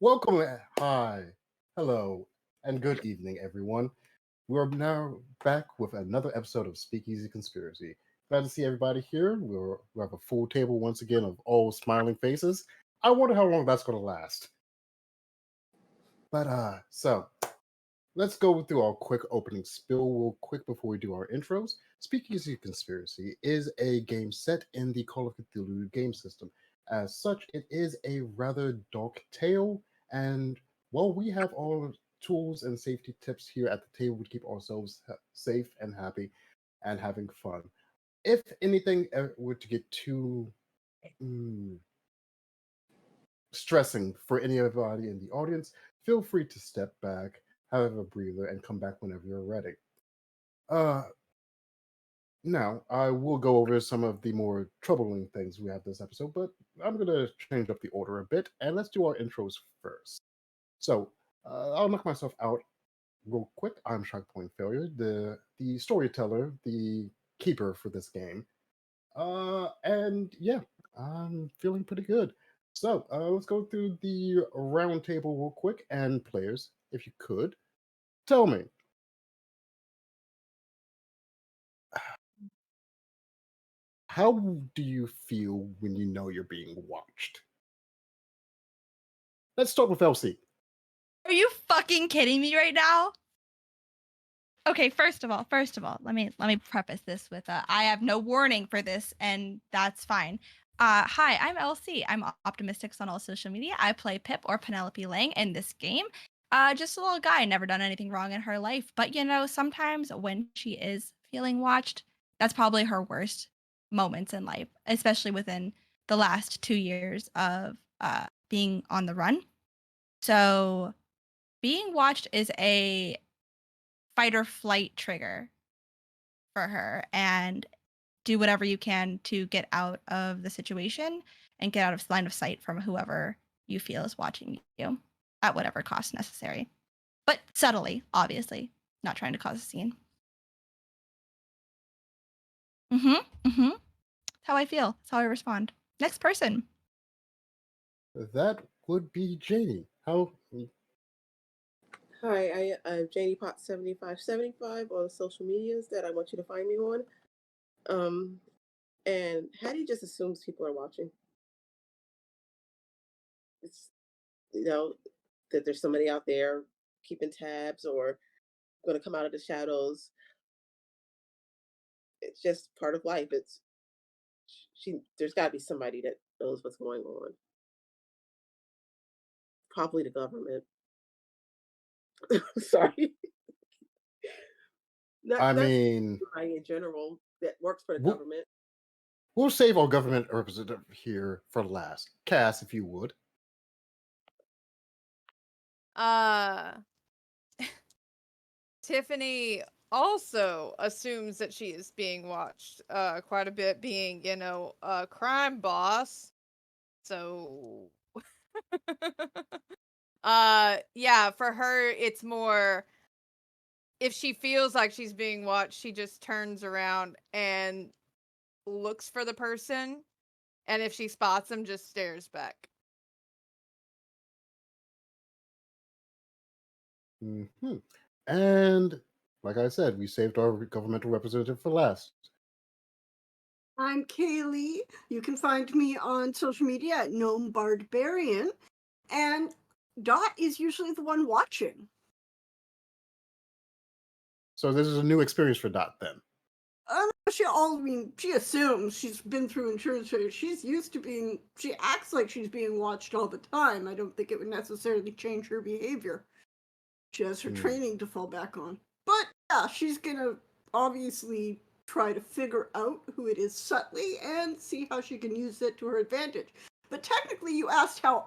Welcome, hi, hello, and good evening, everyone. We're now back with another episode of Speakeasy Conspiracy. Glad to see everybody here. We have a full table once again of all smiling faces. I wonder how long that's going to last. So let's go through our quick opening spill real quick before we do our intros. Speakeasy Conspiracy is a game set in the Call of Cthulhu game system. As such, it is a rather dark tale, and while we have all tools and safety tips here at the table to keep ourselves safe and happy and having fun, if anything were to get too stressing for anybody in the audience, feel free to step back, have a breather, and come back whenever you're ready. Uh, Now, I will go over some of the more troubling things we have this episode, but I'm going to change up the order a bit, and let's do our intros first. So, I'll knock myself out real quick. I'm Shark Point Failure, the storyteller, the keeper for this game. And yeah, I'm feeling pretty good. So, let's go through the round table real quick, and players, if you could, tell me, how do you feel when you know you're being watched? Let's start with LC. Are you fucking kidding me right now? Okay, first of all, let me preface this with I have no warning for this, and that's fine. Hi, I'm LC. I'm Optimistics on all social media. I play Pip or Penelope Lang in this game. Just a little guy, never done anything wrong in her life, but sometimes when she is feeling watched, that's probably her worst moments in life, especially within the last 2 years of being on the run. So being watched is a fight or flight trigger for her, and do whatever you can to get out of the situation and get out of line of sight from whoever you feel is watching you at whatever cost necessary. But subtly, obviously, not trying to cause a scene. That's how I feel. That's how I respond. Next person. That would be Janie. How? Hi, I'm Janie Pot 7575 on social medias that I want you to find me on. And Hattie just assumes people are watching. It's that there's somebody out there keeping tabs or going to come out of the shadows. It's just part of life. There's got to be somebody that knows what's going on. Probably the government. Sorry. I Not mean, in general that works for the we'll, government. we'll save our government representative here for last. Cass, if you would. Tiffany also assumes that she is being watched quite a bit, being, a crime boss. So yeah, for her it's more, if she feels like she's being watched, she just turns around and looks for the person, and if she spots him, just stares back. And like I said, we saved our governmental representative for last. I'm Kaylee. You can find me on social media at Gnome Barbarian, and Dot is usually the one watching. So this is a new experience for Dot then. She assumes she's been through insurance. She's used to being. She acts like she's being watched all the time. I don't think it would necessarily change her behavior. She has her training to fall back on. But yeah, she's gonna obviously try to figure out who it is subtly and see how she can use it to her advantage. But technically, you asked how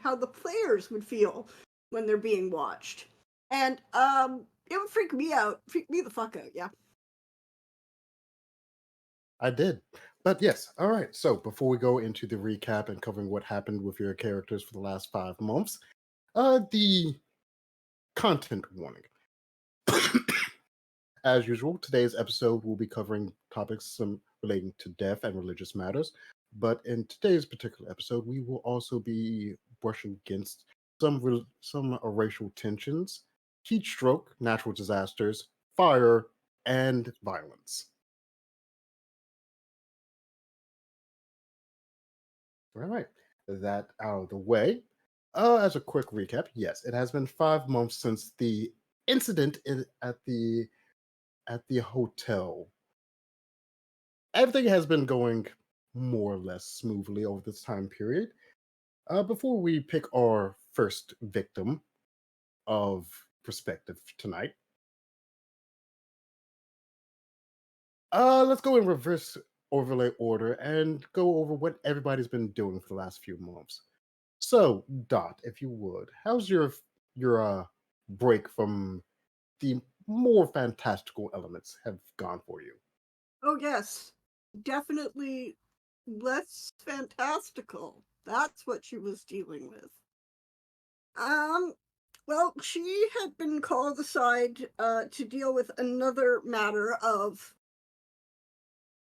the players would feel when they're being watched, and it would freak me the fuck out. Yeah. I did. But yes, all right. So before we go into the recap and covering what happened with your characters for the last 5 months, the content warning. As usual, today's episode will be covering topics relating to death and religious matters. But in today's particular episode, we will also be brushing against some racial tensions, heat stroke, natural disasters, fire, and violence. All right, that out of the way. As a quick recap, yes, it has been 5 months since the incident at the hotel. Everything has been going more or less smoothly over this time period. Before we pick our first victim of perspective tonight, let's go in reverse overlay order and go over what everybody's been doing for the last few months. So, Dot, if you would, how's your break from the more fantastical elements have gone for you? Oh, yes. Definitely less fantastical. That's what she was dealing with. Well, she had been called aside to deal with another matter of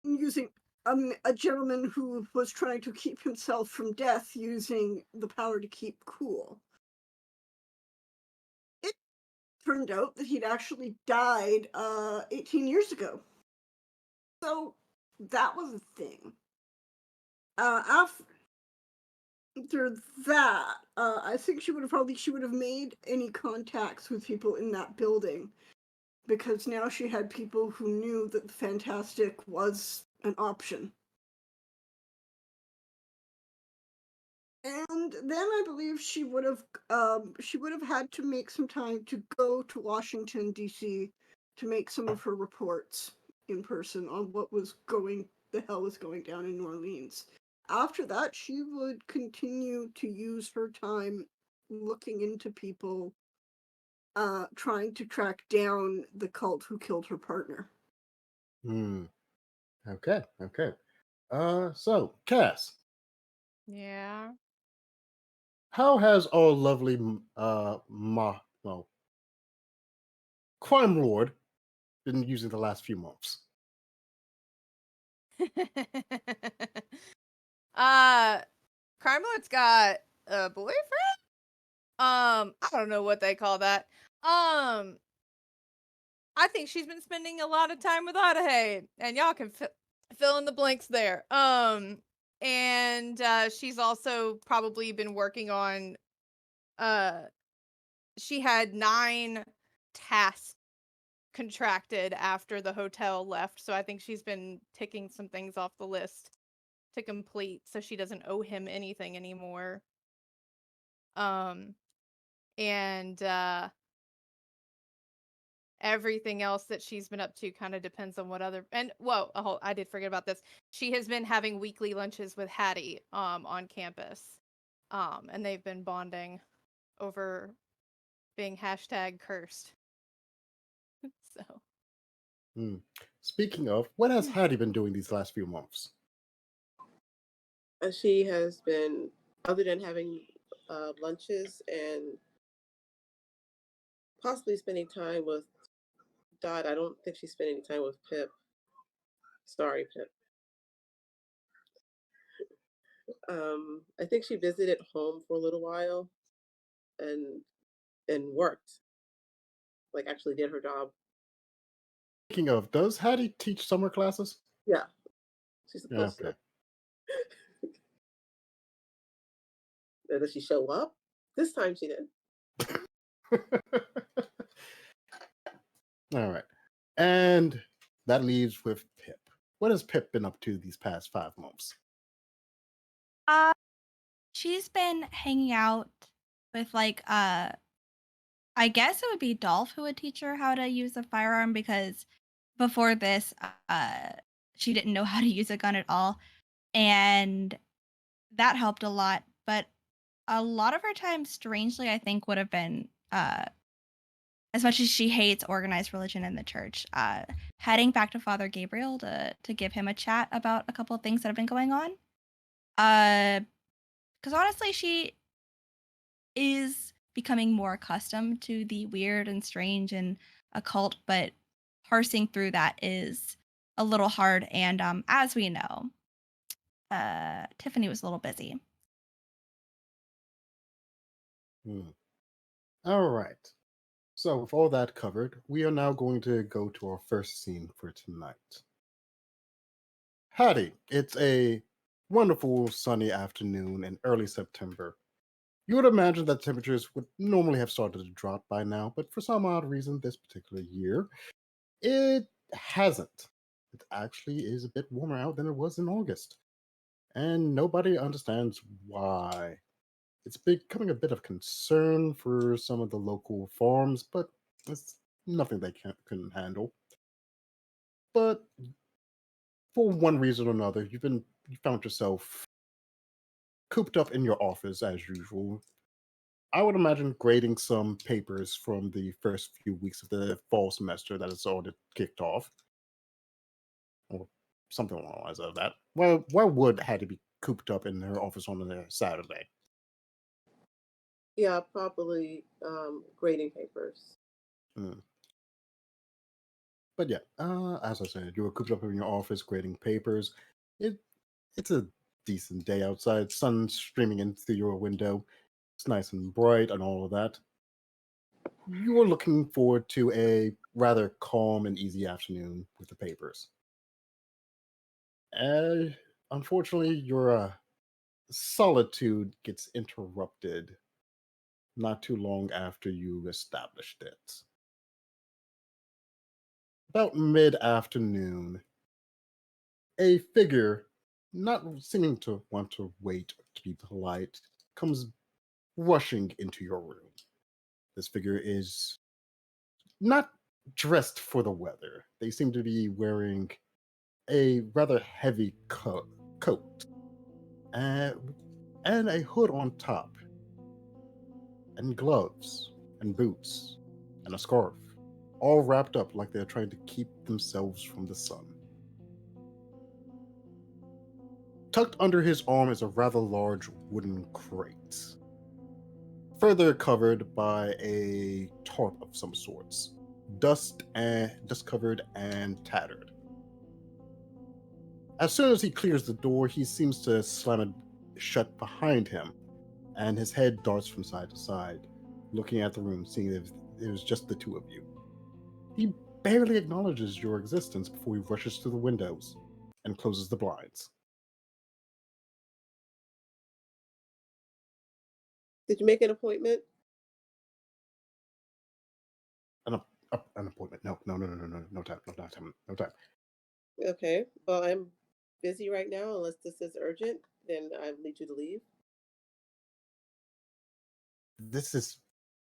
using a gentleman who was trying to keep himself from death using the power to keep cool. It turned out that he'd actually died 18 years ago. So that was a thing. After that, I think she would have made any contacts with people in that building, because now she had people who knew that the fantastic was an option. And then I believe she would have had to make some time to go to Washington, D.C. to make some of her reports in person on what the hell was going down in New Orleans. After that, she would continue to use her time looking into people, trying to track down the cult who killed her partner. Okay. So, Cass, Yeah. how has our lovely crime lord been using the last few months? Crime Lord's got a boyfriend? I don't know what they call that. I think she's been spending a lot of time with Adahade, and y'all can fill in the blanks there. And she's also probably been working on she had 9 tasks contracted after the hotel left, so I think she's been ticking some things off the list to complete so she doesn't owe him anything anymore. And everything else that she's been up to kind of depends on what other I did forget about this. She has been having weekly lunches with Hattie on campus. And they've been bonding over being #cursed. So Speaking of, what has Hattie been doing these last few months? She has been, other than having lunches and possibly spending time with Dot, I don't think she's spending time with Pip. Sorry, Pip. I think she visited home for a little while and worked, like actually did her job. Speaking of, does Hattie teach summer classes? Yeah, she's supposed Okay. to. Does she show up? This time she did. All right. And that leaves with Pip. What has Pip been up to these past 5 months? She's been hanging out with I guess it would be Dolph who would teach her how to use a firearm, because before this, she didn't know how to use a gun at all, and that helped a lot. But a lot of her time, strangely, I think would have been, as much as she hates organized religion in the church, heading back to Father Gabriel to give him a chat about a couple of things that have been going on. Because honestly, she is becoming more accustomed to the weird and strange and occult, but parsing through that is a little hard. And as we know, Tiffany was a little busy. Hmm. All right. So, with all that covered, we are now going to go to our first scene for tonight. Howdy, it's a wonderful sunny afternoon in early September. You would imagine that temperatures would normally have started to drop by now, but for some odd reason, this particular year, it hasn't. It actually is a bit warmer out than it was in August, and nobody understands why. It's becoming a bit of concern for some of the local farms, but it's nothing they couldn't handle. But for one reason or another, you found yourself cooped up in your office as usual. I would imagine grading some papers from the first few weeks of the fall semester that has already kicked off, or something along the lines of that. Well, why would had to be cooped up in her office on a Saturday? Yeah, probably grading papers. Hmm. But yeah, as I said, you were cooped up in your office grading papers. It it's a decent day outside. Sun streaming in through your window. It's nice and bright and all of that. You were looking forward to a rather calm and easy afternoon with the papers. And unfortunately, your solitude gets interrupted not too long after you established it. About mid afternoon, a figure, not seeming to want to wait to be polite, comes rushing into your room. This figure is not dressed for the weather. They seem to be wearing a rather heavy coat and, and a hood on top, and gloves, and boots, and a scarf, all wrapped up like they're trying to keep themselves from the sun. Tucked under his arm is a rather large wooden crate, further covered by a tarp of some sorts, dust covered and tattered. As soon as he clears the door, he seems to slam it shut behind him, and his head darts from side to side, looking at the room, seeing if it was just the two of you. He barely acknowledges your existence before he rushes to the windows and closes the blinds. Did you make an appointment? An appointment? No, no, no, no, no, no, no time, no time, no time. Okay. Well, I'm busy right now. Unless this is urgent, then I need you to leave. This is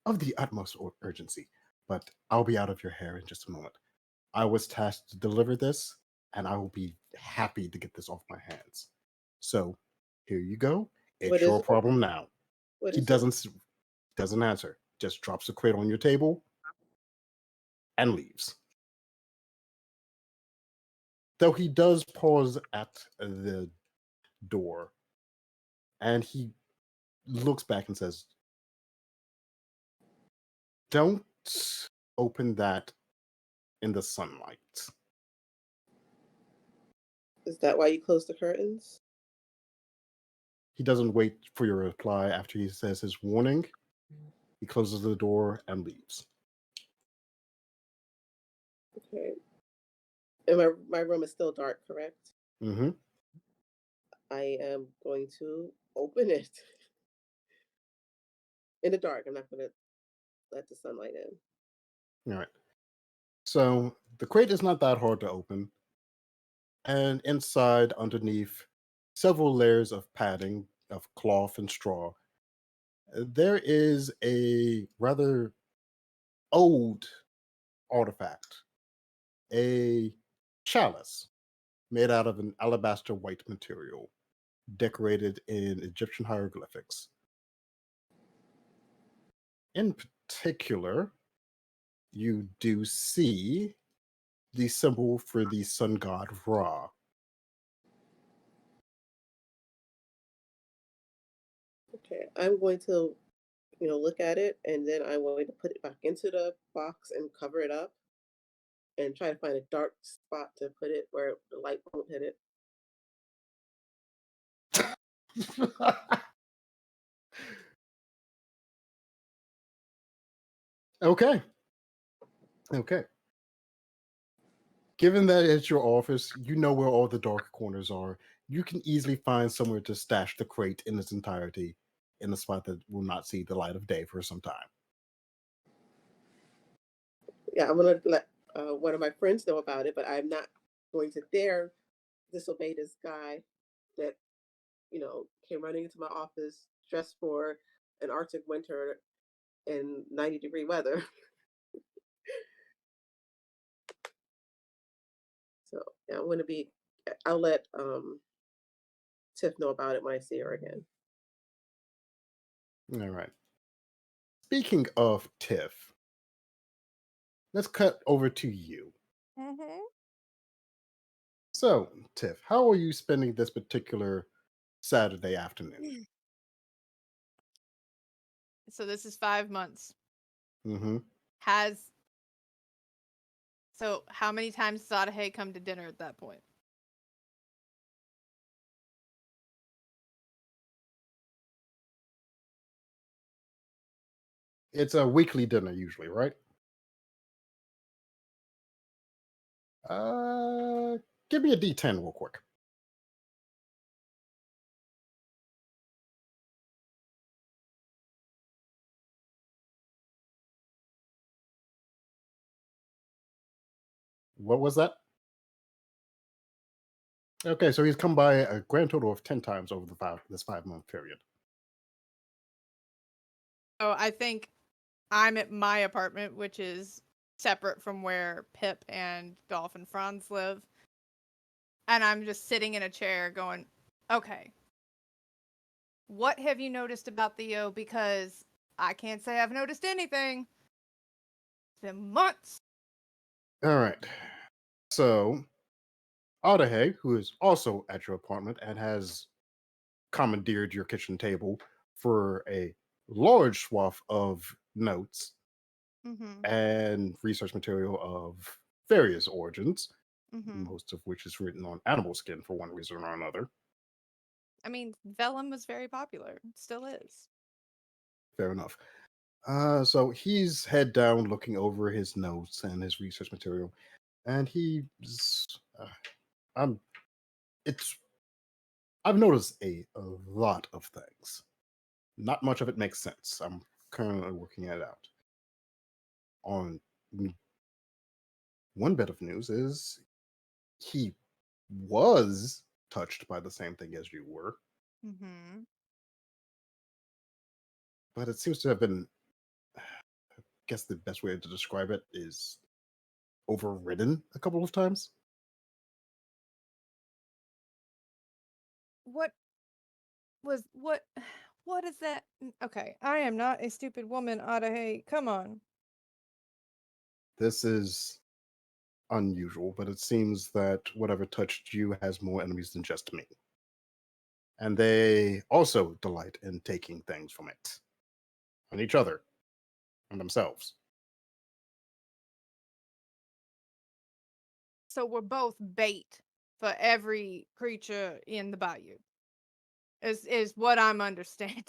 of the utmost urgency, but I'll be out of your hair in just a moment. I was tasked to deliver this, and I will be happy to get this off my hands. So, here you go. What It's is your it? problem now. What He is it? doesn't answer. Just drops the crate on your table and leaves. Though he does pause at the door, and he looks back and says, "Don't open that in the sunlight." Is that why you closed the curtains? He doesn't wait for your reply after he says his warning. He closes the door and leaves. Okay. And my room is still dark, correct? Mm-hmm. I am going to open it in the dark. I'm not going to let the sunlight in. All right. So the crate is not that hard to open, and inside, underneath several layers of padding of cloth and straw, there is a rather old artifact, a chalice made out of an alabaster white material, decorated in Egyptian hieroglyphics. In particular, you do see the symbol for the sun god Ra. Okay. I'm going to, look at it, and then I'm going to put it back into the box and cover it up and try to find a dark spot to put it where the light won't hit it. Okay. Okay. Given that it's your office, you know where all the dark corners are. You can easily find somewhere to stash the crate in its entirety in a spot that will not see the light of day for some time. Yeah, I'm gonna let one of my friends know about it, but I'm not going to dare disobey this guy that came running into my office dressed for an Arctic winter in 90-degree weather. So yeah, I'm gonna be. I'll let Tiff know about it when I see her again. All right. Speaking of Tiff, let's cut over to you. Mm-hmm. So, Tiff, how are you spending this particular Saturday afternoon? So this is 5 months. Mm-hmm. So how many times does Adahe come to dinner at that point? It's a weekly dinner usually, right? Uh, Give me a D10 real quick. What was that? Okay, so he's come by a grand total of 10 times over this 5 month period. So I think I'm at my apartment, which is separate from where Pip and Dolph and Franz live. And I'm just sitting in a chair going, okay, what have you noticed about Theo? Because I can't say I've noticed anything. It's been months. All right. So, Adahe, who is also at your apartment and has commandeered your kitchen table for a large swath of notes Mm-hmm. and research material of various origins, Mm-hmm. most of which is written on animal skin for one reason or another. I mean, vellum was very popular. It still is. Fair enough. So he's head down looking over his notes and his research material, and I'm, it's, I've noticed a lot of things. Not much of it makes sense. I'm currently working it out. On one bit of news is he was touched by the same thing as you were, Mm-hmm. but it seems to have been, I guess the best way to describe it is overridden a couple of times. What was what? What is that? Okay, I am not a stupid woman, Adahe. Come on. This is unusual, but it seems that whatever touched you has more enemies than just me. And they also delight in taking things from it, on each other, and themselves. So we're both bait for every creature in the bayou. Is what I'm understanding.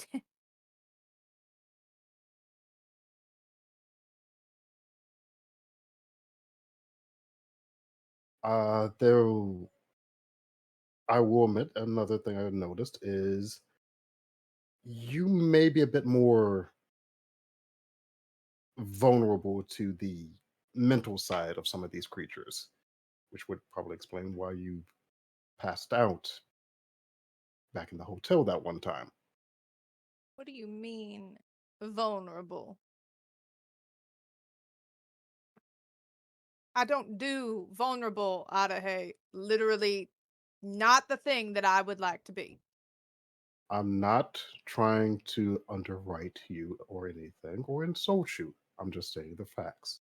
There, I will admit, another thing I noticed is you may be a bit more vulnerable to the mental side of some of these creatures, which would probably explain why you passed out back in the hotel that one time. What do you mean vulnerable? I don't do vulnerable, Adahe. Literally not the thing that I would like to be. I'm not trying to underwrite you or anything or insult you. I'm just saying the facts.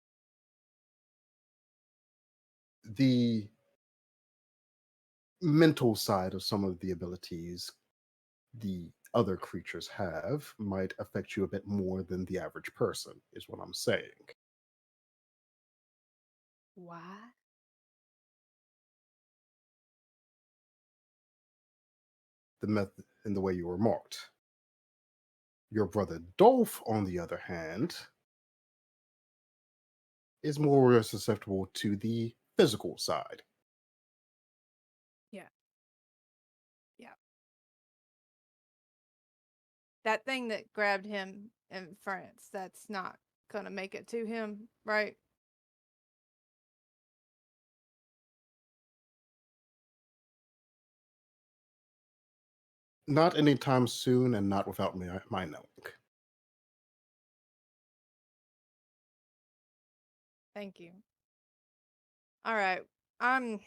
The mental side of some of the abilities the other creatures have might affect you a bit more than the average person, is what I'm saying. Why? The method in the way you were marked. Your brother Dolph, on the other hand, is more susceptible to the physical side. Yeah. Yeah. That thing that grabbed him in France, that's not gonna make it to him, right? Not anytime soon, and not without my knowing. Thank you. All right. I'm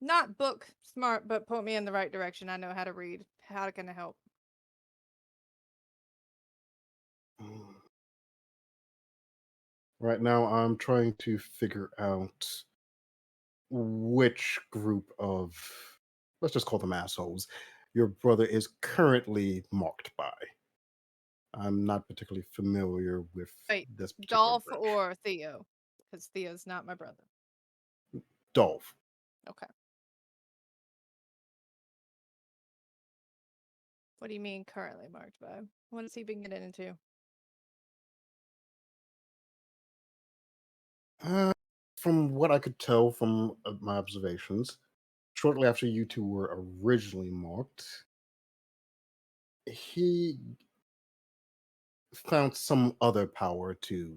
not book smart, but point me in the right direction. I know how to read. How can I help? Right now, I'm trying to figure out which group of, let's just call them assholes, your brother is currently marked by. I'm not particularly familiar with Wait, this particular Dolph branch. or Theo? Because Theo's not my brother. Dolph. Okay. What do you mean currently marked by? What has he been getting into? From what I could tell from my observations, shortly after you two were originally marked, he found some other power to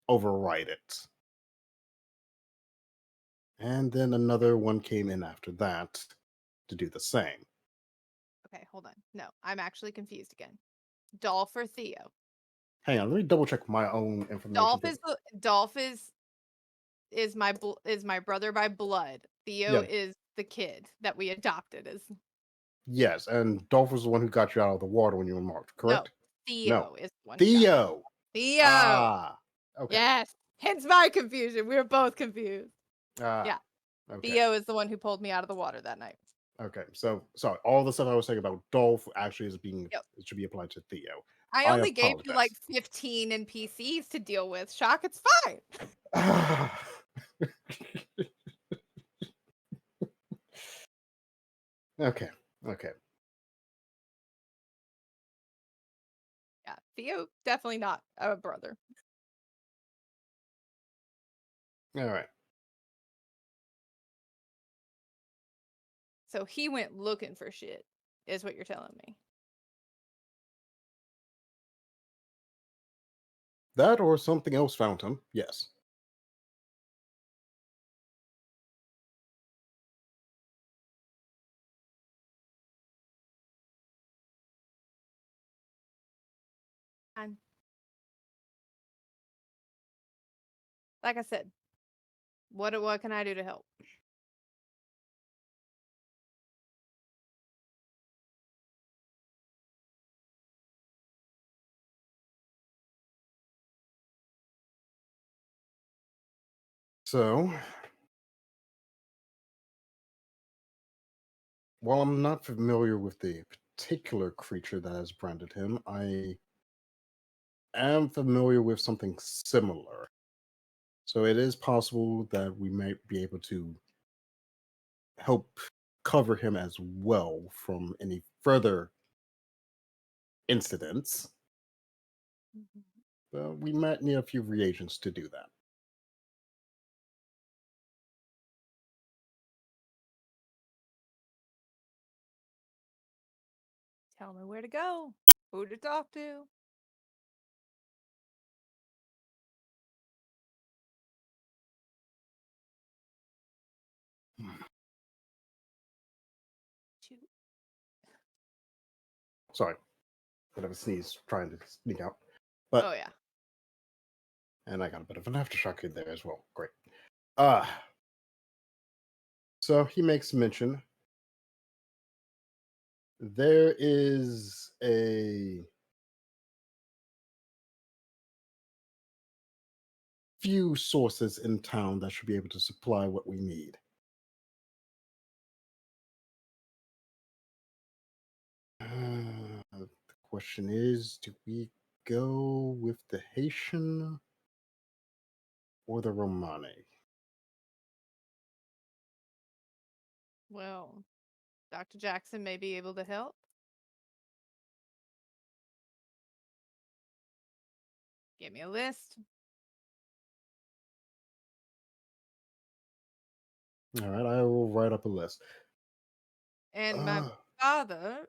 override it. And then another one came in after that to do the same. Okay, hold on. No, I'm actually confused again. Dolph or Theo? Hang on, let me double check my own information. Dolph is my brother by blood. Theo Yeah, is the kid that we adopted as yes, and Dolph was the one who got you out of the water when you were marked, no. correct? No, Theo is the one who got Theo. Theo. Ah, okay. Yes. Hence my confusion. We were both confused. Ah, Yeah. okay. Theo is the one who pulled me out of the water that night. Okay, so sorry, all the stuff I was saying about Dolph actually is being, Yep. it should be applied to Theo. I I only gave you like apologize. 15 NPCs to deal with. Shock, it's fine. Okay, okay. Yeah. Theo, definitely not a brother. All right. So he went looking for shit, is what you're telling me. That or something else found him, yes. And like I said, what can I do to help? So, while I'm not familiar with the particular creature that has branded him, I am familiar with something similar. So it is possible that we might be able to help cover him as well from any further incidents. We might need a few reagents to do that. Tell me where to go, who to talk to. Shoot. Sorry, bit of a sneeze trying to sneak out. But Oh yeah. and I got a bit of an aftershock in there as well. Great. Uh so he makes mention there is a few sources in town that should be able to supply what we need. The question is, do we go with the Haitian or the Romani? Well, Dr. Jackson may be able to help. Give me a list. All right, I will write up a list. And my father,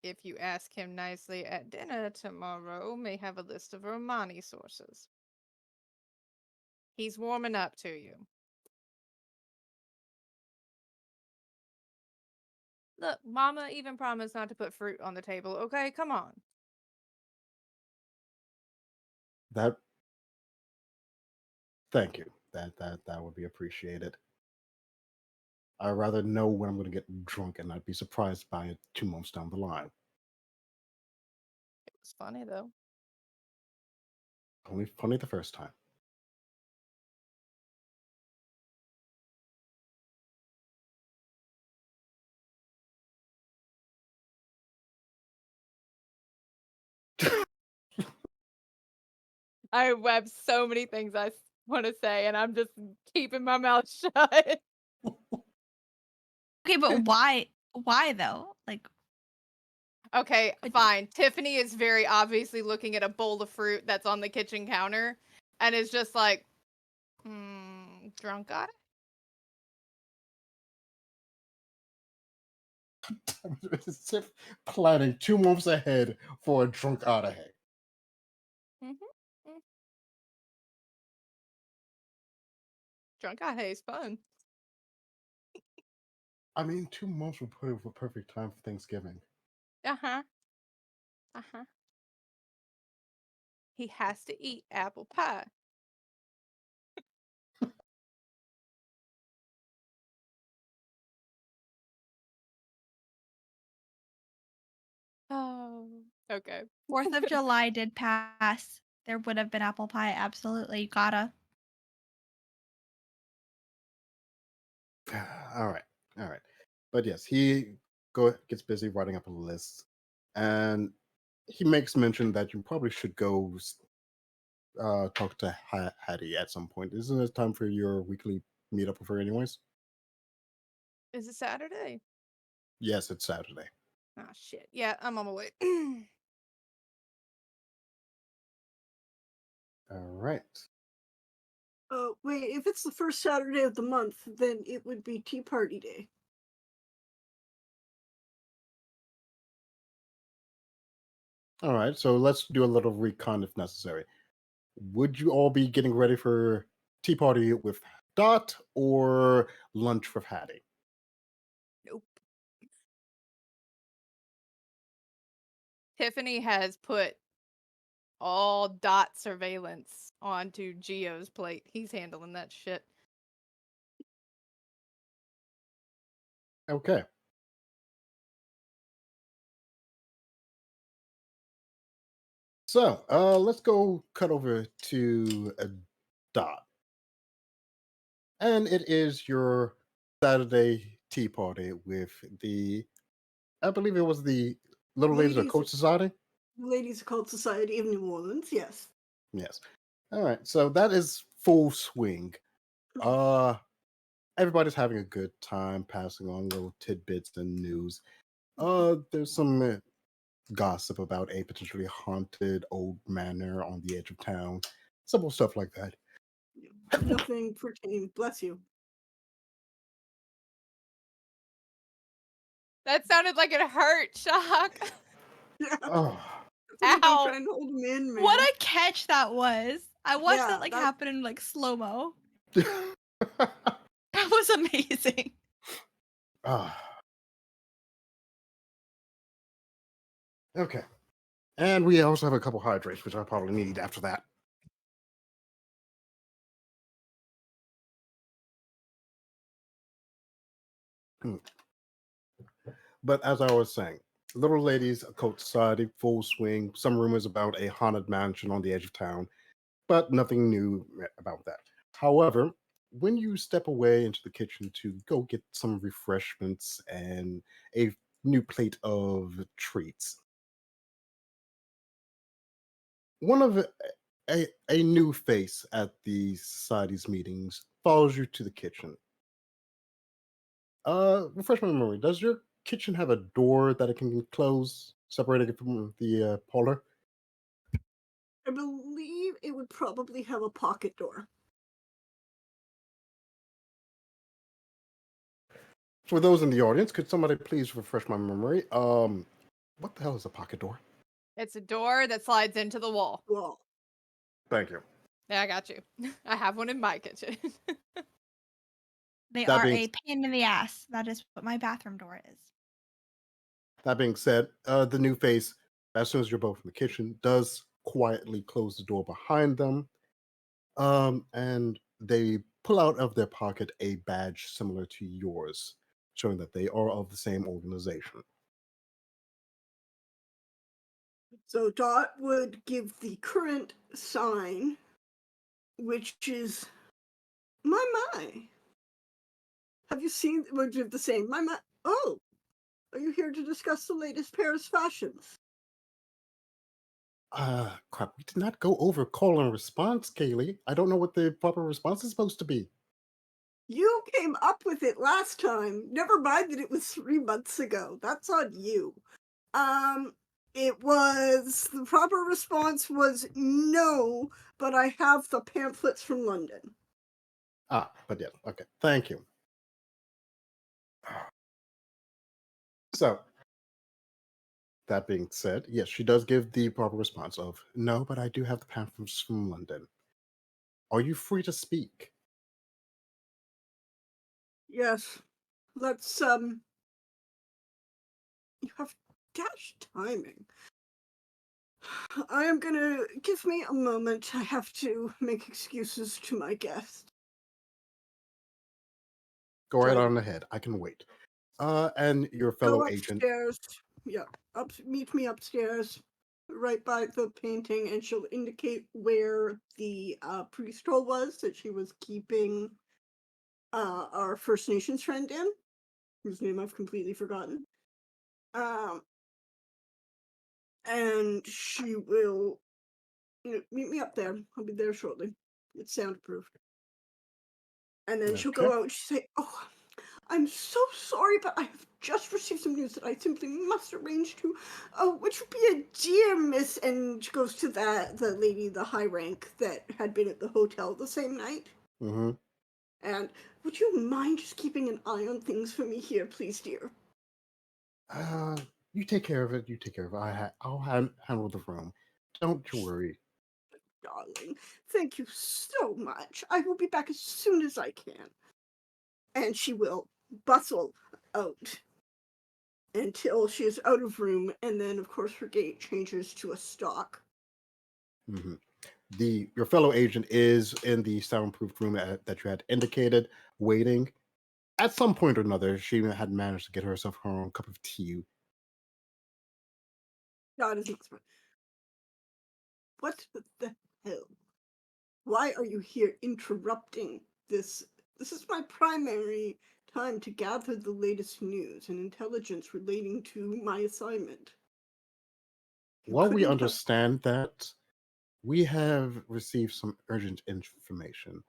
if you ask him nicely at dinner tomorrow, may have a list of Romani sources. He's warming up to you. Look, Mama even promised not to put fruit on the table, okay? Come on. Thank you. That would be appreciated. I'd rather know when I'm going to get drunk and not be surprised by it 2 months down the line. It was funny, though. Only funny the first time. I have so many things I want to say, and I'm just keeping my mouth shut. Okay, but why? Why though? Like, Okay, fine. Tiffany is very obviously looking at a bowl of fruit that's on the kitchen counter and is just like, drunk got it? As if planning 2 months ahead for a drunk out of here. Mm-hmm. Drunk out is fun. I mean, 2 months would put it for perfect time for Thanksgiving. Uh-huh. He has to eat apple pie. Oh, okay. 4th of July did pass. There would have been apple pie. Absolutely. You gotta. All right. But yes, he gets busy writing up a list, and he makes mention that you probably should go talk to Hattie at some point. Isn't it time for your weekly meetup with her, anyways? Is it Saturday? Yes, it's Saturday. Oh, shit. Yeah, I'm on my way. All right. Wait, if it's the first Saturday of the month, then it would be Tea Party Day. All right. So let's do a little recon if necessary. Would you all be getting ready for tea party with Dot or lunch with Hattie? Nope. Tiffany has put all Dot surveillance onto Geo's plate. He's handling that shit. Okay. So let's go cut over to Dot. And it is your Saturday tea party with I believe it was the Little Ladies of Code Society? Ladies Occult Society of New Orleans, yes. Yes. All right. So that is full swing. Everybody's having a good time, passing on little tidbits and news. There's some gossip about a potentially haunted old manor on the edge of town. Simple stuff like that. Nothing pertaining. Bless you. That sounded like it hurt, Shock. Yeah. Oh. Ow. Trying to hold him in, man. What a catch that was. I watched Yeah, that like that- happen in like slow mo. That was amazing. Okay. And we also have a couple hydrates, which I probably need after that. But as I was saying, Little Ladies Occult Society, full swing. Some rumors about a haunted mansion on the edge of town, but nothing new about that. However, when you step away into the kitchen to go get some refreshments and a new plate of treats, one of a new face at the society's meetings follows you to the kitchen. Refresh my memory. Does your kitchen have a door that it can close, separating it from the parlor? I believe it would probably have a pocket door. For those in the audience, could somebody please refresh my memory? What the hell is a pocket door? It's a door that slides into the wall. Well, Thank you. Yeah, I got you. I have one in my kitchen. They That are being a pain in the ass. That is what my bathroom door is. That being said, the new face, as soon as you're both in the kitchen, does quietly close the door behind them. And they pull out of their pocket a badge similar to yours, showing that they are of the same organization. so Dot would give the current sign, which is my. Have you seen? Would give the same my. Oh, are you here to discuss the latest Paris fashions? Crap, we did not go over call and response, Kaylee. I don't know what the proper response is supposed to be. You came up with it last time. Never mind that it was 3 months ago. That's on you. It was the proper response was no, but I have the pamphlets from London. But yeah, okay, thank you. So, that being said, yes, she does give the proper response of no, but I do have the pamphlets from London. Are you free to speak? Yes. Let's you have dash timing. I am gonna give me a moment. I have to make excuses to my guest. Go right Right. on ahead. I can wait. And your fellow Go agent. upstairs. Yeah. Meet me upstairs. Right by the painting, and she'll indicate where the priest hole was that she was keeping our First Nations friend in, whose name I've completely forgotten. And she will meet me up there. I'll be there shortly. It's soundproof. And then she'll go Okay. out and she'll say, "Oh, I'm so sorry, but I have just received some news that I simply must arrange to, which would be a dear miss." And she goes to the lady, the high rank that had been at the hotel the same night. Mm-hmm. And would you mind just keeping an eye on things for me here, please, dear? You take care of it. You take care of it. I'll handle the room. Don't you worry. Darling, thank you so much. I will be back as soon as I can. And she will bustle out until she is out of room, and then, of course, her gait changes to a stalk. Mm-hmm. Your fellow agent is in the soundproof room that you had indicated, waiting. At some point or another, she had managed to get herself her own cup of tea. God is not smart. What the hell? Why are you here interrupting this? This is my primary time to gather the latest news and intelligence relating to my assignment. You While we couldn't have. understand that, we have received some urgent information.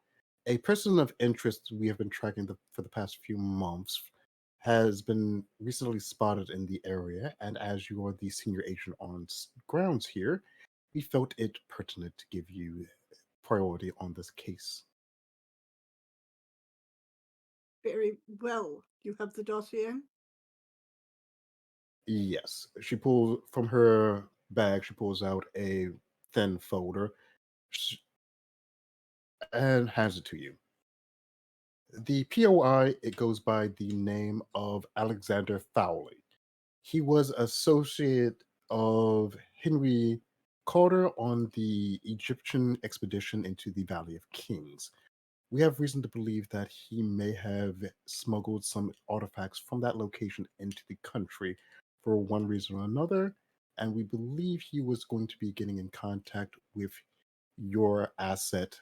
A person of interest we have been tracking for the past few months has been recently spotted in the area, and as you are the senior agent on grounds here, we felt it pertinent to give you priority on this case. Very well. You have the dossier? Yes, she pulls from her bag. She pulls out a thin folder and hands it to you. The POI, it goes by the name of Alexander Fowley. He was associate of Henry Carter on the Egyptian expedition into the Valley of Kings. We have reason to believe that he may have smuggled some artifacts from that location into the country for one reason or another, and we believe he was going to be getting in contact with your asset.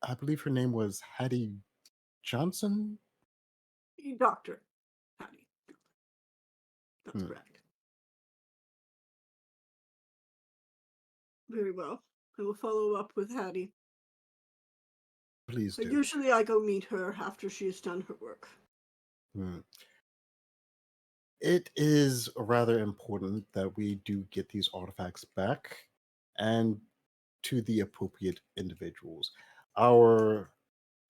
I believe her name was Hattie Johnson. Doctor Hattie. That's Hmm. correct. Very well. I will follow up with Hattie. Please But do. usually I go meet her after she has done her work. Hmm. It is rather important that we do get these artifacts back and to the appropriate individuals. Our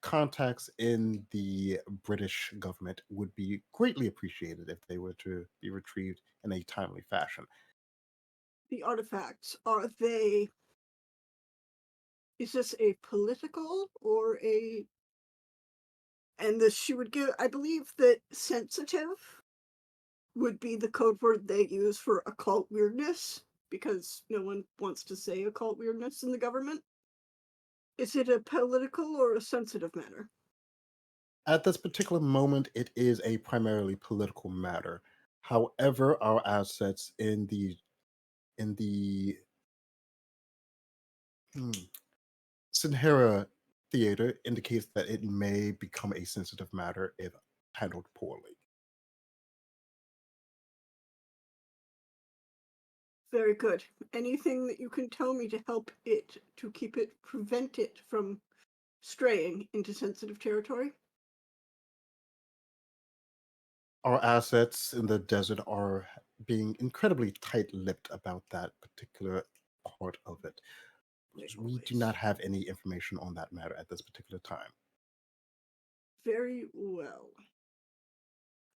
contacts in the British government would be greatly appreciated if they were to be retrieved in a timely fashion. The artifacts, are they... Is this a political or a... And this she would give... I believe that sensitive would be the code word they use for occult weirdness, because no one wants to say occult weirdness in the government. Is it a political or a sensitive matter? At this particular moment, it is a primarily political matter. However, our assets in the Sinhera theater indicates that it may become a sensitive matter if handled poorly. Very good. Anything that you can tell me to help it, to prevent it from straying into sensitive territory? Our assets in the desert are being incredibly tight-lipped about that particular part of it. We do not have any information on that matter at this particular time. Very well.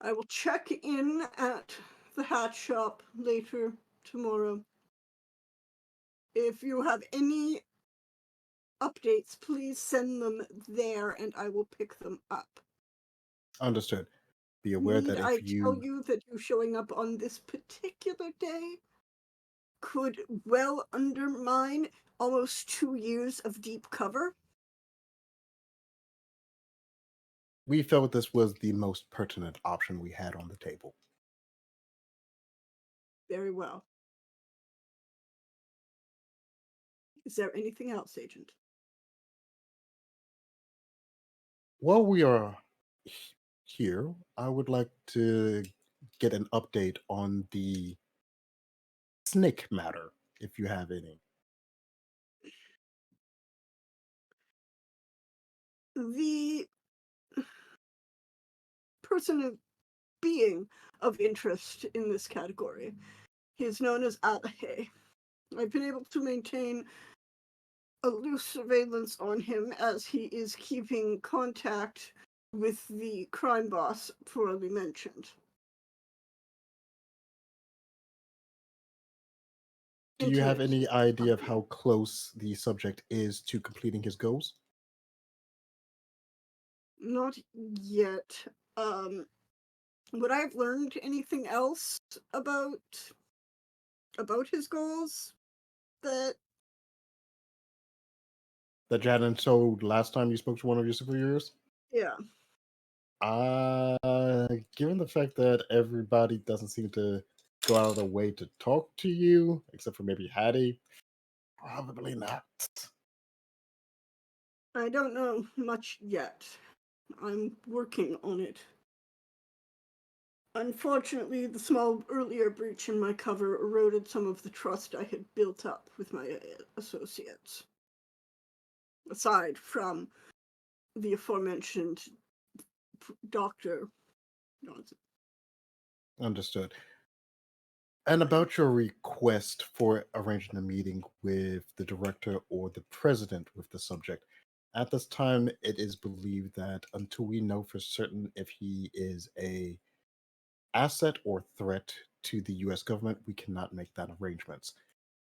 I will check in at the hat shop later tomorrow. If you have any updates, please send them there and I will pick them up. Understood. Be aware that I if tell you that you showing up on this particular day could well undermine almost 2 years of deep cover? we felt this was the most pertinent option we had on the table. Very well. Is there anything else, Agent? While we are here, I would like to get an update on the snake matter, if you have any. The being of interest in this category, he is known as Alahe. I've been able to maintain a loose surveillance on him as he is keeping contact with the crime boss poorly mentioned. Do you have any idea of how close the subject is to completing his goals? Not yet. Would I have learned anything else about his goals that Jaden showed last time you spoke to one of your superiors? yeah. Given the fact that everybody doesn't seem to go out of their way to talk to you, except for maybe Hattie, probably not. I don't know much yet. I'm working on it. Unfortunately, the small earlier breach in my cover eroded some of the trust I had built up with my associates. Aside from the aforementioned Dr. Johnson. Understood. And about your request for arranging a meeting with the director or the president with the subject, at this time, it is believed that until we know for certain if he is a asset or threat to the U.S. government, we cannot make that arrangements.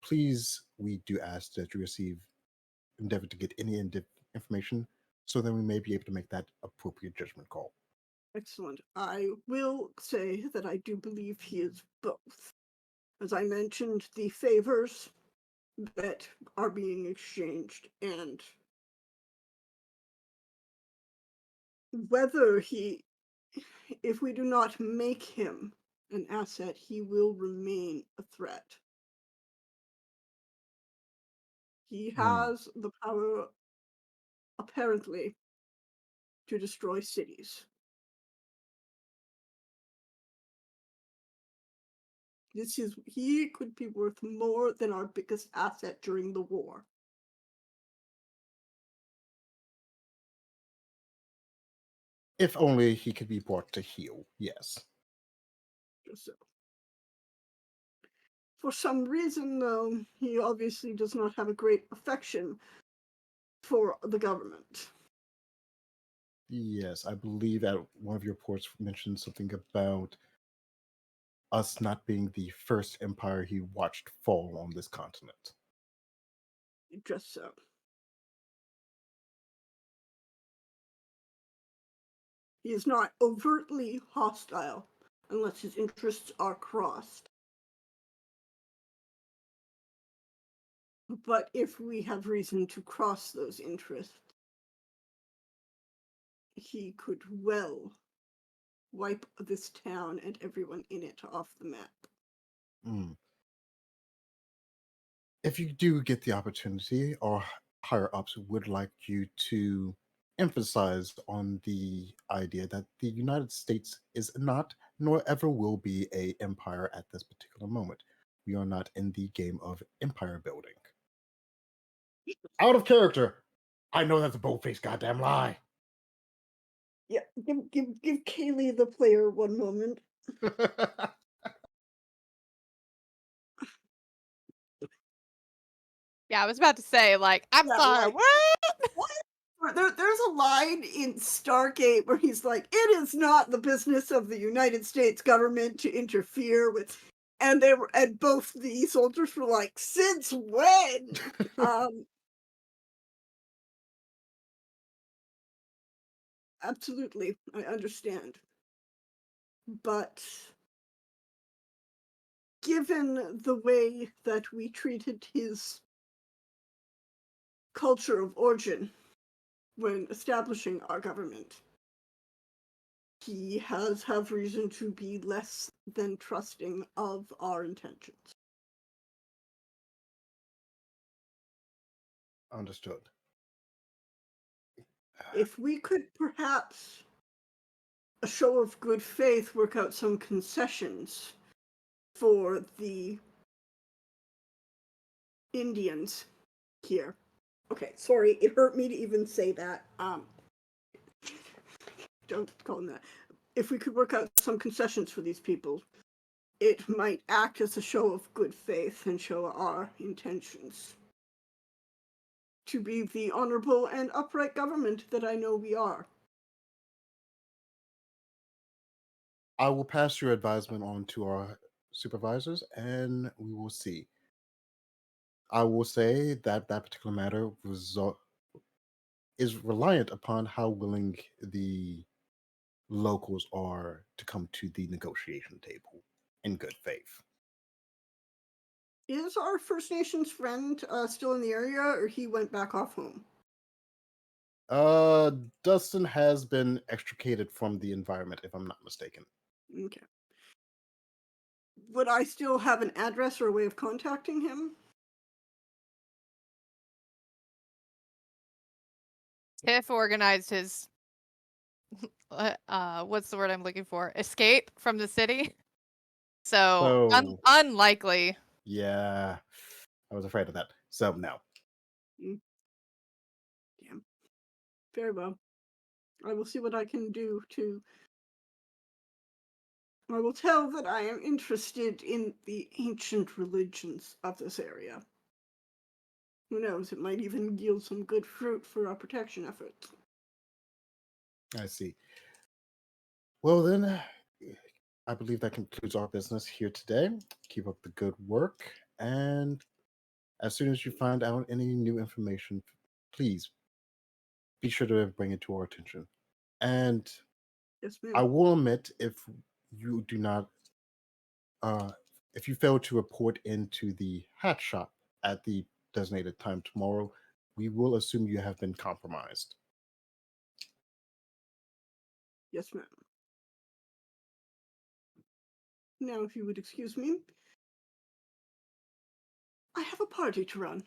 Please, we do ask that you endeavor to get any information so that we may be able to make that appropriate judgment call. Excellent. I will say that I do believe he is both. As I mentioned, the favors that are being exchanged and whether if we do not make him an asset, he will remain a threat. He has the power, apparently, to destroy cities. He could be worth more than our biggest asset during the war. If only he could be brought to heel, yes. Just so. For some reason, though, he obviously does not have a great affection for the government. Yes, I believe that one of your reports mentioned something about us not being the first empire he watched fall on this continent. Just so. He is not overtly hostile unless his interests are crossed. But if we have reason to cross those interests, he could well wipe this town and everyone in it off the map. Mm. If you do get the opportunity, or higher ups would like you to emphasize on the idea that the United States is not, nor ever will be, a empire at this particular moment. We are not in the game of empire building. Out of character. I know that's a bold-faced goddamn lie. Yeah, give Kaylee the player one moment. Yeah, I was about to say, like, I'm Yeah, sorry, like- what? There's a line in Stargate where he's like, "It is not the business of the United States government to interfere with," and both the soldiers were like, "Since when?" Absolutely, I understand, but given the way that we treated his culture of origin when establishing our government, he has reason to be less than trusting of our intentions. Understood. If we could perhaps, a show of good faith, work out some concessions for the Indians here. Okay, sorry, it hurt me to even say that. Don't call them that. If we could work out some concessions for these people, it might act as a show of good faith and show our intentions to be the honorable and upright government that I know we are. I will pass your advisement on to our supervisors, and we will see. I will say that that particular matter is reliant upon how willing the locals are to come to the negotiation table in good faith. Is our First Nations friend still in the area, or he went back off home? Dustin has been extricated from the environment, if I'm not mistaken. Okay. Would I still have an address or a way of contacting him? Tiff organized his what's the word I'm looking for? Escape from the city. So So- unlikely. Yeah, I was afraid of that. So no. Damn. Very well. I will see what I can do to. I will tell that I am interested in the ancient religions of this area. Who knows, it might even yield some good fruit for our protection efforts. I see. Well then, I believe that concludes our business here today. Keep up the good work, and as soon as you find out any new information, please be sure to bring it to our attention. And Yes, I ma'am. will admit, if you do not, if you fail to report into the hat shop at the designated time tomorrow, we will assume you have been compromised. Yes, ma'am. Now, if you would excuse me, I have a party to run,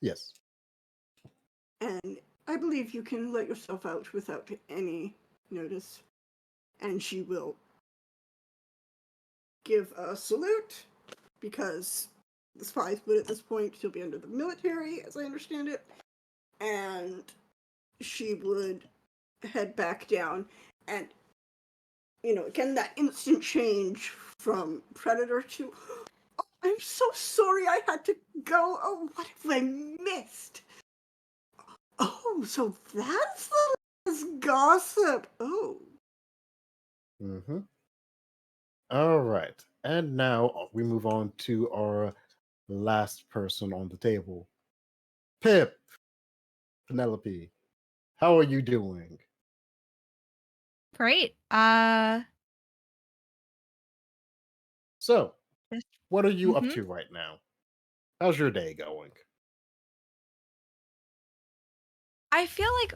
Yes. and I believe you can let yourself out without any notice. And she will give a salute, because the spies would at this point still be under the military, as I understand it, and she would head back down. And, again, that instant change from predator to, oh, I'm so sorry I had to go. Oh, what have I missed? Oh, so that's the It's gossip. Oh. Mm-hmm. All right. And now we move on to our last person on the table. Pip, Penelope, how are you doing? Great. So, Just, what are you up mhm. to right now? How's your day going? I feel like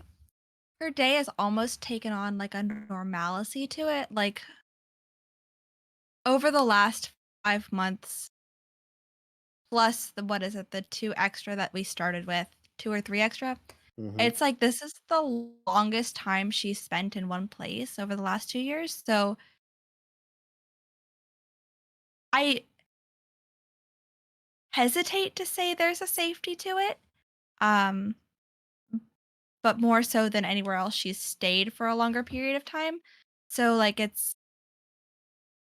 her day has almost taken on like a normalcy to it. Like over the last 5 months, plus the what is it, the 2 extra that we started with, 2 or 3 extra. Mm-hmm. It's like this is the longest time she's spent in one place over the last 2 years. So I hesitate to say there's a safety to it. Um, but more so than anywhere else she's stayed for a longer period of time. So like it's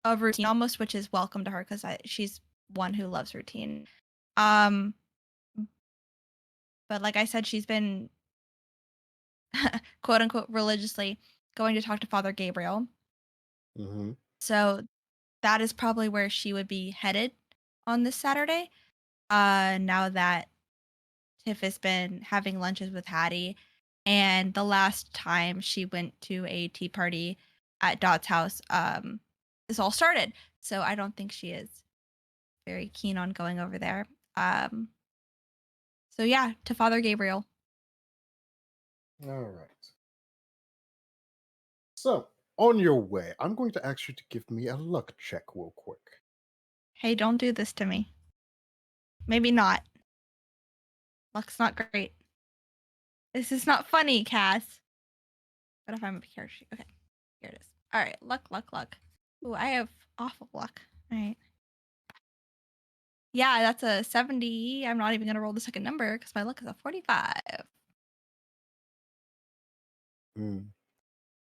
a routine almost, which is welcome to her because she's one who loves routine. Um, but like I said, she's been quote unquote religiously going to talk to Father Gabriel. Mm-hmm. So that is probably where she would be headed on this Saturday. Now that Tiff has been having lunches with Hattie, and the last time she went to a tea party at Dot's house, this all started. So I don't think she is very keen on going over there. Um, so yeah, to Father Gabriel. All right. So, on your way, I'm going to ask you to give me a luck check real quick. Hey, don't do this to me. Maybe not. Luck's not great. This is not funny, Cass. What if I'm up here? Okay, here it is. All right, luck. Ooh, I have awful luck. All right. Yeah, that's a 70. I'm not even gonna roll the second number because my luck is a 45. Mm.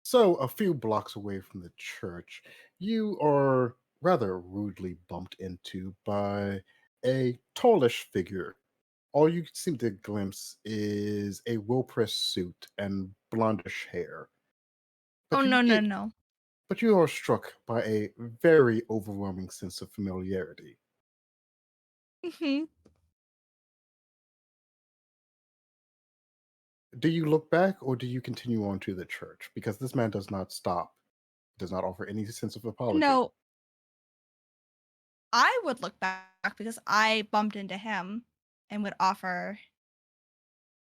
So, a few blocks away from the church, you are rather rudely bumped into by a tallish figure. All you seem to glimpse is a well-pressed suit and blondish hair. Oh But you no, get, no. but you are struck by a very overwhelming sense of familiarity. Hmm. Do you look back or do you continue on to the church? Because this man does not stop, does not offer any sense of apology. No, I would look back because I bumped into him and would offer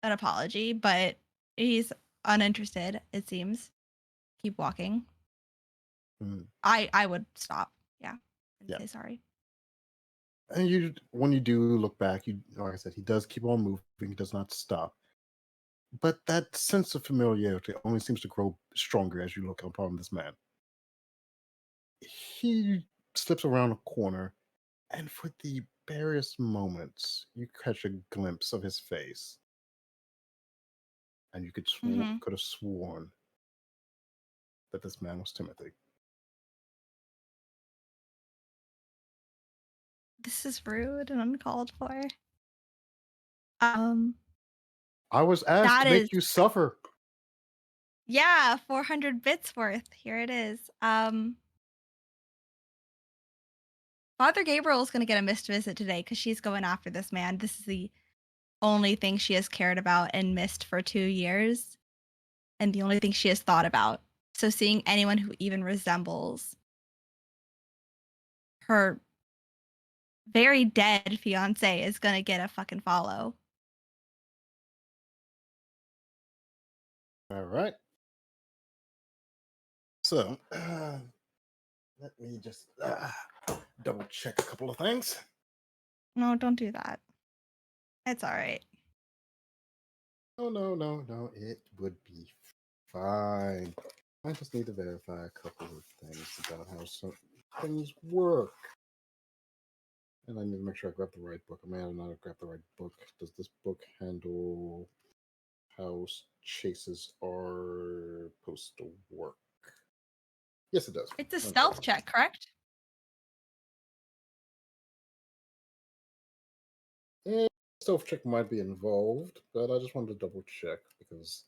an apology, but he's uninterested. It seems. Keep walking. Mm, I would stop. Yeah, and yeah. say sorry. And when you do look back, like I said, he does keep on moving. He does not stop. But that sense of familiarity only seems to grow stronger as you look upon this man. He slips around a corner, and for the barest moments, you catch a glimpse of his face, and you Hmm. could have sworn that this man was Timothy. This is rude and uncalled for. Um, I was asked that to is make you suffer. yeah, 400 bits worth. Here it is. Father Gabriel is going to get a missed visit today because she's going after this man. This is the only thing she has cared about and missed for 2 years, and the only thing she has thought about. So seeing anyone who even resembles her very dead fiance is going to get a fucking follow. All right. So, let me just double check a couple of things. No, don't do that. It's all right. No. It would be fine. I just need to verify a couple of things about how some things work. And I need to make sure I grab the right book. I may have not grabbed the right book. Does this book handle how chases are supposed to work? Yes, it does. It's a Okay. stealth check, correct? And stealth check might be involved, but I just wanted to double check because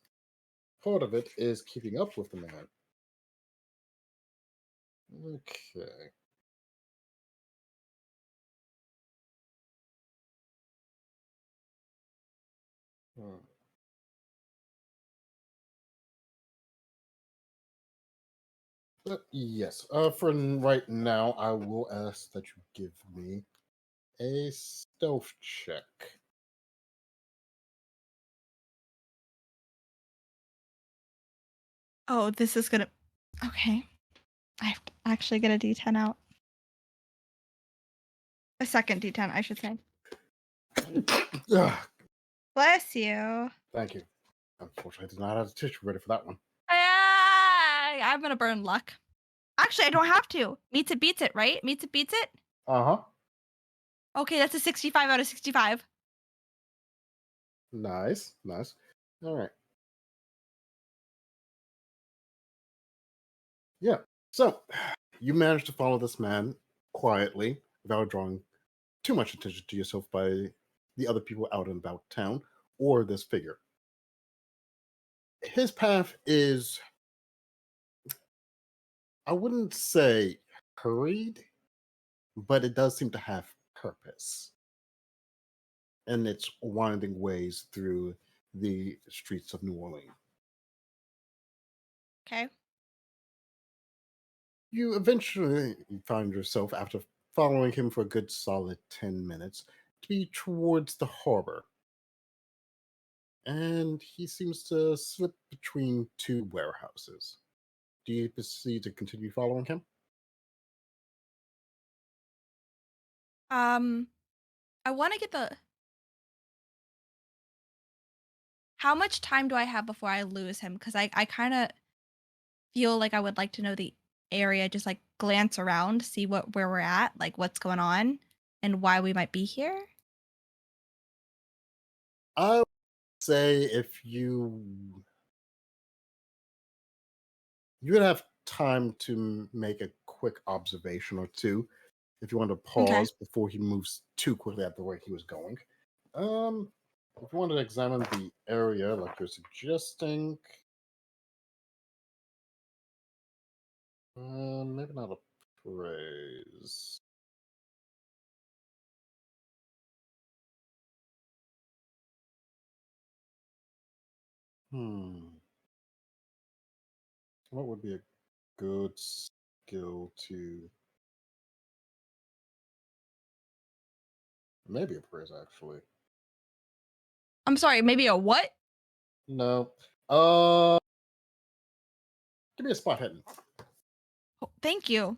part of it is keeping up with the man. Okay. Hmm. But yes, for right now, I will ask that you give me a stealth check. Oh, this is gonna. Okay. I have to actually get a D10 out. A second D10, I should say. Ugh, Bless you. thank you. Unfortunately, I did not have the tissue ready for that one. I'm gonna burn luck. Actually, I don't have to. Meets it beats it, right? Meets it beats it. Uh-huh. Okay, that's a 65 out of 65. Nice, nice. All right. Yeah. So, you managed to follow this man quietly without drawing too much attention to yourself by the other people out and about town or this figure. His path is, I wouldn't say hurried, but it does seem to have purpose. And it's winding ways through the streets of New Orleans. Okay. You eventually find yourself, after following him for a good solid 10 minutes, to be towards the harbor. And he seems to slip between two warehouses. Do you proceed to continue following him? I want to get the. How much time do I have before I lose him? Because I kind of feel like I would like to know the area, just like glance around, see where we're at, like what's going on, and why we might be here. I would say if you would have time to make a quick observation or two if you want to Okay. pause before he moves too quickly at the rate he was going. If you want to examine the area like you're suggesting, maybe not a praise. What would be a good skill to? Maybe a praise, actually. I'm sorry, maybe a what? No. Give me a spot hidden. Oh, thank you.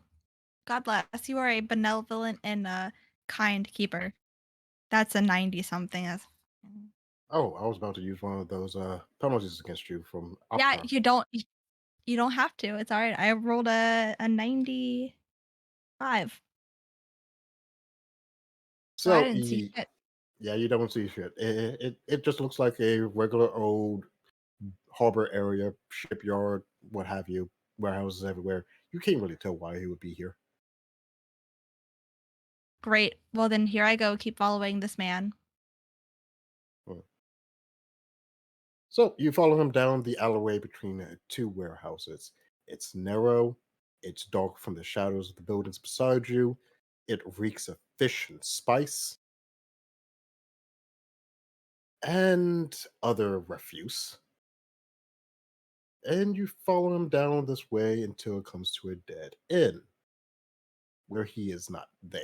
God bless. You are a benevolent and kind keeper. That's a 90 something. That's... Oh, I was about to use one of those penalties against you from Yeah, Opera. you don't have to. It's all right. I rolled a 95. So I So, didn't see shit. yeah, you don't see shit. It just looks like a regular old harbor area, shipyard, what have you, warehouses everywhere. You can't really tell why he would be here. Great. Well, then here I go. Keep following this man. So you follow him down the alleyway between two warehouses. It's narrow, it's dark from the shadows of the buildings beside you. It reeks of fish and spice and other refuse. And you follow him down this way until it comes to a dead end where he is not there.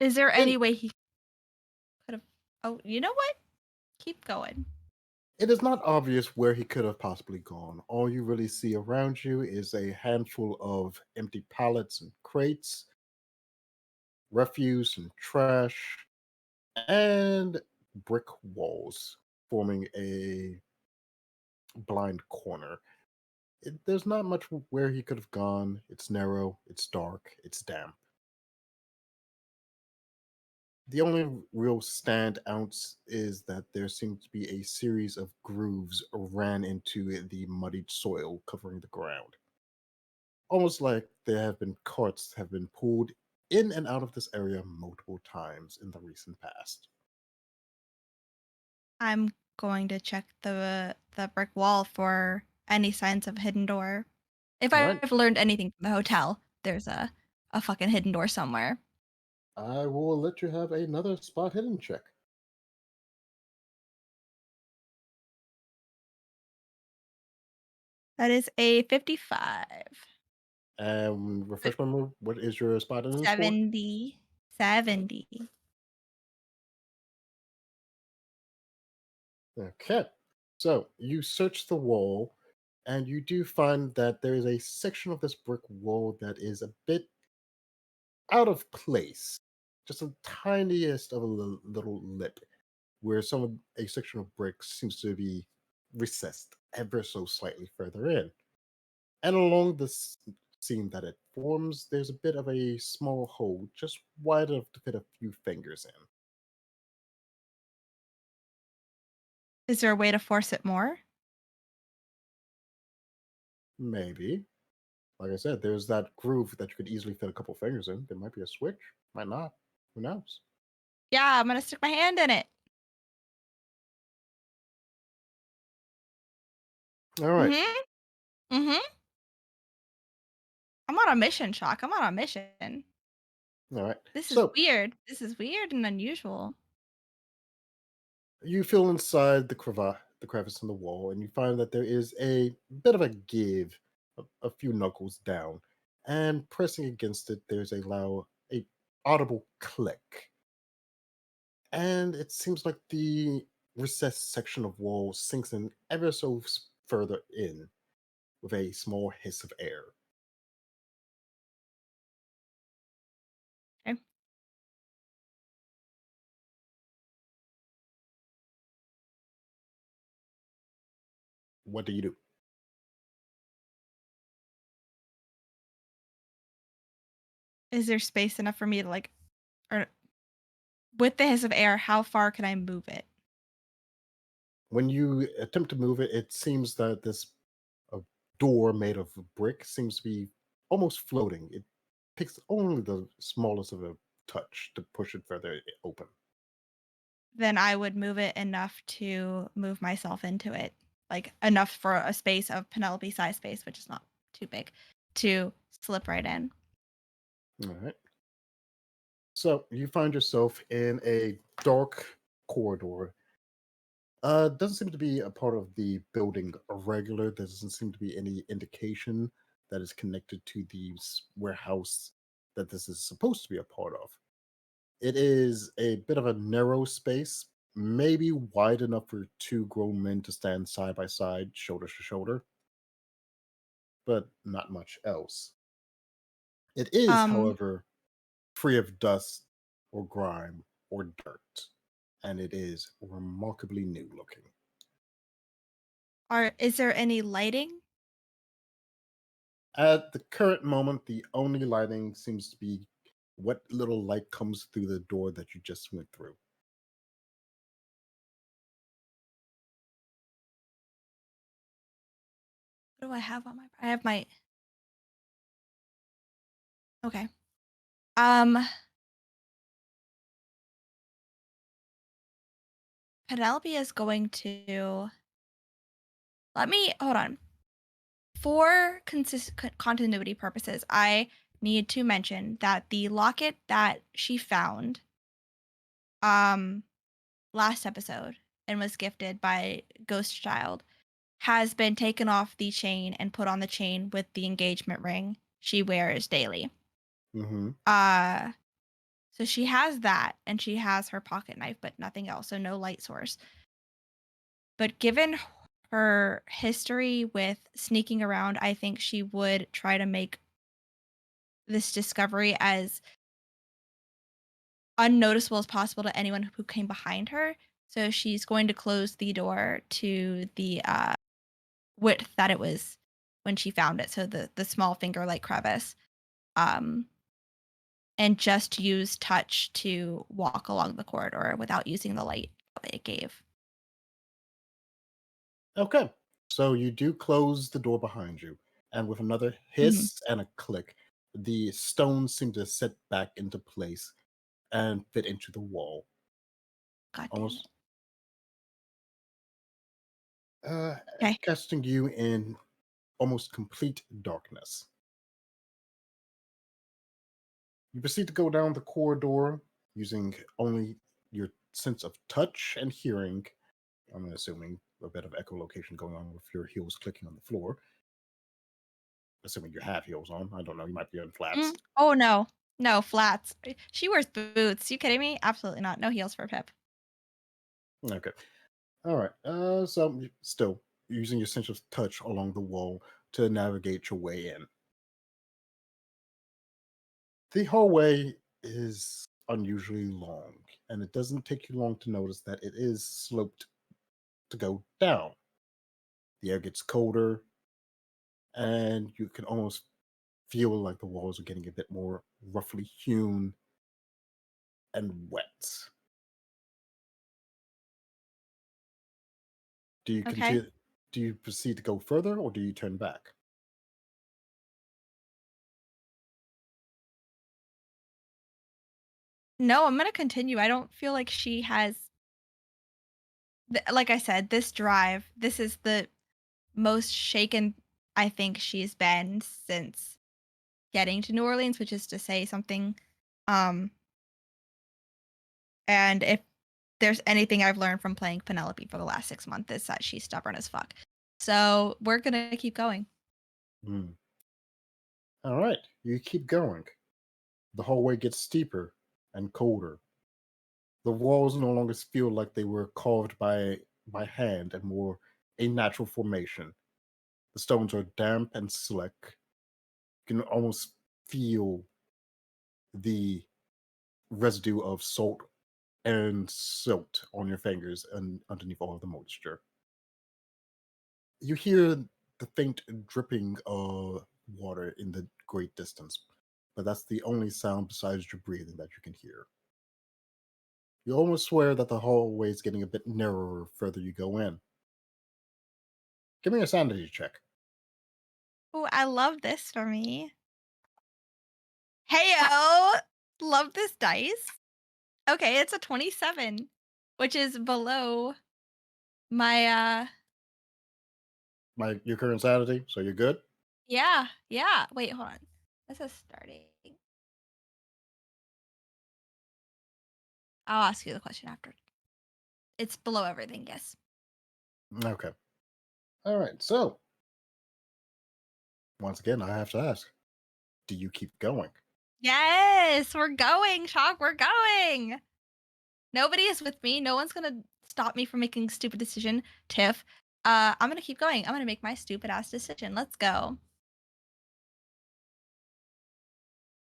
Is there And any way he could have? Oh, you know what? Keep going. it is not obvious where he could have possibly gone. All you really see around you is a handful of empty pallets and crates, refuse and trash, and brick walls forming a blind corner. There's not much where he could have gone. It's narrow, it's dark, it's damp. The only real standout is that there seems to be a series of grooves ran into the muddied soil covering the ground. Almost like there have been carts have been pulled in and out of this area multiple times in the recent past. I'm going to check the brick wall for any signs of hidden door. If All right. I've learned anything from the hotel, there's a fucking hidden door somewhere. I will let you have another spot hidden check. That is a 55. Refresh my memory. What is your spot hidden score? 70. 70. Okay. So you search the wall, and you do find that there is a section of this brick wall that is a bit out of place. Just the tiniest of a little lip, where a section of brick seems to be recessed ever so slightly further in. And along the seam that it forms, there's a bit of a small hole, just wide enough to fit a few fingers in. Is there a way to force it more? Maybe. Like I said, there's that groove that you could easily fit a couple fingers in. There might be a switch, might not. Who knows? Yeah, I'm gonna stick my hand in it. All right. Mm-hmm. Mm-hmm. I'm on a mission, Shock. I'm on a mission. All right. This is So weird. This is weird and unusual. you feel inside the crevice in the wall, and you find that there is a bit of a give, a few knuckles down, and pressing against it, there's a audible click, and it seems like the recessed section of wall sinks in ever so further in with a small hiss of air. Okay. What do you do? Is there space enough for me to or with the hiss of air, how far can I move it? When you attempt to move it, it seems that this door made of brick seems to be almost floating. It takes only the smallest of a touch to push it further open. Then I would move it enough to move myself into it. Like enough for a space of Penelope size space, which is not too big, to slip right in. All right. So you find yourself in a dark corridor. Doesn't seem to be a part of the building regular. There doesn't seem to be any indication that is connected to the warehouse that this is supposed to be a part of. It is a bit of a narrow space, maybe wide enough for two grown men to stand side by side, shoulder to shoulder, but not much else. It is, Um, however, free of dust or grime or dirt, and it is remarkably new looking. is there any lighting? At the current moment, the only lighting seems to be what little light comes through the door that you just went through. What do I have on my? I have my. Okay. Um, Penelope is going to let me hold on. For continuity purposes, I need to mention that the locket that she found um last episode and was gifted by Ghost Child has been taken off the chain and put on the chain with the engagement ring she wears daily. Mm-hmm. Uh so she has that and she has her pocket knife, but nothing else, so no light source. But given her history with sneaking around, I think she would try to make this discovery as unnoticeable as possible to anyone who came behind her. So she's going to close the door to the width that it was when she found it, so the small finger like crevice, um, and just use touch to walk along the corridor without using the light that it gave. Okay. So you do close the door behind you, and with another Mhm. hiss and a click, the stones seem to set back into place and fit into the wall. God damn Almost Okay. casting you in almost complete darkness. You proceed to go down the corridor using only your sense of touch and hearing. I'm assuming a bit of echolocation going on with your heels clicking on the floor. Assuming you have heels on. I don't know. You might be on flats. Oh no. No, flats. She wears boots. You kidding me? Absolutely not. No heels for Pip. Okay. All right. So still using your sense of touch along the wall to navigate your way in. The hallway is unusually long, and it doesn't take you long to notice that it is sloped to go down. The air gets colder, and you can almost feel like the walls are getting a bit more roughly hewn and wet. Do you Okay. continue? Do you proceed to go further, or do you turn back? No, I'm gonna continue. I don't feel like she has like I said, this drive, this is the most shaken I think she's been since getting to New Orleans, which is to say something. Um, and if there's anything I've learned from playing Penelope for the last 6 months, is that she's stubborn as fuck. So we're gonna keep going. Hmm. All right, you keep going. The hallway gets steeper and colder. The walls no longer feel like they were carved by hand and more a natural formation. The stones are damp and slick. You can almost feel the residue of salt and silt on your fingers and underneath all of the moisture. You hear the faint dripping of water in the great distance, but that's the only sound besides your breathing that you can hear. You almost swear that the hallway is getting a bit narrower further you go in. Give me a sanity check. Oh, I love this for me. Heyo! Love this dice. Okay, it's a 27, which is below my Your current sanity, so you're good. yeah. Wait, hold on. This is starting. I'll ask you the question after. It's below everything, yes. Okay. All right. So once again, I have to ask: do you keep going? Yes, we're going, Chalk, we're going. Nobody is with me. No one's gonna stop me from making a stupid decision. Tiff, I'm gonna keep going. I'm gonna make my stupid ass decision. Let's go.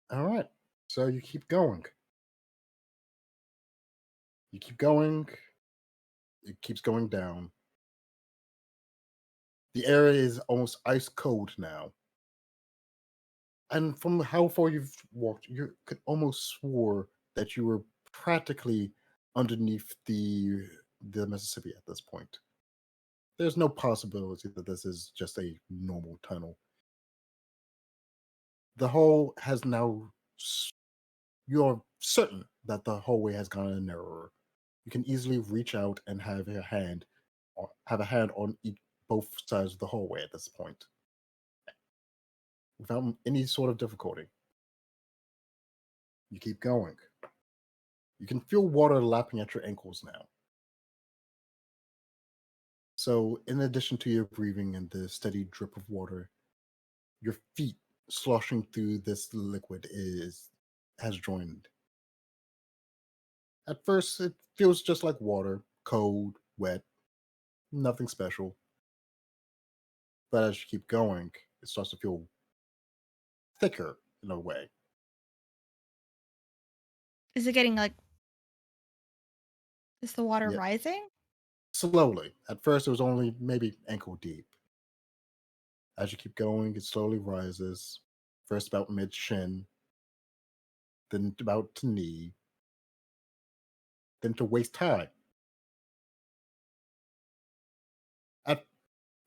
All right. So you keep going. You keep going. It keeps going down. The area is almost ice cold now. And from how far you've walked, you could almost swore that you were practically underneath the Mississippi at this point. There's no possibility that this is just a normal tunnel. The hole has now. You're certain that the hallway has gotten narrower. You can easily reach out and have a hand on both sides of the hallway at this point, without any sort of difficulty. You keep going. You can feel water lapping at your ankles now. So, in addition to your breathing and the steady drip of water, your feet sloshing through this liquid has joined. At first, it feels just like water, cold, wet, nothing special. But as you keep going, it starts to feel thicker in a way. Is it getting like, is the water Yeah, rising? slowly. At first, it was only maybe ankle deep. As you keep going, it slowly rises. First about mid shin, then about to knee, then to waist high. At,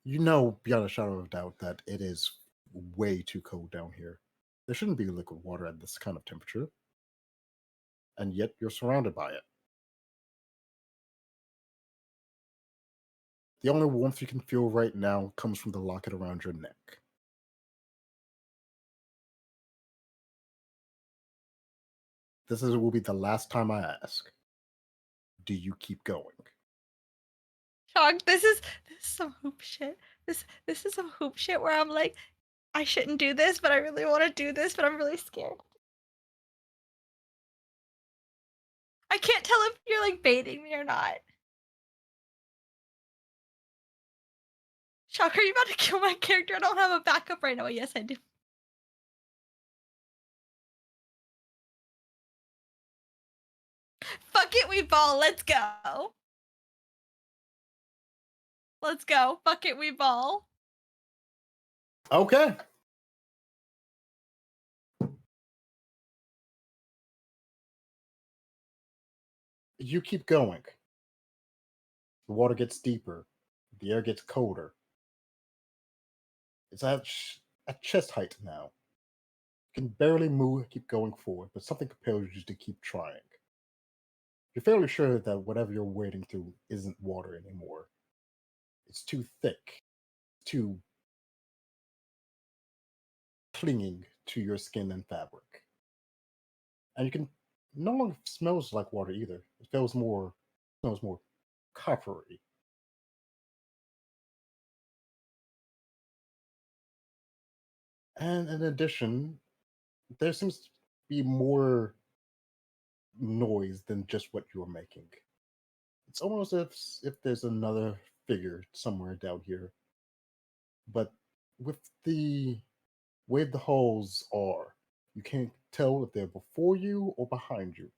you know beyond a shadow of doubt that it is way too cold down here. There shouldn't be liquid water at this kind of temperature. And yet you're surrounded by it. The only warmth you can feel right now comes from the locket around your neck. Will be the last time I ask. Do you keep going? Shock, this is some hoop shit. This is some hoop shit where I'm like, I shouldn't do this, but I really want to do this, but I'm really scared. I can't tell if you're like baiting me or not. Shock, are you about to kill my character? I don't have a backup right now. Yes, I do. Fuck it, we ball. Let's go. Let's go. Fuck it, we ball. Okay. You keep going. The water gets deeper. The air gets colder. It's at chest height now. You can barely move, keep going forward, but something compels you to keep trying. You're fairly sure that whatever you're wading through isn't water anymore. It's too thick, too clinging to your skin and fabric. And you can no longer smells like water either. It smells more coppery. And in addition, there seems to be more noise than just what you're making. It's almost as if there's another figure somewhere down here. But with the way the holes are, you can't tell if they're before you or behind you.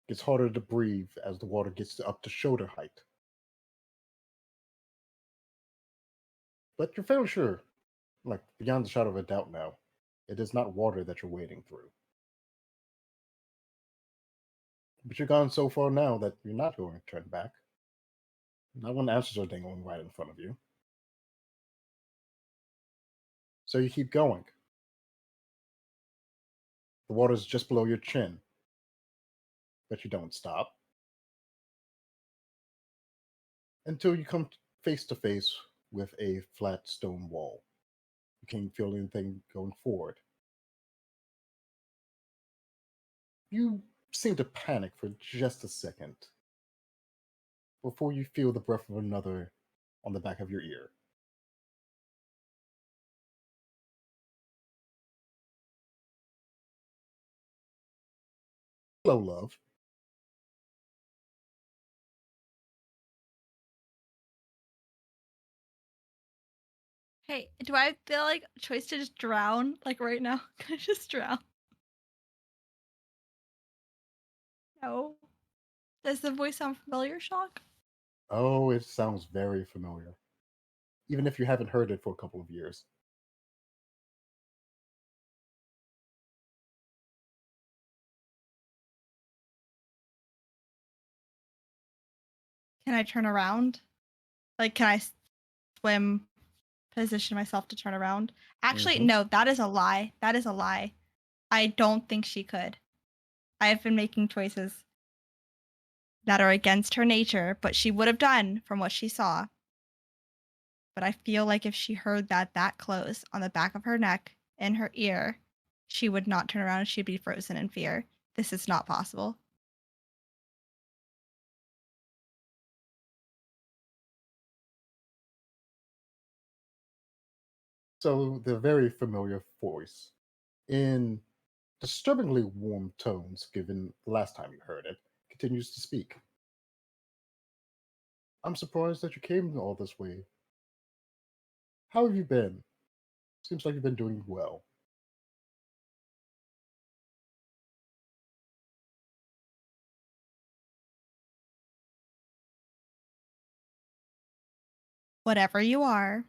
It's harder to breathe as the water gets up to shoulder height. But you're fairly sure, like beyond the shadow of a doubt now, it is not water that you're wading through. But you're gone so far now that you're not going to turn back. Not when answers are dangling right in front of you. So you keep going. The water's just below your chin. But you don't stop. Until you come face to face with a flat stone wall. You can't feel anything going forward. You seem to panic for just a second before you feel the breath of another on the back of your ear. Hello, love. Hey, do I feel like a choice to just drown? Like right now? Can I just drown? No. Does the voice sound familiar, Shock? Oh, it sounds very familiar. Even if you haven't heard it for a couple of years. Can I turn around? Like, can I swim, position myself to turn around? Actually, no, that is a lie. That is a lie. I don't think she could. I have been making choices that are against her nature, but she would have done from what she saw. But I feel like if she heard that close on the back of her neck in her ear, she would not turn around and she'd be frozen in fear. This is not possible. So the very familiar voice, in disturbingly warm tones given the last time you heard it, continues to speak. I'm surprised that you came all this way. How have you been? Seems like you've been doing well. Whatever you are,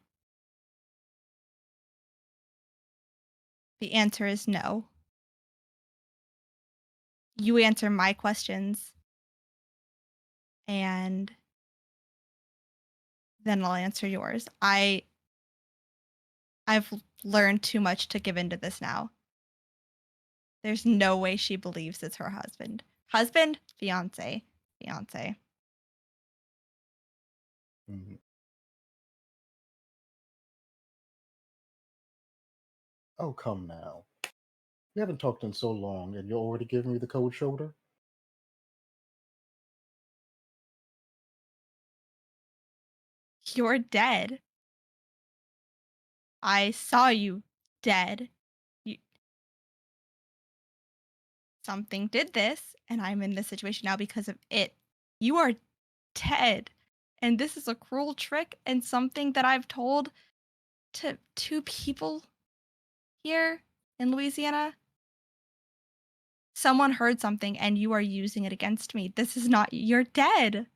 the answer is no. You answer my questions, and then I'll answer yours. I've learned too much to give into this now. There's no way she believes it's her husband. Husband? Fiance. Fiance. Mhm. Oh, come now. We haven't talked in so long, and you're already giving me the cold shoulder? You're dead. I saw you dead. You, something did this, and I'm in this situation now because of it. You are dead. And this is a cruel trick and something that I've told to 2 people here in Louisiana. Someone heard something and you are using it against me. This is not, you're dead.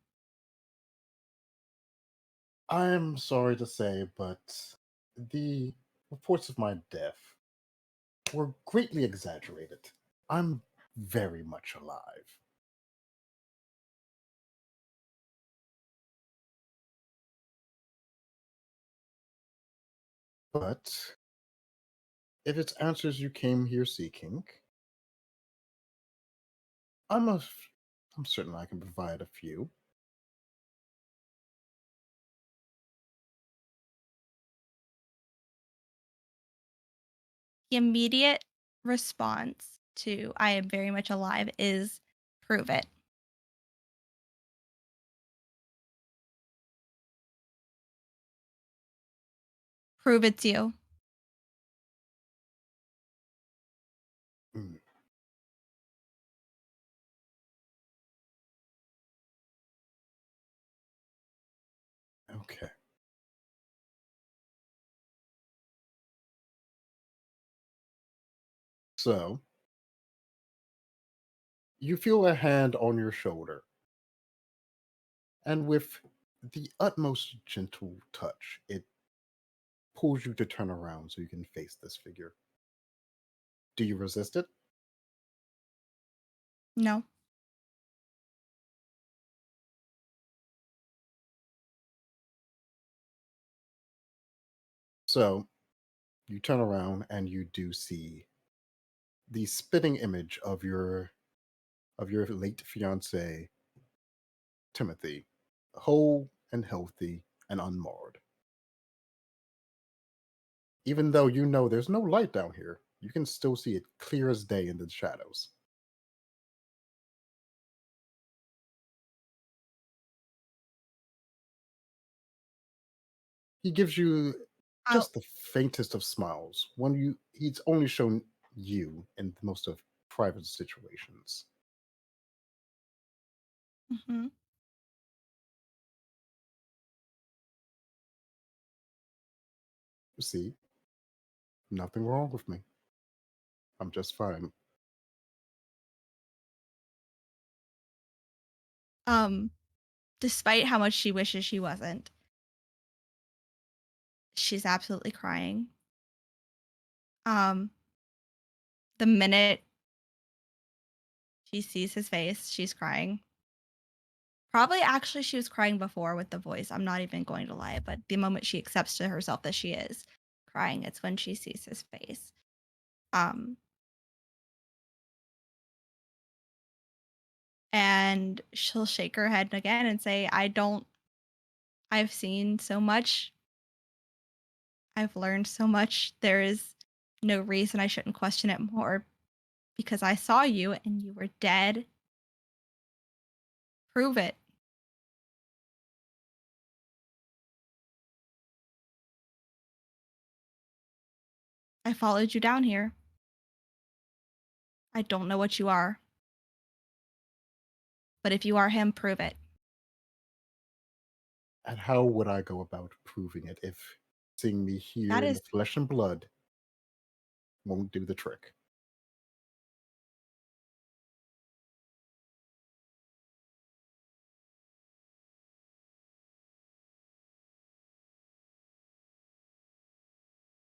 I'm sorry to say, but the reports of my death were greatly exaggerated. I'm very much alive. But if it's answers you came here seeking, I'm a, I'm certain I can provide a few. The immediate response to I am very much alive is prove it. Prove it's you. Mm, okay. So, you feel a hand on your shoulder, and with the utmost gentle touch, it pulls you to turn around so you can face this figure. Do you resist it? No. So, you turn around and you do see the spitting image of your late fiance, Timothy, whole and healthy and unmarred. Even though you know there's no light down here, you can still see it clear as day in the shadows. He gives you I'll, just the faintest of smiles when he's only shown you in the most of private situations. mhm. You see, nothing wrong with me. I'm just fine. Um, Despite how much she wishes she wasn't, she's absolutely crying. Um, the minute she sees his face, she's crying. Probably actually she was crying before with the voice. I'm not even going to lie, but the moment she accepts to herself that she is crying, it's when she sees his face. Um, and she'll shake her head again and say, I've seen so much. I've learned so much. There is no reason I shouldn't question it more because I saw you and you were dead. Prove it. I followed you down here. I don't know what you are, but if you are him, prove it. And how would I go about proving it if seeing me That here in is the flesh and blood won't do the trick?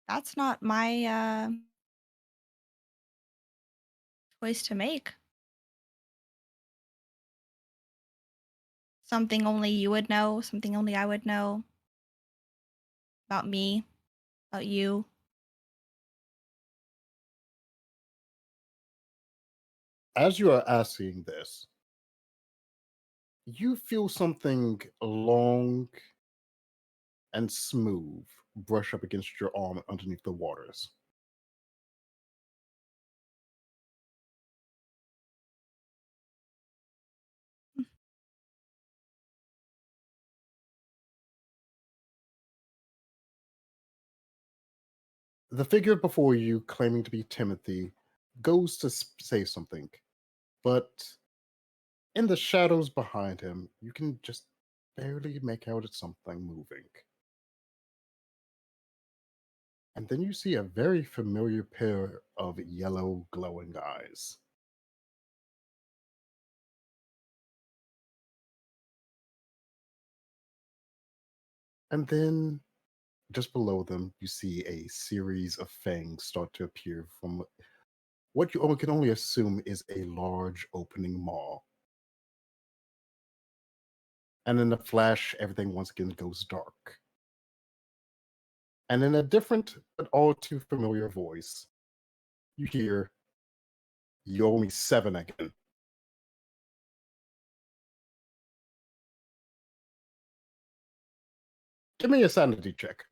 that's not my choice to make. Something only you would know, something only I would know about me, about you. As you are asking this, you feel something long and smooth brush up against your arm underneath the waters. The figure before you, claiming to be Timothy, goes to say something, but in the shadows behind him, you can just barely make out it's something moving. And then you see a very familiar pair of yellow glowing eyes. And then just below them, you see a series of fangs start to appear from what you can only assume is a large opening maw. And in a flash, everything once again goes dark. And in a different but all too familiar voice, you hear, "You owe me 7 again." Give me a sanity check.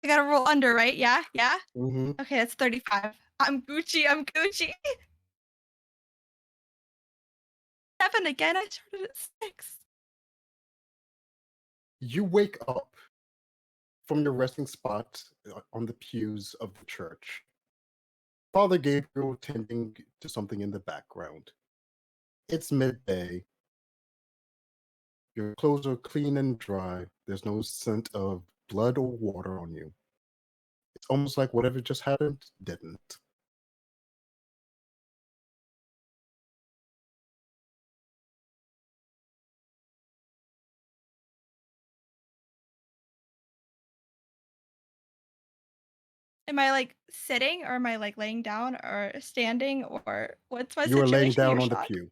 I gotta roll under, right? Yeah, yeah. Mm-hmm. Okay, that's 35. I'm Gucci. I'm Gucci. 7 again. I started at 6. You wake up from your resting spot on the pews of the church. Father Gabriel tending to something in the background. It's midday. Your clothes are clean and dry. There's no scent of blood or water on you. It's almost like whatever just happened didn't. Am I like sitting or am I like laying down or standing or what's my You are laying situation down here, on the Shock? pew.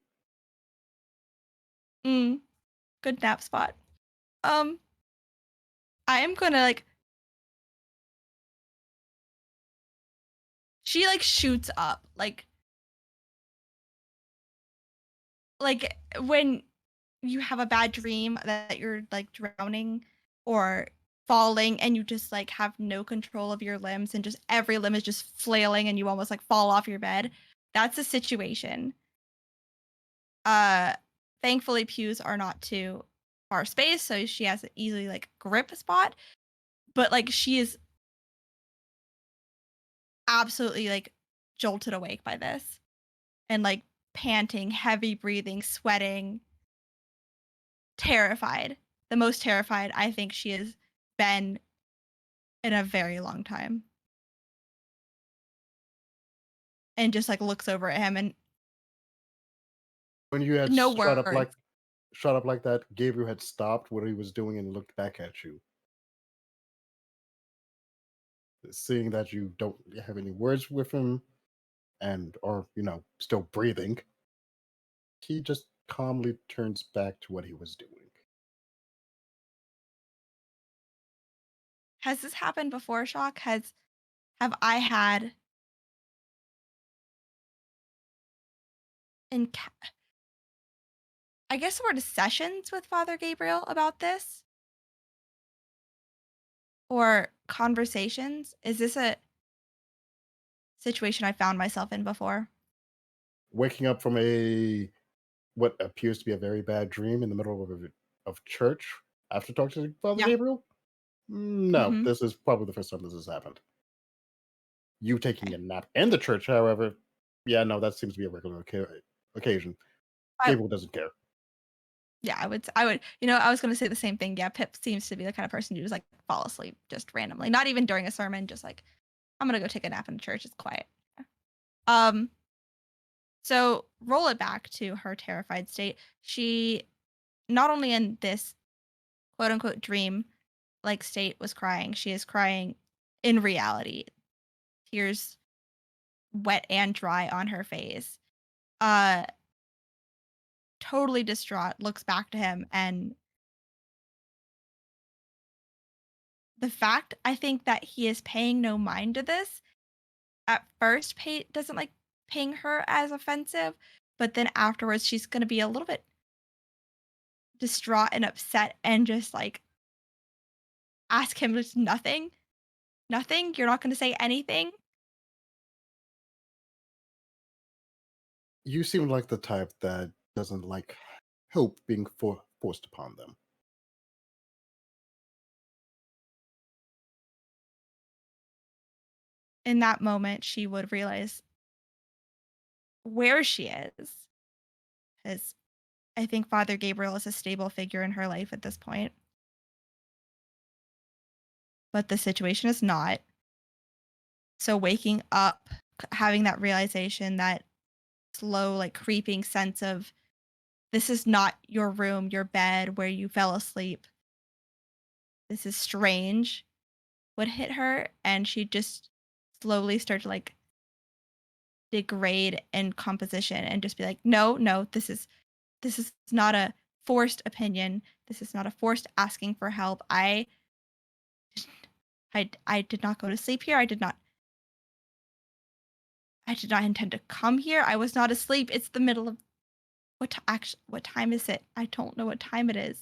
Good nap spot. I am gonna like she like shoots up like when you have a bad dream that you're like drowning or falling and you just like have no control of your limbs and just every limb is just flailing and you almost like fall off your bed. That's a situation. Uh Thankfully pews are not too far space, so she has an easily like grip spot. But like she is absolutely like jolted awake by this and like panting, heavy breathing, sweating, terrified. The most terrified I think she has been in a very long time. And just like looks over at him and When you had no shot words. up like that, Gabriel had stopped what he was doing and looked back at you. Seeing that you don't have any words with him and are, still breathing, he just calmly turns back to what he was doing. Has this happened before, Shock? Have I had in I guess the word is sessions with Father Gabriel about this? Or conversations? Is this a situation I found myself in before? Waking up from what appears to be a very bad dream in the middle of church after talking to Father Yeah. Gabriel? No, Mhm. this is probably the first time this has happened. You taking Okay. a nap in the church, however, yeah, no, that seems to be a regular occasion. I Gabriel doesn't care. Yeah, I would, I was gonna say the same thing. Yeah, Pip seems to be the kind of person who just like fall asleep just randomly. Not even during a sermon, just like, I'm gonna go take a nap in church. It's quiet. Um, so roll it back to her terrified state. She not only in this quote unquote dream like state was crying, she is crying in reality. Tears wet and dry on her face. Uh Totally distraught, looks back to him and the fact I think that he is paying no mind to this at first doesn't like paying her as offensive, but then afterwards she's gonna be a little bit distraught and upset and just like ask him just nothing. Nothing? You're not gonna say anything? You seem like the type that doesn't like help being forced upon them. In that moment, she would realize where she is. Because I think Father Gabriel is a stable figure in her life at this point. But the situation is not. So waking up, having that realization, that slow, like creeping sense of this is not your room, your bed where you fell asleep. This is strange, would hit her, and she'd just slowly start to like degrade in composition and just be like, no, no, this is not a forced opinion. This is not a forced asking for help. I did not go to sleep here. I did not intend to come here. I was not asleep. It's the middle of what time is it? I don't know what time it is.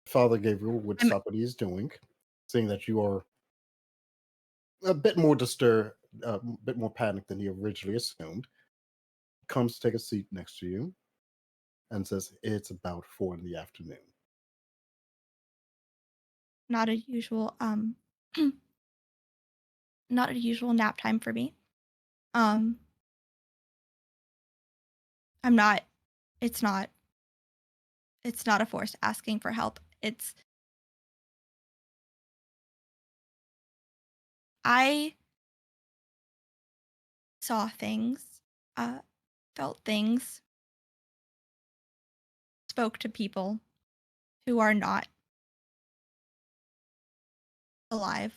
Father Gabriel would I'm stop what he's doing, seeing that you are a bit more disturbed, a bit more panicked than he originally assumed. Comes to take a seat next to you and says, "It's about 4 in the afternoon." not a usual not a usual nap time for me. Um I'm not it's not it's not a forced asking for help. I saw things, uh felt things, spoke to people who are not alive.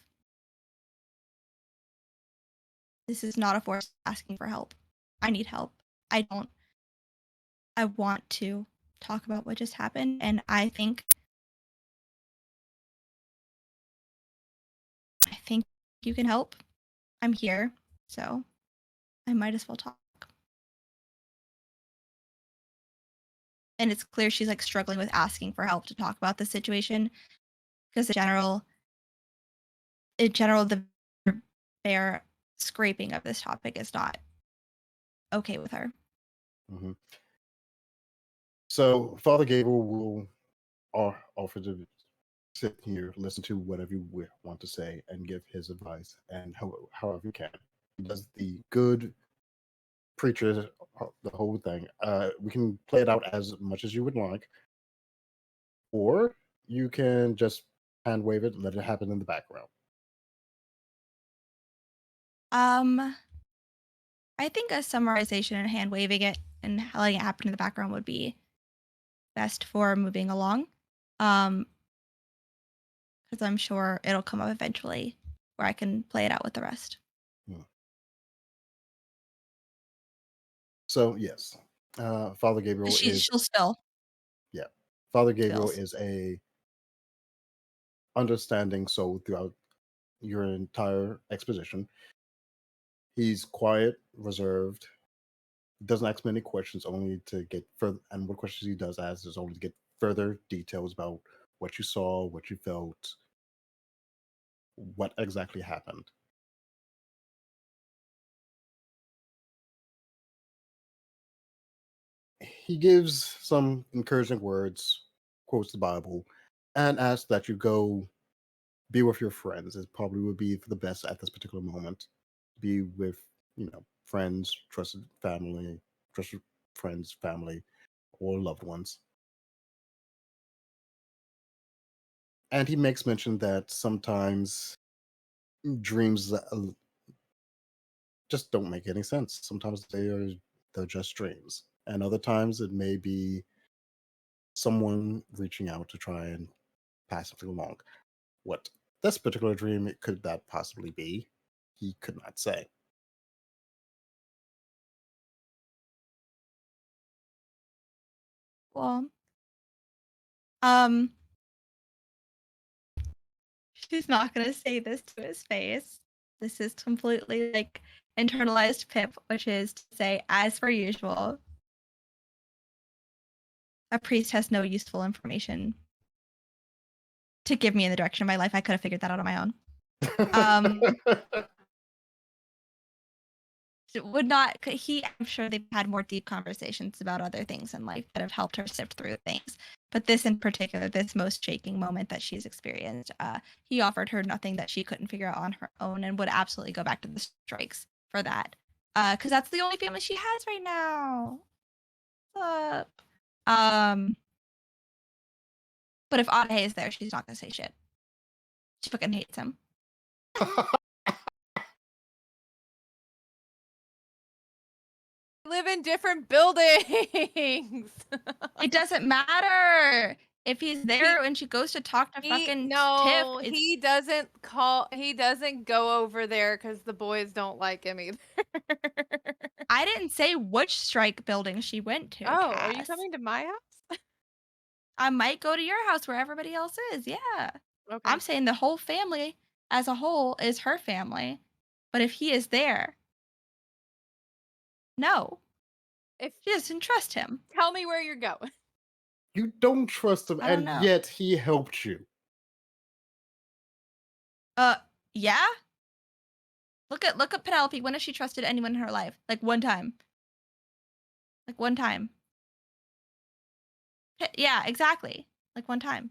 This is not a forced asking for help. I need help. I don't I want to talk about what just happened, and I think you can help. I'm here, so I might as well talk. And it's clear she's like struggling with asking for help to talk about the situation because in general, the bare scraping of this topic is not okay with her. Mhm. So Father Gabriel will offer to sit here, listen to whatever you want to say, and give his advice, and however you can. He does the good preacher, the whole thing. We can play it out as much as you would like, or you can just hand wave it and let it happen in the background. Um, I think a summarization and hand waving it and letting it happen in the background would be best for moving along. Um, because I'm sure it'll come up eventually where I can play it out with the rest. Hmm. So yes, Father Gabriel is She'll spill yeah. Father Gabriel spills. is a understanding soul throughout your entire exposition. He's quiet, reserved, doesn't ask many questions, only to get further. And what questions he does ask is only to get further details about what you saw, what you felt, what exactly happened. He gives some encouraging words, quotes the Bible, and asks that you go be with your friends. It probably would be for the best at this particular moment. Be with, friends, trusted friends, family, or loved ones. And he makes mention that sometimes dreams just don't make any sense. Sometimes they're just dreams, and other times it may be someone reaching out to try and pass something along. What this particular dream could that possibly be? He could not say. Well, um, She's not gonna say this to his face. This is completely like internalized Pip, which is to say, as per usual, a priest has no useful information to give me in the direction of my life. I could have figured that out on my own. Would not I'm sure they've had more deep conversations about other things in life that have helped her sift through things, but this in particular, this most shaking moment that she's experienced, he offered her nothing that she couldn't figure out on her own, and would absolutely go back to the Streichs for that, because that's the only family she has right now. What's up? But if Adahe is there, she's not gonna say shit. She fucking hates him. Live in different buildings. It doesn't matter if he's there when she goes to talk to fucking Tiff. He doesn't go over there because the boys don't like him either. I didn't say which Streich building she went to. Oh, are you Cass. coming to my house? I might go to your house where everybody else is. Yeah. Okay. I'm saying the whole family as a whole is her family. But if he is there, no. If She doesn't trust him. Tell me where you're going. You don't trust him, I don't and know. yet he helped you. Yeah. Look at Penelope. When has she trusted anyone in her life? Like one time. Like one time. Yeah, exactly. Like one time.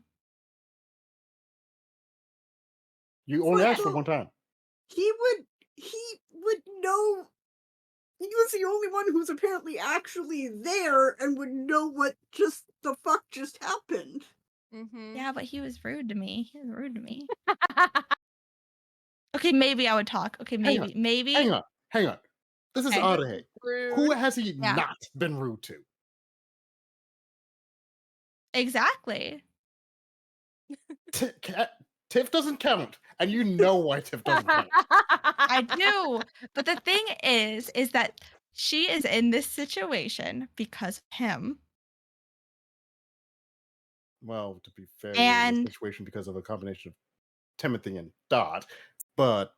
You only asked for Well, one time. He would know. He was the only one who's apparently actually there and would know what just the fuck just happened. Mm-hmm. Yeah, but he was rude to me. He was rude to me. Okay, maybe I would talk. Okay, maybe. Hang on. This is Okay. Adahe. Who has he Yeah. not been rude to? Exactly. Tiff doesn't count, and you know why Tiff doesn't count. I do. But the thing is that she is in this situation because of him. Well, to be fair, you're in And this situation because of a combination of Timothy and Dot, but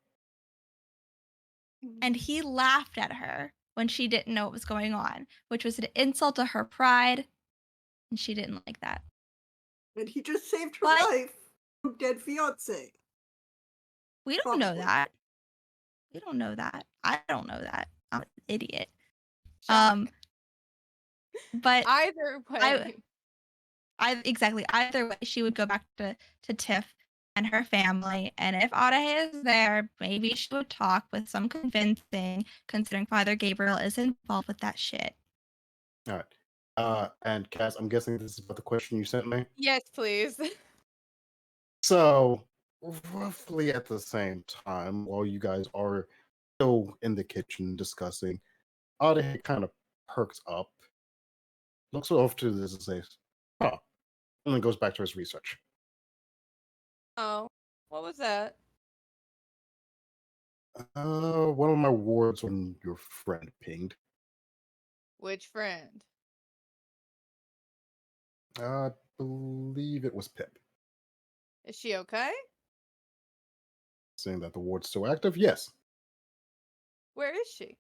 he laughed at her when she didn't know what was going on, which was an insult to her pride, and she didn't like that. And he just saved her But life from dead fiance. we don't know Probably. that. We don't know that. I don't know that. I'm an idiot. Shock. But Either way. exactly. Either way, she would go back to Tiff and her family. And if Adahe is there, maybe she would talk with some convincing, considering Father Gabriel is involved with that shit. all right. And Cass, I'm guessing this is about the question you sent me. Yes, please. So, roughly at the same time, while you guys are still in the kitchen discussing, Adahe kind of perks up, looks off to this and says, "Huh," and then goes back to his research. Oh, what was that? One of my wards when your friend pinged. Which friend? I believe it was Pip. Is she okay? Saying that the ward's still active? Yes. Where is she?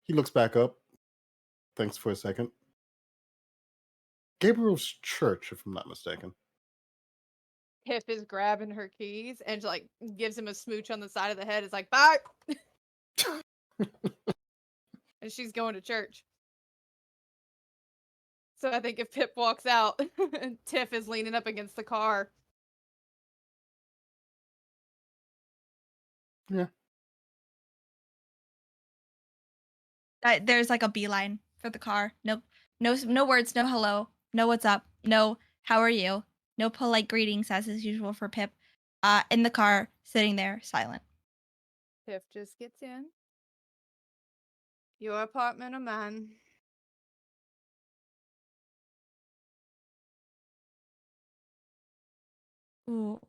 He looks back up. Thanks for a second. Gabriel's church, if I'm not mistaken. Tiff is grabbing her keys and like gives him a smooch on the side of the head. It's like, bye. And she's going to church. So I think if Pip walks out, Tiff is leaning up against the car. Yeah. There's like a beeline for the car. No words, no hello, no what's up, no how are you, no polite greetings as is usual for Pip. In the car, sitting there, silent. Tiff just gets in. Your apartment or mine? Ooh.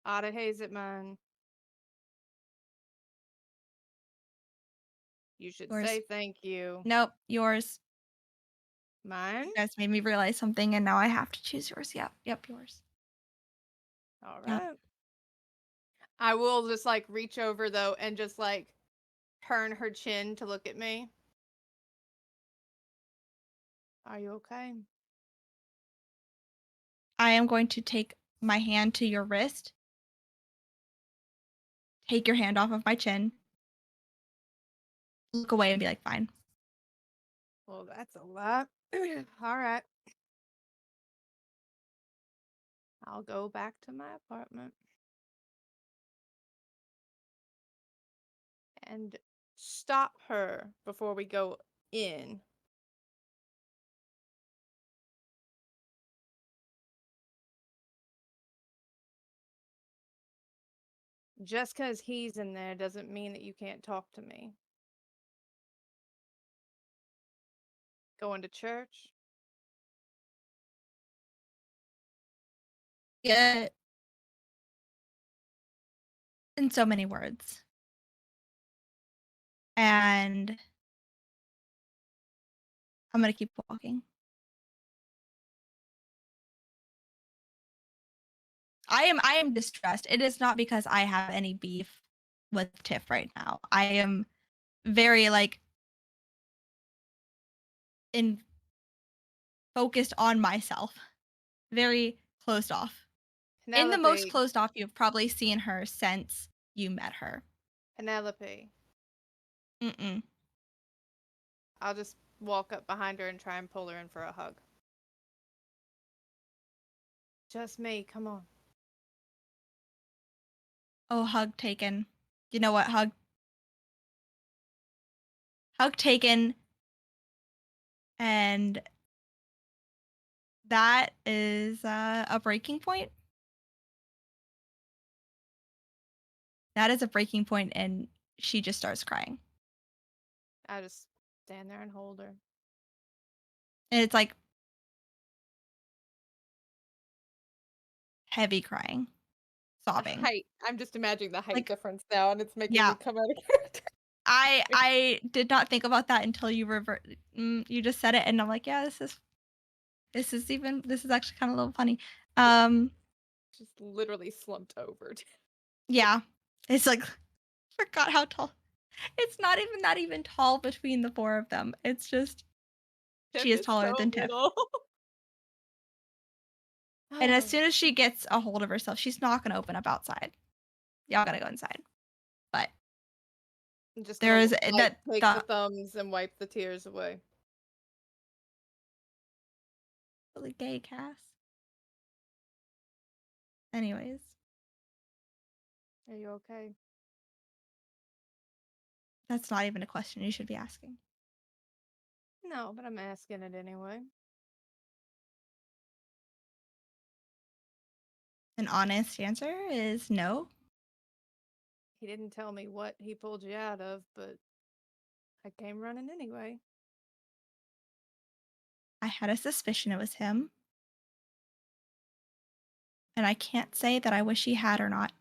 Adahe's at mine. You should Yours. say thank you. Nope, yours. Mine? You guys made me realize something, and now I have to choose yours. Yep, yours. All Yep. right. I will just like reach over though and just like turn her chin to look at me. Are you okay? I am going to take my hand to your wrist. Take your hand off of my chin. Look away and be like, fine. Well, that's a lot. All right. I'll go back to my apartment and stop her before we go in. Just because he's in there doesn't mean that you can't talk to me. Going to church? Yeah. In so many words. And I'm going to keep walking. I am distressed. It is not because I have any beef with Tiff right now. I am very focused on myself. Very closed off. In the most Penelope. closed off you've probably seen her since you met her. Penelope. Mm-mm. I'll just walk up behind her and try and pull her in for a hug. Just me. Come on. Oh, hug taken. You know what? Hug taken. And that is a breaking point. That is a breaking point, and she just starts crying. I just stand there and hold her. And it's like heavy crying, The sobbing. height. I'm just imagining the height Like, difference now, and it's making yeah. me come out of character. I did not think about that until you you just said it, and I'm like, yeah, this is actually kind of a little funny. Just literally slumped over. Yeah, it's like forgot how tall. It's not even that even tall between the four of them. It's just Tiff she is is taller so than Tiff. little. And as soon as she gets a hold of herself, she's not gonna open up outside. Y'all gotta go inside. But I'm just there gonna is like, take the the thumbs and wipe the tears away. really gay Cass. Anyways, Are you okay? that's not even a question you should be asking. No, but I'm asking it anyway. An honest answer is no. He didn't tell me what he pulled you out of, but I came running anyway. I had a suspicion it was him. And I can't say that I wish he had or not.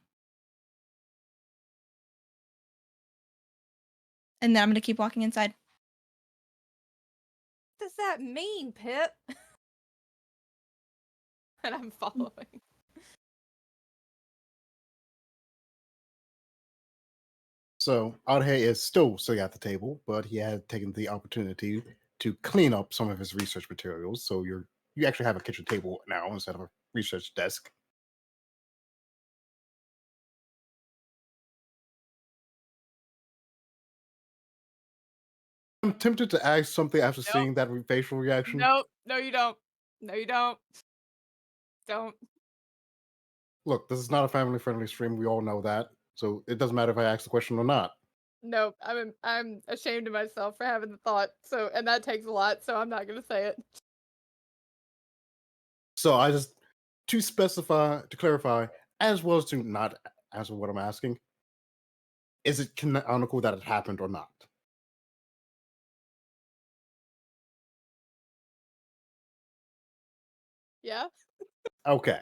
And then I'm gonna keep walking inside. What does that mean, Pip? And I'm following. So Adhe is still sitting at the table, but he had taken the opportunity to clean up some of his research materials. So you actually have a kitchen table now instead of a research desk. I'm tempted to ask something after seeing that facial reaction. Nope. No, you don't. No, you don't. Don't. Look, this is not a family-friendly stream. We all know that. So it doesn't matter if I ask the question or not. Nope. I'm ashamed of myself for having the thought. So, and that takes a lot. So I'm not gonna say it. So I just to clarify, as well as to not answer what I'm asking, is it canonical that it happened or not? Yeah. Okay.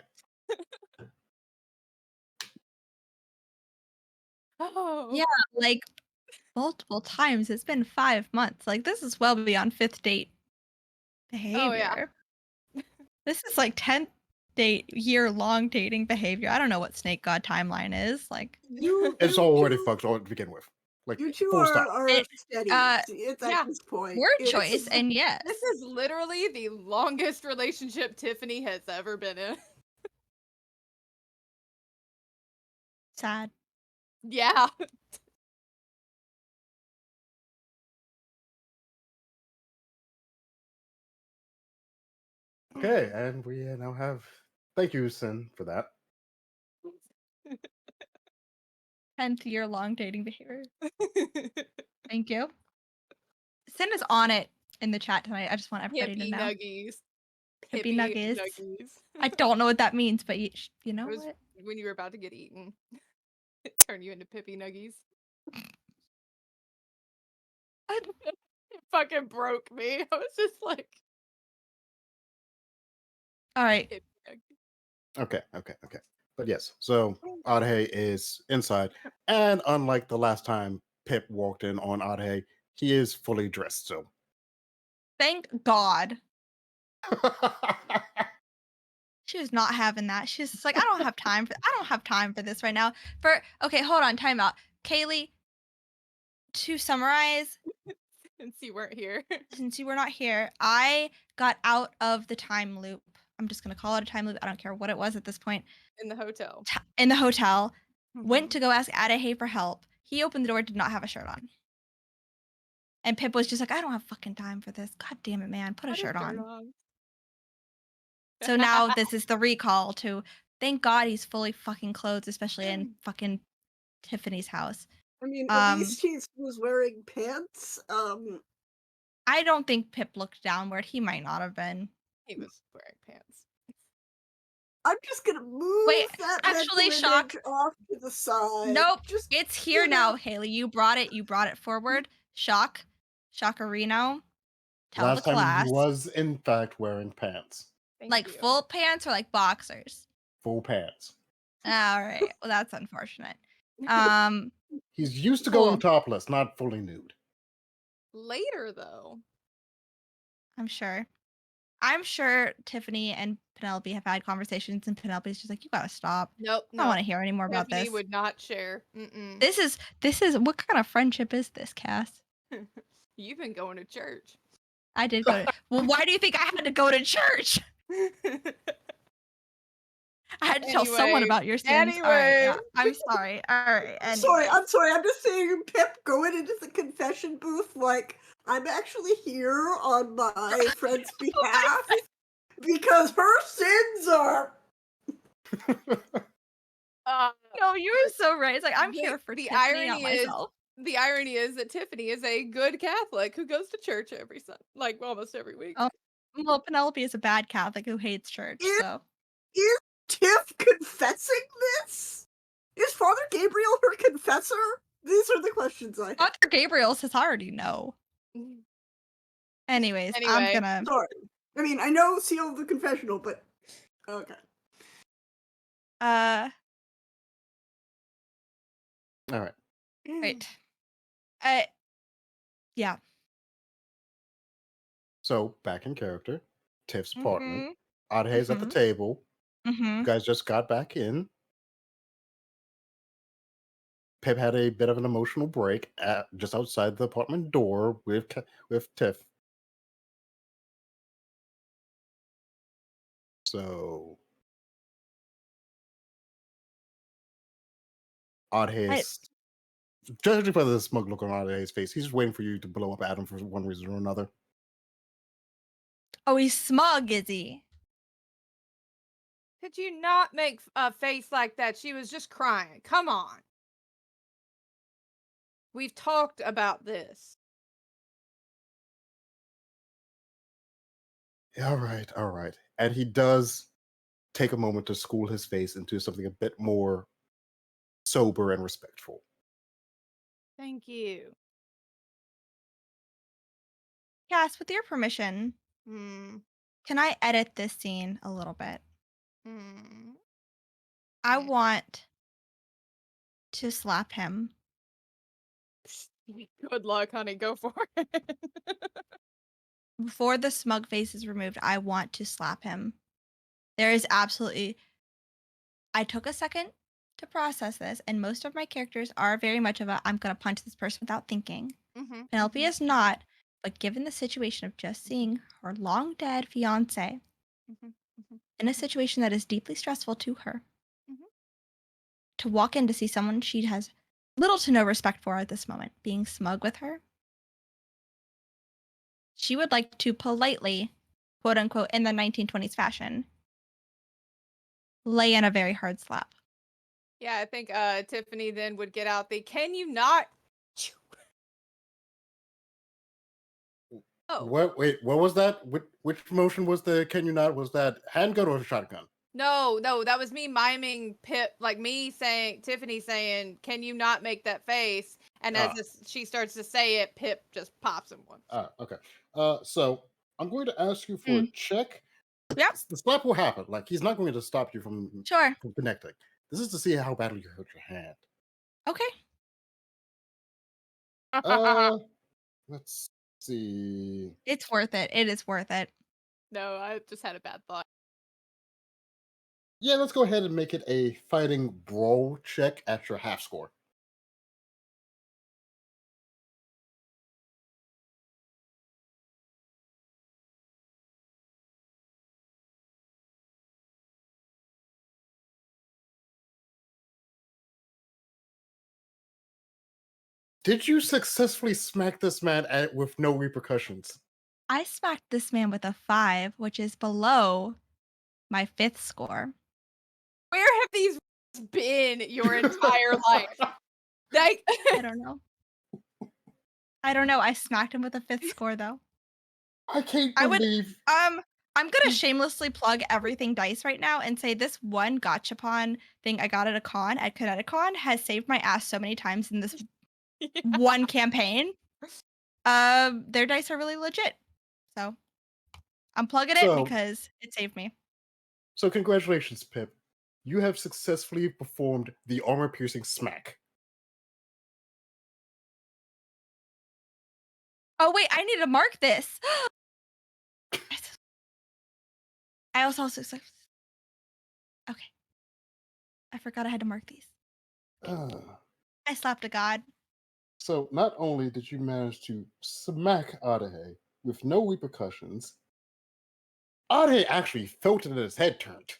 Oh. Yeah, like multiple times. It's been 5 months. Like this is well beyond fifth date. behavior. This is like 10th year-long dating behavior. I don't know what Snake God timeline is. Like, It's already fucked to begin with. Like, You two full stop. are It- steady. It's yeah. at this point. word It's- choice, and yes. This is literally the longest relationship Tiffany has ever been in. Sad. Yeah. Okay, and we now have. Thank you, Sin, for that. 10th year-long dating behavior. Thank you. Sin is on it in the chat tonight. I just want everybody to Hippie know. nuggies. Hippie nuggies. nuggies. I don't know what that means, but you know It was what? when you were about to get eaten. It turned you into Pippy nuggies. It fucking broke me. I was just like, All right. Pippy nuggies. Okay. But yes, so Adhe is inside, and unlike the last time Pip walked in on Adhe, he is fully dressed still. Thank God. She was not having that. She's just like, I don't have time for this right now. Okay, hold on, time out. Kaylee, to summarize, Since you weren't here. since you were not here, I got out of the time loop. I'm just gonna call it a time loop. I don't care what it was at this point. In the hotel. In the hotel, went Mhm. to go ask Adahe for help. He opened the door, did not have a shirt on. And Pip was just like, I don't have fucking time for this. God damn it, man. Put a shirt on. So now this is the recall to thank God he's fully fucking clothed, especially in fucking Tiffany's house. I mean, at least he was wearing pants. I don't think Pip looked downward. He might not have been. He was wearing pants. I'm just gonna move that actually, mental Shock. image off to the side. Nope. Just It's here now, Haley. You brought it forward. Shockerino. Tell Last the time class. he was in fact wearing pants. Like full pants or like boxers? Full pants. All right. Well, that's unfortunate. He's used to Cool. going topless, not fully nude. Later, though. I'm sure Tiffany and Penelope have had conversations, and Penelope's just like, you gotta stop. Nope. I don't want to hear any more about Tiffany this. would not share. This is what kind of friendship is this, Cass? You've been going to church. I did go to. Well, why do you think I had to go to church? I had to tell someone about your sins. All right, yeah, I'm sorry. All right. I'm sorry. I'm just saying, Pip going into the confession booth like I'm actually here on my friend's behalf because her sins are. No, you were so right. It's like I'm here for the Tiffany, irony not is myself. the irony is that Tiffany is a good Catholic who goes to church every Sunday, like almost every week. Oh, well, Penelope is a bad Catholic who hates church. So Is Tiff confessing this? Is Father Gabriel her confessor? These are the questions I have. Father Gabriel says I already know. Anyways, I'm gonna. Sorry. I mean, I know seal of the confessional, but okay. All right. Right. Yeah. So back in character, Tiff's apartment. Mhm. Adhe's at the table. You Mhm. guys just got back in. Pip had a bit of an emotional break just outside the apartment door with Tiff. So Adhe's, judging by the smug look on Adhe's face, he's just waiting for you to blow up Adam for one reason or another. Oh, he's smug, is he? Could you not make a face like that? She was just crying. Come on. We've talked about this. All right. And he does take a moment to school his face into something a bit more sober and respectful. Thank you. Cass, with your permission, can I edit this scene a little bit? I want to slap him. Good luck, honey. Go for it. before the smug face is removed, I want to slap him. There is absolutely. I took a second to process this, and most of my characters are very much of a I'm going to punch this person without thinking. Mm-hmm. Penelope is not, but given the situation of just seeing her long dead fiance in a situation that is deeply stressful to her, to walk in to see someone she has little to no respect for at this moment being smug with her, she would like to politely, quote unquote, in the 1920s fashion, lay in a very hard slap. Yeah, I think Tiffany then would get out the can you not? Oh. What? Wait, what was that? Which motion was the can you not? Was that handgun or shotgun? No, that was me miming Pip, like me saying, Tiffany saying, can you not make that face? And as she starts to say it, Pip just pops him one. Okay. So I'm going to ask you for a check. Yep. The slap will happen. Like, he's not going to stop you from Sure. connecting. This is to see how badly you hurt your hand. Okay. Let's see. It's worth it. It is worth it. No, I just had a bad thought. Yeah, let's go ahead and make it a fighting brawl check at your half score. Did you successfully smack this man with no repercussions? I smacked this man with a 5, which is below my 5th score. Where have these been your entire life? Like, I don't know. I don't know. I smacked him with a 5th score though. I can't believe. I'm gonna shamelessly plug everything dice right now and say this one gachapon thing I got at a con at Kineticon has saved my ass so many times in this one campaign. Their dice are really legit, so I'm plugging it because it saved me. So congratulations, Pip. You have successfully performed the armor-piercing smack. Oh wait, I need to mark this. I also okay. I forgot I had to mark these. I slapped a god. So not only did you manage to smack Adahe with no repercussions, Adahe actually felt it and his head turned.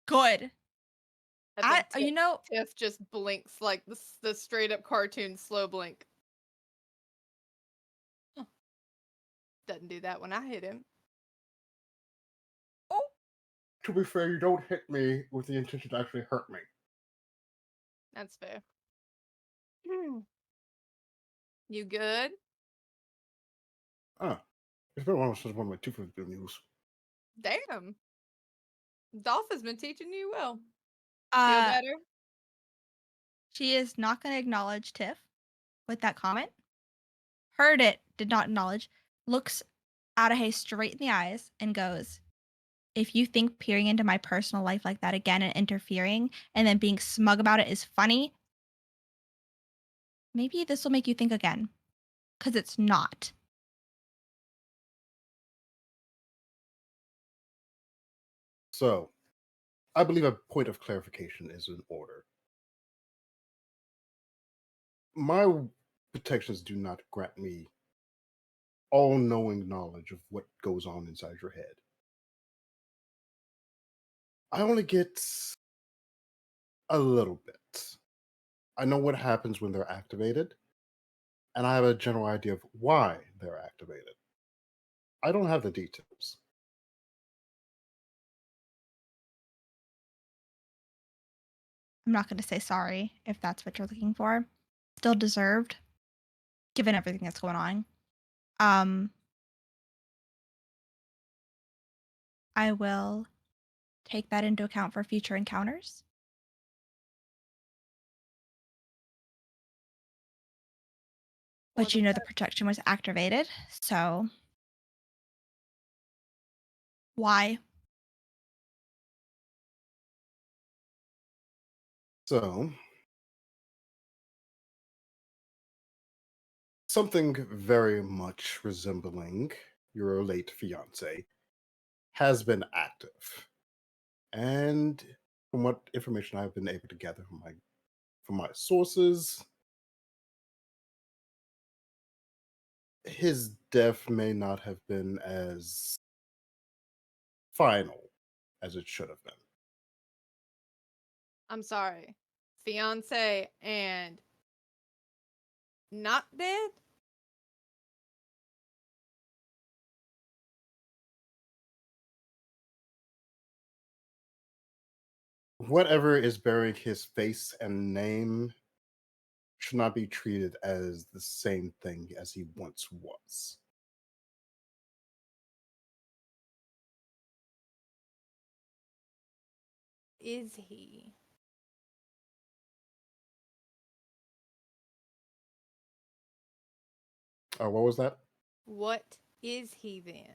Good. You know, Tiff just blinks like the straight up cartoon slow blink. Doesn't do that when I hit him. Oh. To be fair, you don't hit me with the intention to actually hurt me. That's fair. You good? It's been a while since one of my tooth has been used. Damn. Dolph has been teaching you well. Feel better? She is not going to acknowledge Tiff with that comment. Heard it, did not acknowledge. Looks Adahe straight in the eyes and goes, if you think peering into my personal life like that again and interfering and then being smug about it is funny, maybe this will make you think again. Because it's not. So, I believe a point of clarification is in order. My protections do not grant me all-knowing knowledge of what goes on inside your head. I only get a little bit. I know what happens when they're activated, and I have a general idea of why they're activated. I don't have the details. I'm not going to say sorry if that's what you're looking for. Still deserved, given everything that's going on. I will take that into account for future encounters. But you know the protection was activated, so why? So, something very much resembling your late fiance, has been active. And from what information I've been able to gather from my sources, his death may not have been as final as it should have been. I'm sorry. Fiance and not dead? Whatever is bearing his face and name should not be treated as the same thing as he once was. Is he? What was that? What is he then?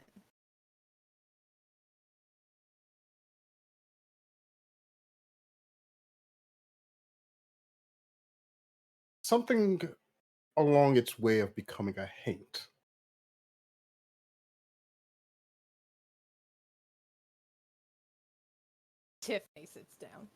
Something along its way of becoming a haint. Tiffany sits down.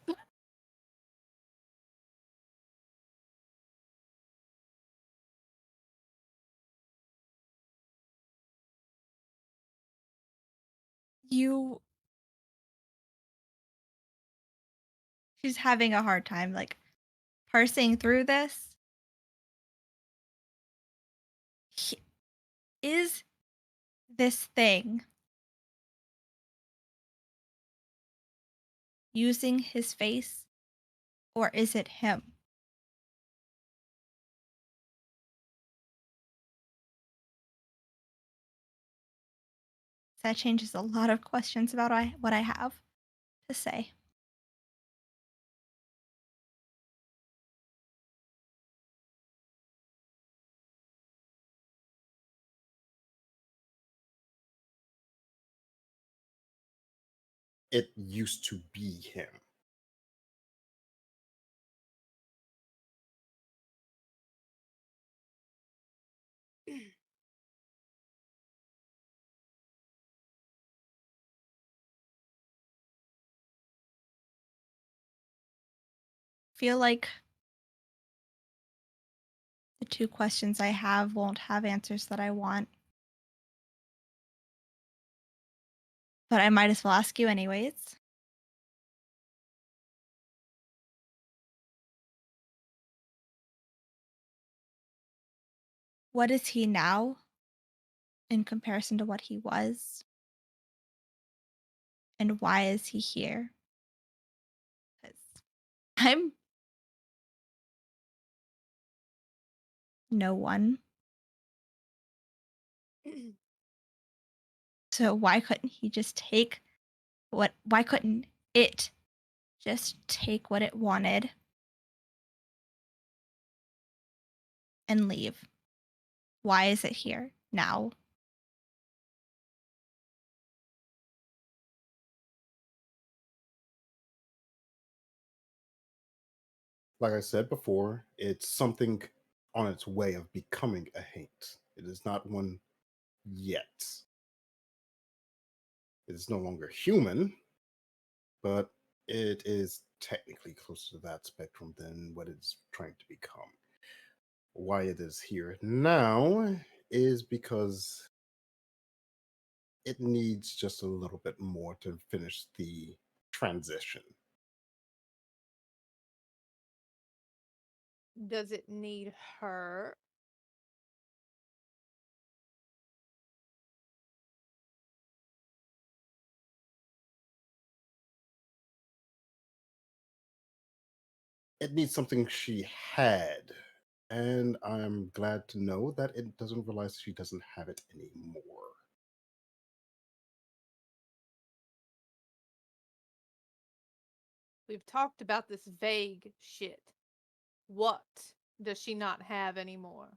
She's having a hard time like parsing through this. Is this thing using his face, or is it him? That changes a lot of questions about what I have to say. It used to be him. Feel like the two questions I have won't have answers that I want. But I might as well ask you anyways. What is he now in comparison to what he was? And why is he here? 'Cause I'm no one. So why couldn't he just take why couldn't it just take what it wanted and leave? Why is it here now? Like I said before, it's something on its way of becoming a haint. It is not one yet. It is no longer human, but it is technically closer to that spectrum than what it's trying to become. Why it is here now is because it needs just a little bit more to finish the transition. Does it need her? It needs something she had, and I'm glad to know that it doesn't realize she doesn't have it anymore. We've talked about this vague shit. What does she not have anymore?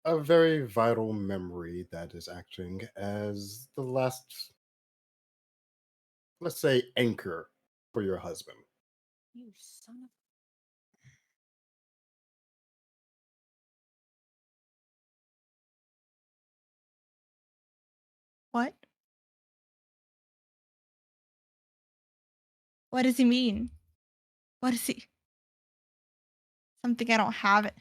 A very vital memory that is acting as the last, let's say, anchor for your husband. You son of What? What does he mean? What is he? Something I don't have it.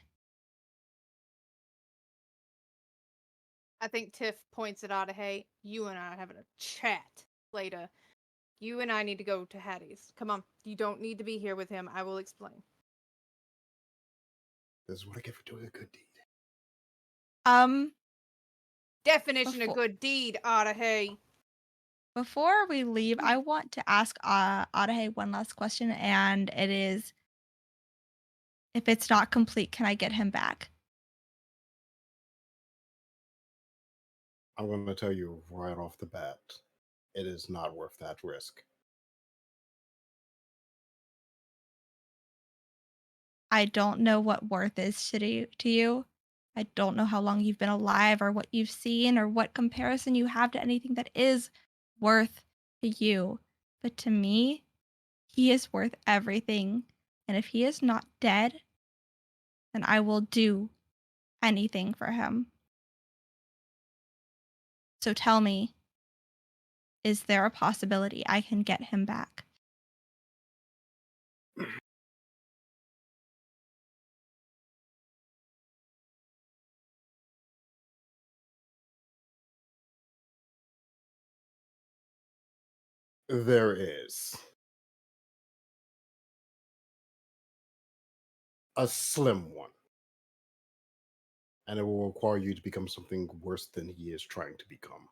I think Tiff points it out. Hey, you and I are having a chat later. You and I need to go to Hattie's. Come on. You don't need to be here with him. I will explain. This is what I get for doing a good deed. Definition Before- of good deed, Otahay. Before we leave, I want to ask Adahe one last question, and it is, if it's not complete, can I get him back? I'm going to tell you right off the bat, it is not worth that risk. I don't know what worth is to you. I don't know how long you've been alive or what you've seen or what comparison you have to anything that is worth to you. But to me, he is worth everything. And if he is not dead, then I will do anything for him. So tell me, is there a possibility I can get him back? There is. A slim one. And it will require you to become something worse than he is trying to become.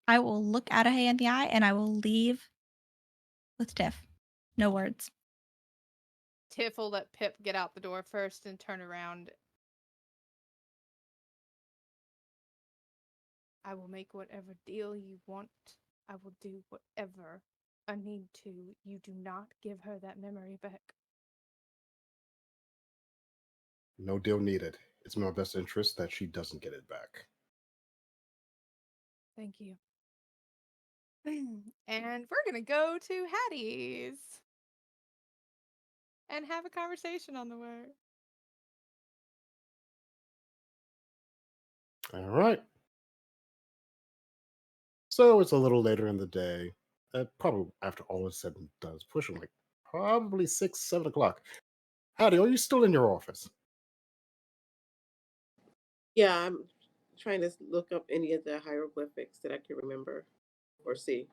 I will look Adahe in the eye and I will leave with Tiff. No words. Tiff will let Pip get out the door first and turn around. I will make whatever deal you want. I will do whatever I need to. You do not give her that memory back. No deal needed. It's in my best interest that she doesn't get it back. Thank you. And we're going to go to Hattie's and have a conversation on the way. All right. So it's a little later in the day. Probably after all is said and done, it's pushing like probably 6, 7 o'clock. Hattie, are you still in your office? Yeah, I'm trying to look up any of the hieroglyphics that I can remember or see.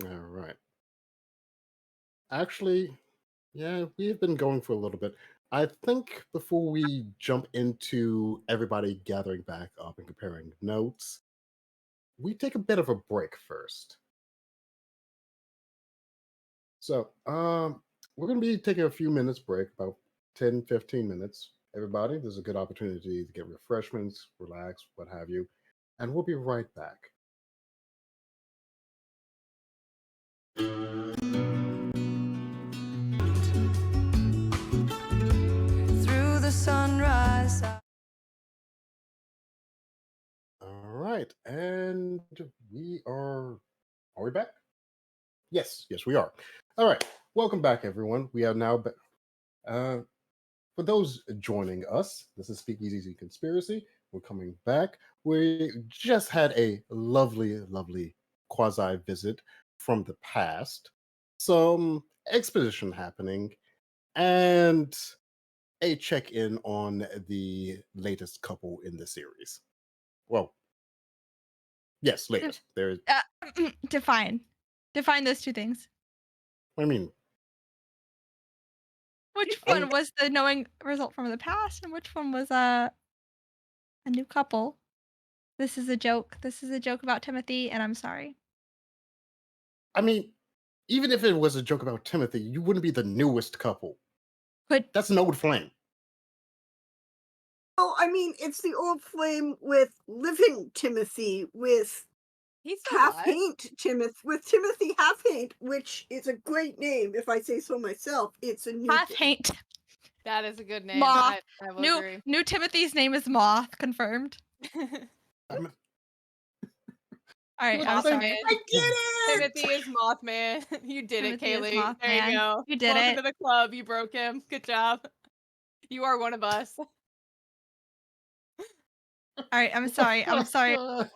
All right. Actually, yeah, we've been going for a little bit. I think before we jump into everybody gathering back up and comparing notes, we take a bit of a break first. So, we're going to be taking a few minutes break, about 10, 15 minutes. Everybody, there's a good opportunity to get refreshments, relax, what have you. And we'll be right back. Through the sunrise. All right. And we are we back? Yes, we are. All right. Welcome back, everyone. We are now for those joining us, this is Speakeasy Conspiracy. We're coming back. We just had a lovely, lovely quasi visit from the past, some exposition happening, and a check in on the latest couple in the series. Well, yes, latest. There's, Define those two things. I mean, Which I'm- one was the knowing result from the past, and which one was a new couple? This is a joke. This is a joke about Timothy, and I'm sorry. I mean, even if it was a joke about Timothy, you wouldn't be the newest couple. But That's an old flame. Oh, I mean, it's the old flame with living Timothy, with He's still half alive. haint Timothy half haint, which is a great name if I say so myself. It's a new half thing. haint. That is a good name. Moth. I will agree. New Timothy's name is Moth. Confirmed. I'm- All right, I'm Mothman. sorry. I did it! Timothy is Mothman. You did Timothy it, is Kaylee. There Mothman. you go. You did Welcome it. to the club. You broke him. Good job. You are one of us. All right, I'm sorry. I'm sorry. I'm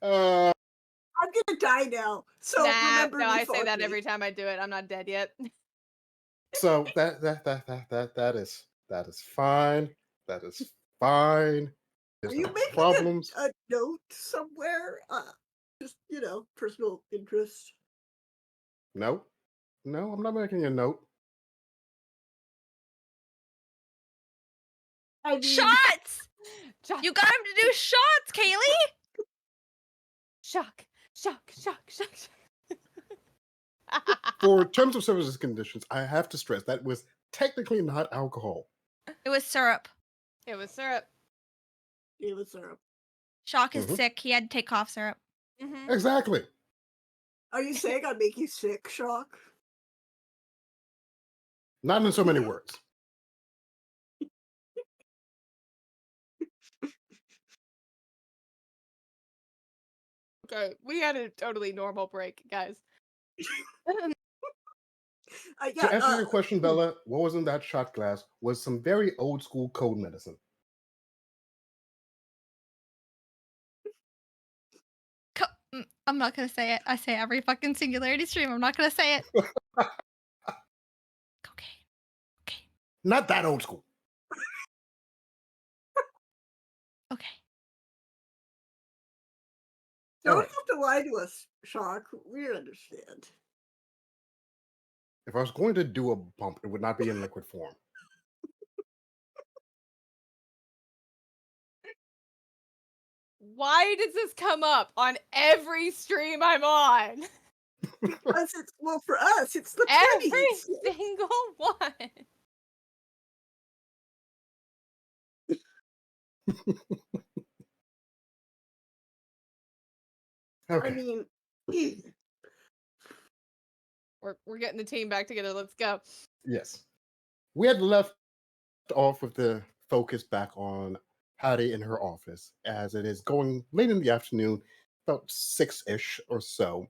gonna die now. So remember me I say that fondly. every time I do it. I'm not dead yet. So that is fine. That is fine. There's Are you no making problems. a note somewhere? Just personal interest. No, I'm not making a note. I mean, Shots! Shock, You got him to do shots, Kaylee. shock, shock, shock, shock. For terms of services conditions, I have to stress that was technically not alcohol. It was syrup. It was syrup. it was syrup. Shock is Mhm. sick. He had to take cough syrup. Mm-hmm. Exactly. Are you saying I make you sick, Shock? Not in so many words. Okay, we had a totally normal break, guys. To answer your question, Bella, what was in that shot glass was some very old school cold medicine. I'm not gonna say it. I say every fucking Singularity stream. I'm not gonna say it. Okay. Not that old school. Okay. Don't Alright. have to lie to us, Shock. We understand. If I was going to do a bump, it would not be in liquid form. Why does this come up on every stream I'm on? Because for us, it's the Every 20s. single one. Okay. I mean, We're getting the team back together. Let's go. Yes. We had left off with the focus back on Hattie in her office, as it is going late in the afternoon, about 6-ish or so.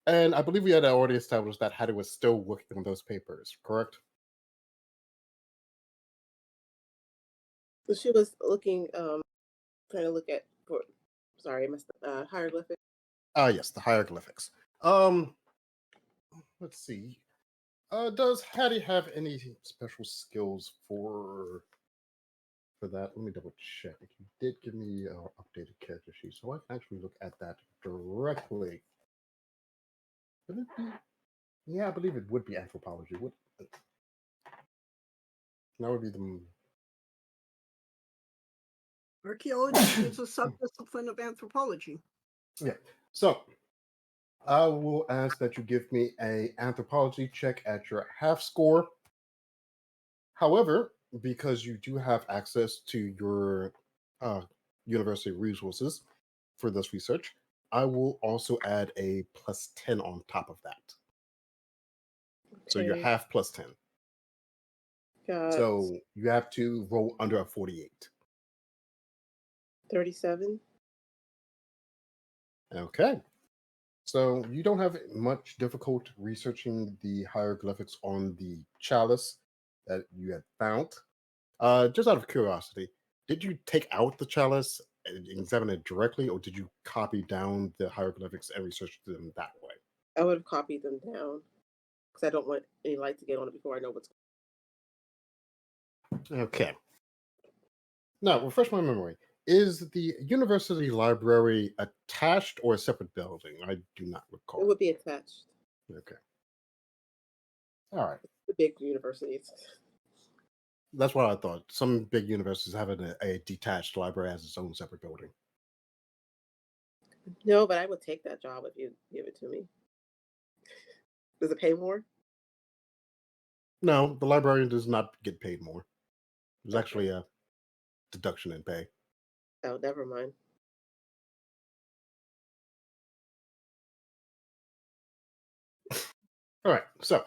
And I believe we had already established that Hattie was still working on those papers, correct? So she was looking, trying to look at, sorry, I missed hieroglyphics. Yes, the hieroglyphics. Let's see. Does Hattie have any special skills for that? Let me double check. If you did give me an updated character sheet, so I can actually look at that directly. Would it be? Yeah, I believe it would be anthropology. That would be the. archaeology is a subdiscipline of anthropology. Yeah. So I will ask that you give me a anthropology check at your half score. However, because you do have access to your university resources for this research, I will also add a +10 on top of that. So you're Okay. half +10. Got So you have to roll under a 48. 37. Okay. So you don't have much difficult researching the hieroglyphics on the chalice that you had found. Just out of curiosity, did you take out the chalice and examine it directly, or did you copy down the hieroglyphics and research them that way? I would have copied them down because I don't want any light to get on it before I know what's. Okay. Now, refresh my memory. Is the university library attached or a separate building? I do not It recall. would be attached. Okay. All right. The big universities. That's what I thought. Some big universities have a detached library as its own separate building. No, but I would take that job if you give it to me. Does it pay more? No, the librarian does not get paid more. There's Okay. actually a deduction in pay. Oh, never mind. All right, so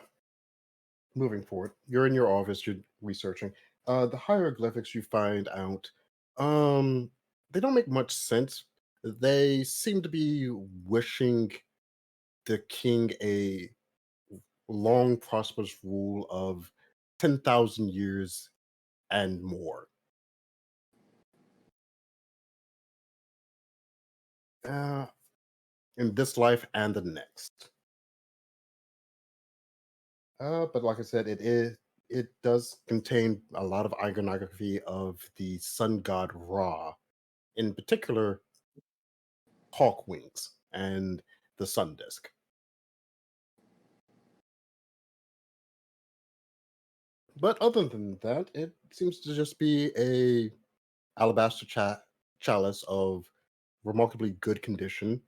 moving forward, you're in your office, you're researching. The hieroglyphics you find out, they don't make much sense. They seem to be wishing the king a long, prosperous rule of 10,000 years and more. In this life and the next. But like I said, it does contain a lot of iconography of the sun god Ra, in particular hawk wings and the sun disk. But other than that, it seems to just be a alabaster chalice of remarkably good condition.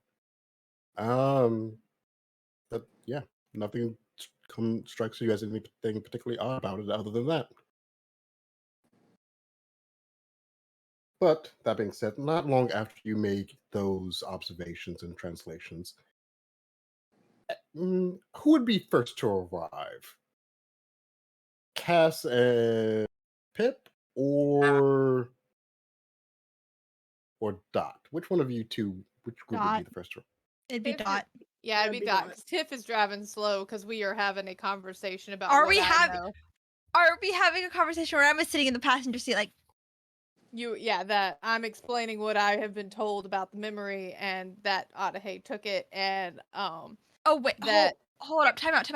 But yeah, nothing strikes you as anything particularly odd about it other than that. But that being said, not long after you make those observations and translations, who would be first to arrive? Cass and Pip, or Dot? Which one of you two? Which group would be Dot. the first to? It'd be Tiff is- Dot. Yeah, it'd That'd be be Dot. Dot. 'Cause Tiff is driving slow because we are having a conversation about Are what we I having- know. Are we having a conversation where I'm sitting in the passenger seat like, That I'm explaining what I have been told about the memory and that Otahe took it and oh wait, That- hold up, time out.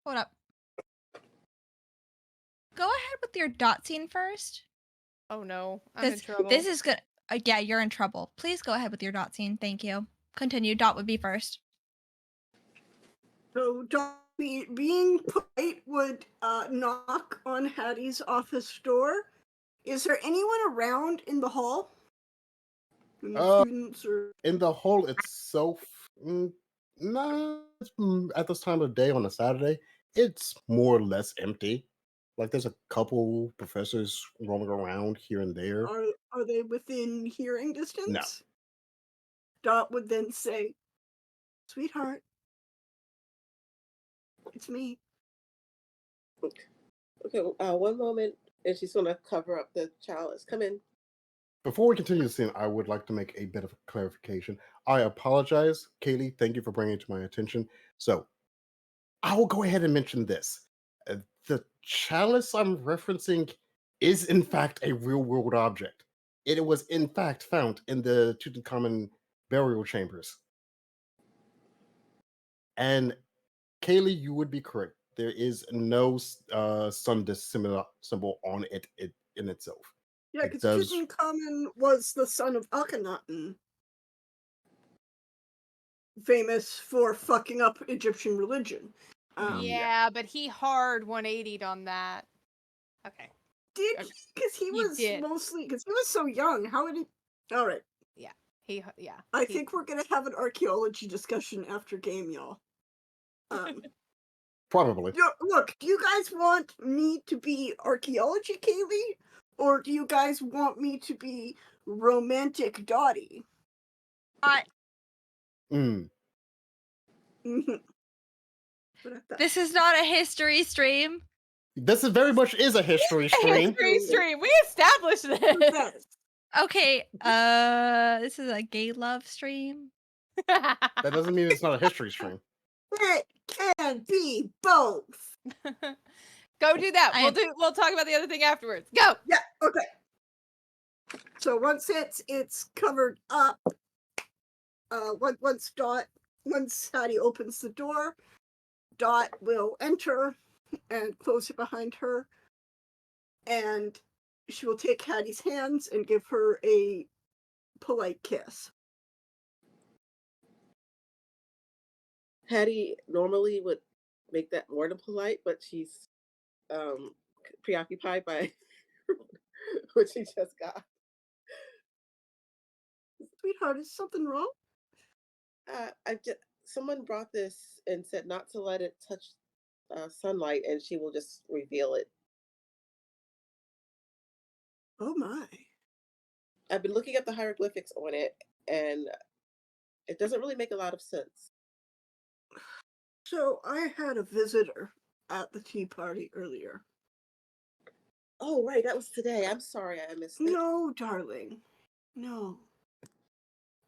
Hold up. Go ahead with your Dot scene first. oh no, I'm in trouble. This is good. Yeah, you're in trouble. Please go ahead with your Dot scene. Thank you. Continue. Dot would be first. So being polite would knock on Hattie's office door. Is there anyone around in the hall? Any students or In the hall itself, nah, at this time of day on a Saturday, it's more or less empty. Like there's a couple professors roaming around here and there. are they within hearing distance? No. Dot would then say, "Sweetheart, it's me." Okay, one moment, and she's gonna cover up the chalice. Come in. Before we continue the scene, I would like to make a bit of clarification. I apologize, Kaylee. Thank you for bringing it to my attention. So, I will go ahead and mention this. The chalice I'm referencing is, in fact, a real world object. It was, in fact, found in the Tutankhamun burial chambers. And, Kaylee, you would be correct. There is no sun disk symbol on it in itself. Yeah, It because does- Tutankhamun was the son of Akhenaten, famous for fucking up Egyptian religion. Yeah, but he hard 180'd on that. Okay. Did Okay. because he He was did. mostly because he was so young. How would he? All right, I think we're gonna have an archaeology discussion after game, y'all. Probably. Look, do you guys want me to be archaeology Kaylee, or do you guys want me to be romantic Dottie? Mm. This is not a history stream. This is very much is a history stream. History stream. We established this. Yes. Okay, this is a gay love stream. That doesn't mean it's not a history stream. It can be both. Go do that. I am- We'll talk about the other thing afterwards. Go. Yeah, okay. So once it's covered up, once Hattie opens the door, Dot will enter and close it behind her, and she will take Hattie's hands and give her a polite kiss. Hattie normally would make that more than polite, but she's preoccupied by what she just got. Sweetheart, is something wrong? Someone brought this and said not to let it touch sunlight, and she will just reveal it. Oh my. I've been looking at the hieroglyphics on it, and it doesn't really make a lot of sense. So I had a visitor at the tea party earlier. Oh, right, that was today. I'm sorry I missed it. No, darling. No.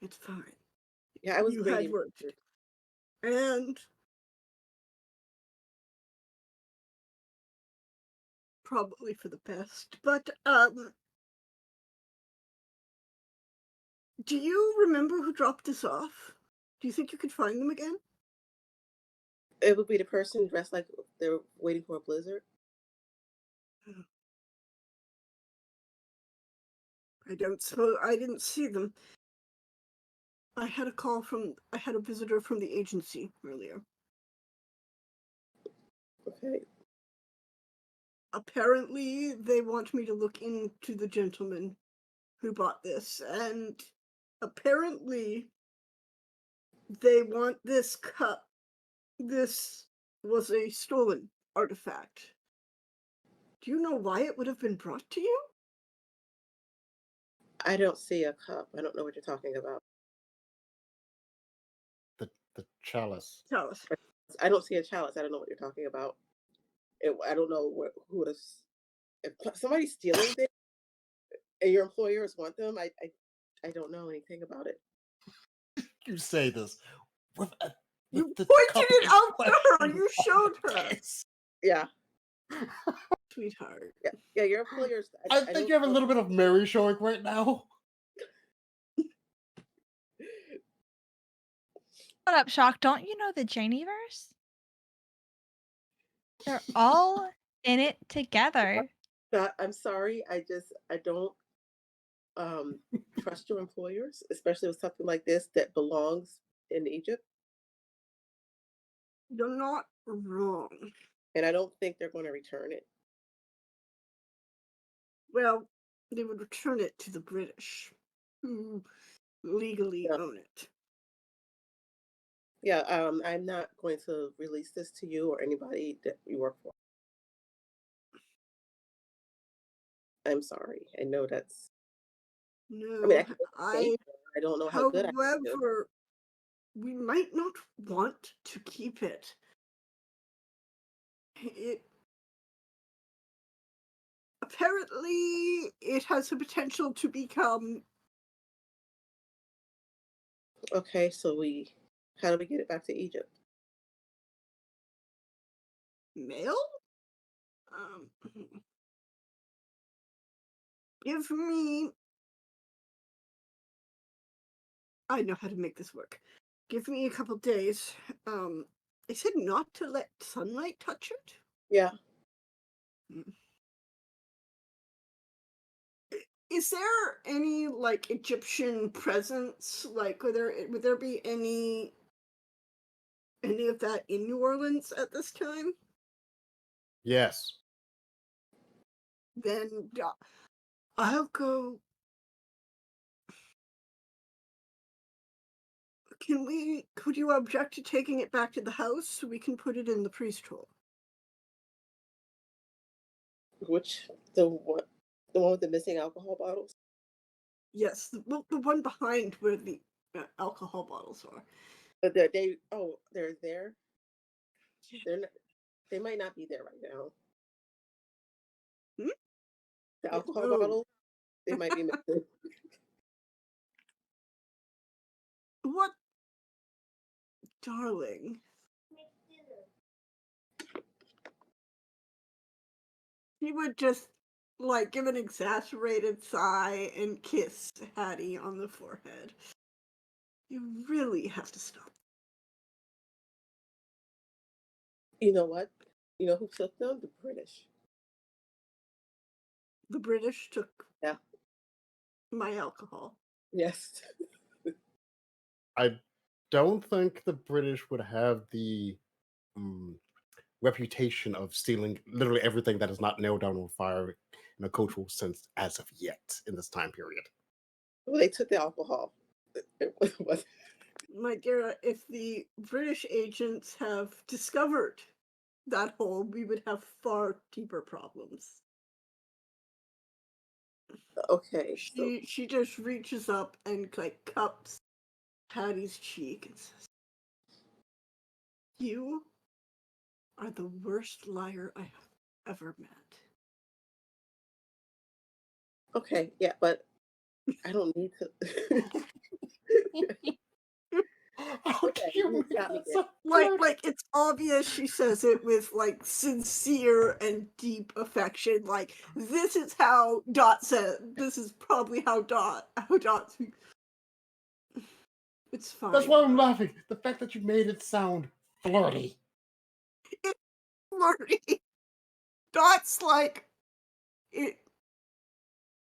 It's fine. Yeah, I was You waiting. had work. And probably for the best. But do you remember who dropped this off? Do you think you could find them again? It would be the person dressed like they're waiting for a blizzard. I didn't see them. I had a visitor from the agency earlier. Okay. Apparently, they want me to look into the gentleman who bought this, and apparently, they want this cup. This was a stolen artifact. Do you know why it would have been brought to you? I don't see a cup. I don't know what you're talking about. The chalice. Chalice. I don't see a chalice. I don't know what you're talking about. I don't know who it is. If somebody's stealing things and your employers want them, I don't know anything about it. You say this with You the pointed cup it in out to her. question You on showed the her. case. Yeah. Sweetheart. Yeah, your employers. I think don't you have a know. little bit of Mary showing right now. Shut up, Shock. Don't you know the Janieverse? They're all in it together. I'm sorry. I don't trust your employers, especially with something like this that belongs in Egypt. You're not wrong. And I don't think they're going to return it. Well, they would return it to the British, who legally Yeah. own it. Yeah, I'm not going to release this to you or anybody that you work for. I'm sorry. I know that's. No, I mean, I don't know how good I can do. however, we might not want to keep it. Apparently, it has the potential to become. Okay, so how do we get it back to Egypt? Mail? Give me. I know how to make this work. Give me a couple days. I said not to let sunlight touch it. Yeah. Is there any like Egyptian presence? Like, would there be any of that in New Orleans at this time? Yes. Then I'll go. Could you object to taking it back to the house so we can put it in the priest hole? Which the one with the missing alcohol bottles? Yes, the one behind where the alcohol bottles are. But they're there. They're not, they might not be there right now. The alcohol bottles, they might be missing. What, darling? He would just like give an exasperated sigh and kiss Hattie on the forehead. You really have to stop. You know what? You know who took them? The British. The British took Yeah. my alcohol. Yes. I don't think the British would have the reputation of stealing literally everything that is not nailed down on fire in a cultural sense as of yet in this time period. Well, they took the alcohol. My dear, if the British agents have discovered that hole, we would have far deeper problems. Okay. She just reaches up and like cups Hattie's cheek and says, "You are the worst liar I have ever met." Okay, yeah, but I don't need to. How Okay, do you you make got me that there. so flirty? Like it's obvious she says it with like sincere and deep affection. Like this is how Dot said. This is probably how Dot speaks. It's fine. That's why I'm laughing. The fact that you made it sound flirty. It's flirty. Dot's like it.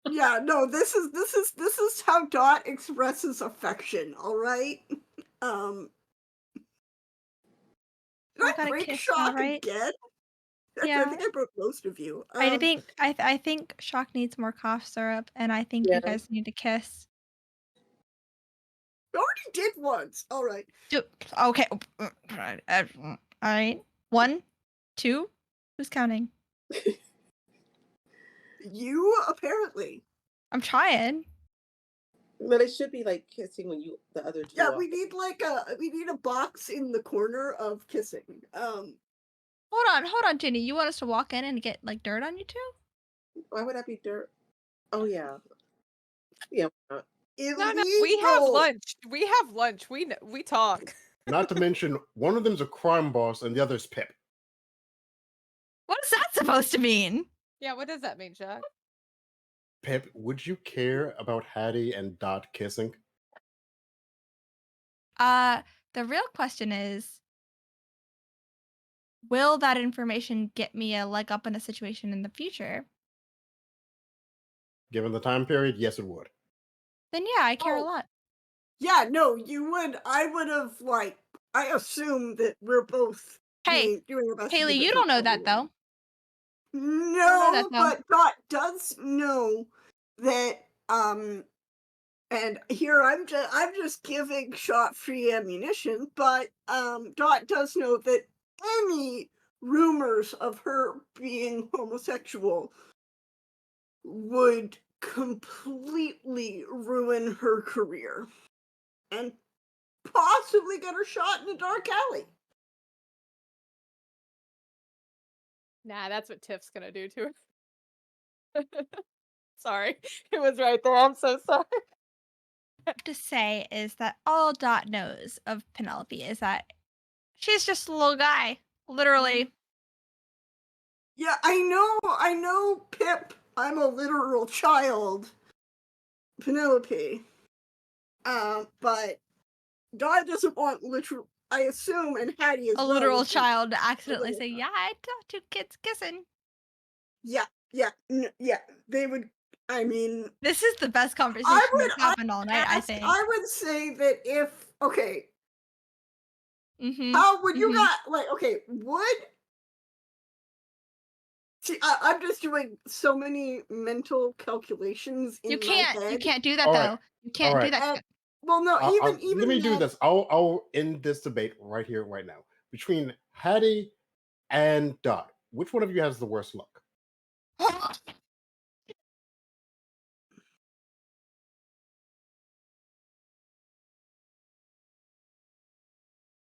Yeah, no. This is how Dot expresses affection. All right. Did I I got a break kiss Shock now, right? again? I Yeah. think I broke most of you. I think Shock needs more cough syrup, and I think Yeah. you guys need to kiss. I already did once. All right. Okay. All right. 1, 2. Who's counting? You apparently. I'm trying. But it should be like kissing when you the other two. Yeah, are- we need a box in the corner of kissing. Hold on, Ginny. You want us to walk in and get like dirt on you too? Why would that be dirt? Oh yeah. Yeah. why not? No, we have illegal. lunch. We have lunch. We talk. Not to mention, one of them's a crime boss and the other's Pip. What is that supposed to mean? Yeah, what does that mean, Chuck? Pip, would you care about Hattie and Dot kissing? The real question is, will that information get me a leg up in a situation in the future? Given the time period, yes, it would. Then yeah, I care a Oh. lot. Yeah, no, you would. I would have I assume that we're both Hey, doing our best. Haley, you don't know that though. No, that, though. but Dot does know that. And here I'm just giving shot-free ammunition, but Dot does know that any rumors of her being homosexual would completely ruin her career and possibly get her shot in a dark alley. Nah, that's what Tiff's gonna do to her. Sorry, it was right there. I'm so sorry. To say is that all Dot knows of Penelope is that she's just a little guy, literally. Yeah, I know, Pip. I'm a literal child, Penelope. But Dot doesn't want literal. I assume, and Hattie as A well. literal would be- child to accidentally literal say, child. "Yeah, I saw 2 kids kissing." Yeah. They would. I mean, This is the best conversation that's happened all night. I think. I would say that if okay, Mm-hmm. how would you got would see? I'm just doing so many mental calculations in You my can't. head. You can't do that All though. right. You can't All do right. that. Well, no, even let me do then- this. I'll end this debate right here, right now. Between Hattie and Dot, which one of you has the worst luck?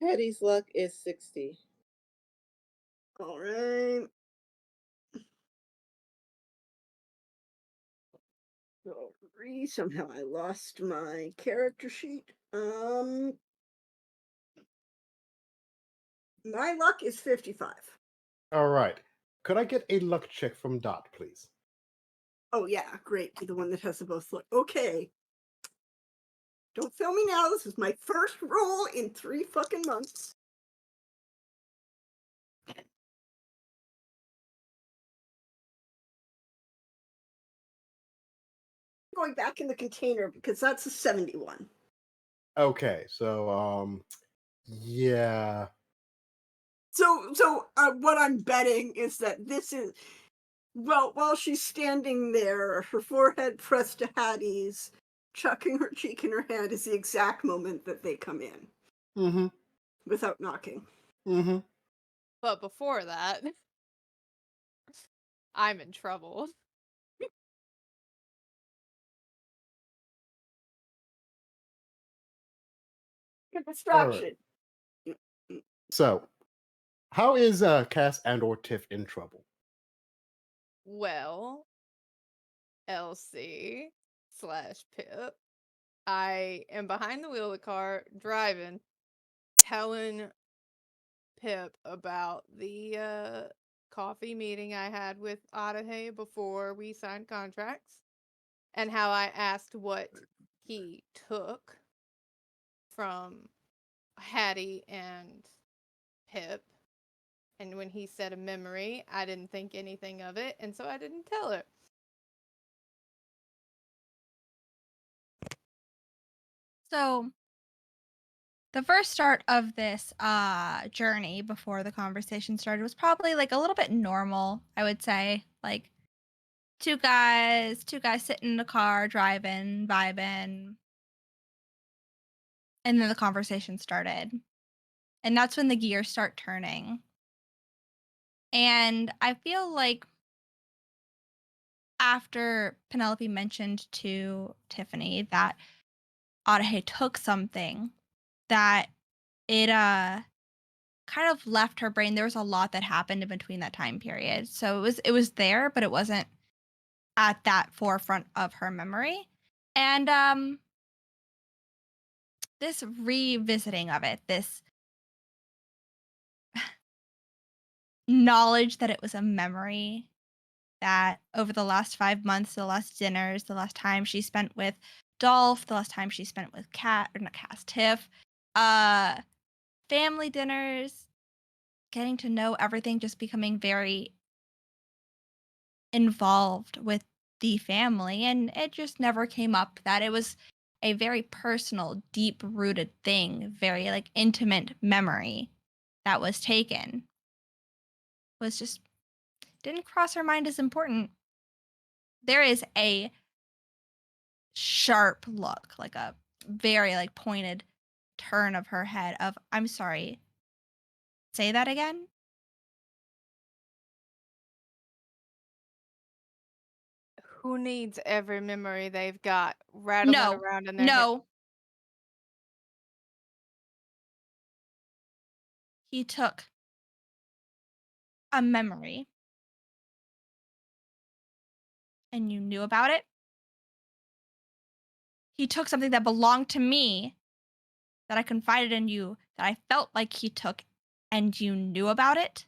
Hattie's luck is 60. All right. Sorry, somehow I lost my character sheet. My luck is 55. All right. Could I get a luck check from Dot, please? Oh yeah, great. The one that has the most luck. Okay. Don't fail me now. This is my first roll in 3 fucking months. Going back in the container because that's a 71. Okay, so yeah. So what I'm betting is that this is while she's standing there, her forehead pressed to Hattie's, chucking her cheek in her hand is the exact moment that they come in. Mm-hmm. Without knocking. Mm-hmm. But before that, I'm in trouble. Good distraction. So, how is Cass and or Tiff in trouble? Well, Elsie/Pip. I am behind the wheel of the car driving, telling Pip about the coffee meeting I had with Adahe before we signed contracts, and how I asked what he took from Hattie and Pip. And when he said a memory, I didn't think anything of it, and so I didn't tell her. So the first start of this journey before the conversation started was probably like a little bit normal, I would say. Like two guys sitting in the car, driving, vibing. And then the conversation started. And that's when the gears start turning. And I feel like after Penelope mentioned to Tiffany that Adahe took something, that it kind of left her brain. There was a lot that happened in between that time period. So it was there, but it wasn't at that forefront of her memory. And this revisiting of it, this knowledge that it was a memory, that over the last 5 months, the last dinners, the last time she spent with Dolph, the last time she spent with Tiff, family dinners, getting to know everything, just becoming very involved with the family. And it just never came up that it was a very personal, deep rooted thing, very like intimate memory that was taken. Was just didn't cross her mind as important. There is a sharp look, like a very like pointed turn of her head of, I'm sorry, say that again? Who needs every memory they've got rattling No, around in their head? no. He took a memory and you knew about it. He took something that belonged to me, that I confided in you, that I felt like he took, and you knew about it.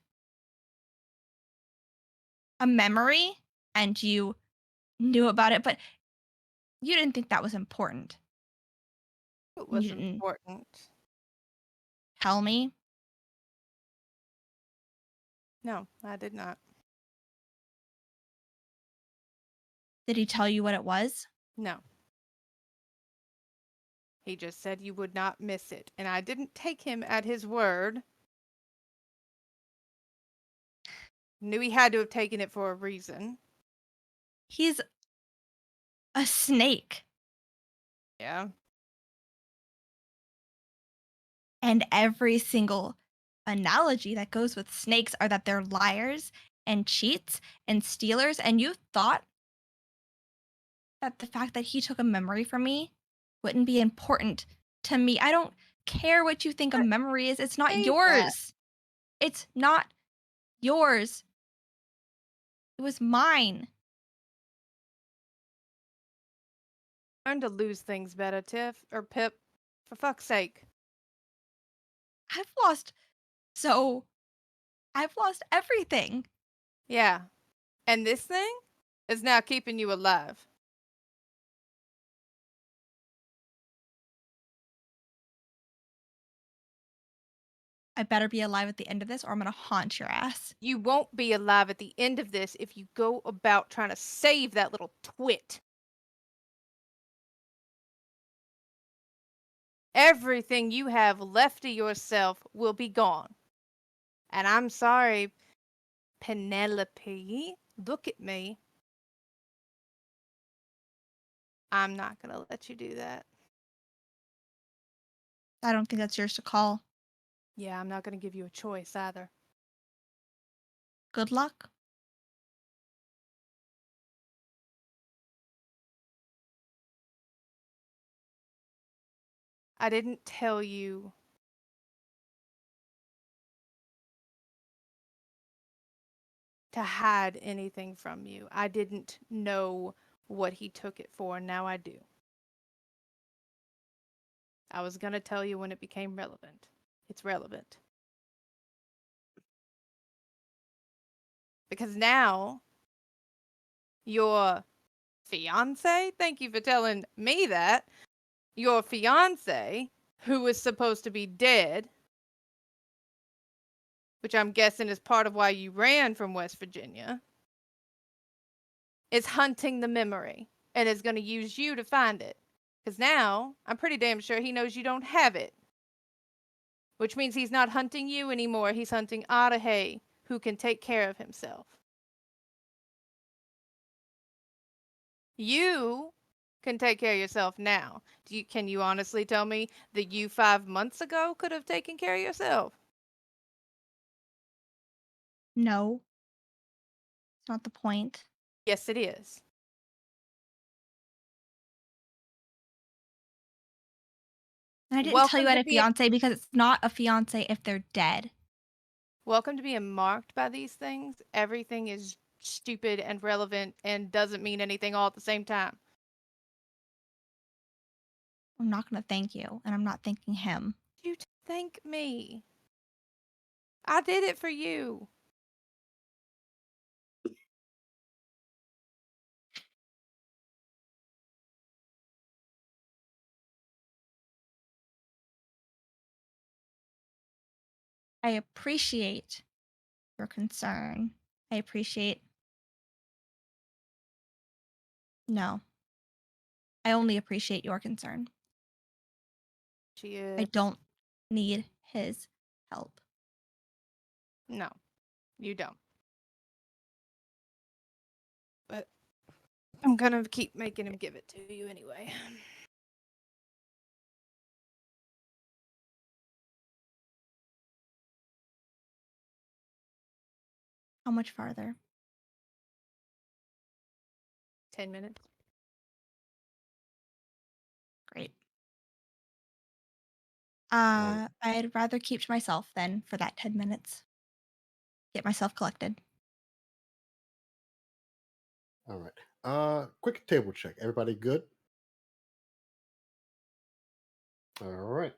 A memory, and you knew about it, but you didn't think that was important. It You was didn't important. tell me. No, I did not. Did he tell you what it was? No. He just said you would not miss it, and I didn't take him at his word. Knew he had to have taken it for a reason. He's a snake. Yeah. And every single analogy that goes with snakes are that they're liars and cheats and stealers. And you thought that the fact that he took a memory from me wouldn't be important to me. I don't care what you think a memory is. It's not Say that. yours. It's not yours. It was mine. Learn to lose things better, Tiff. Or Pip. For fuck's sake. I've lost everything. Yeah. And this thing is now keeping you alive. I better be alive at the end of this or I'm going to haunt your ass. You won't be alive at the end of this if you go about trying to save that little twit. Everything you have left of yourself will be gone. And I'm sorry, Penelope, look at me. I'm not going to let you do that. I don't think that's yours to call. Yeah, I'm not going to give you a choice either. Good luck. I didn't tell you to hide anything from you. I didn't know what he took it for. Now I do. I was going to tell you when it became relevant. it's relevant. Because now your fiance, thank you for telling me that, your fiance, who is supposed to be dead, which I'm guessing is part of why you ran from West Virginia, is hunting the memory and is going to use you to find it. Because now I'm pretty damn sure he knows you don't have it. Which means he's not hunting you anymore. He's hunting Adahe, who can take care of himself. You can take care of yourself now. Can you honestly tell me that you 5 months ago could have taken care of yourself? No, it's not the point. Yes, it is. And I didn't tell you I Welcome had to a fiance because it's not a fiance if they're dead. Welcome to being marked by these things. Everything is stupid and relevant and doesn't mean anything all at the same time. I'm not going to thank you, and I'm not thanking him. You thank me. I did it for you. I appreciate your concern. I appreciate. No. I only appreciate your concern. She is. I don't need his help. No, you don't. But I'm gonna keep making him give it to you anyway. How much farther? 10 minutes. Great. I'd rather keep to myself then for that 10 minutes. Get myself collected. All right. Quick table check. Everybody good? All right.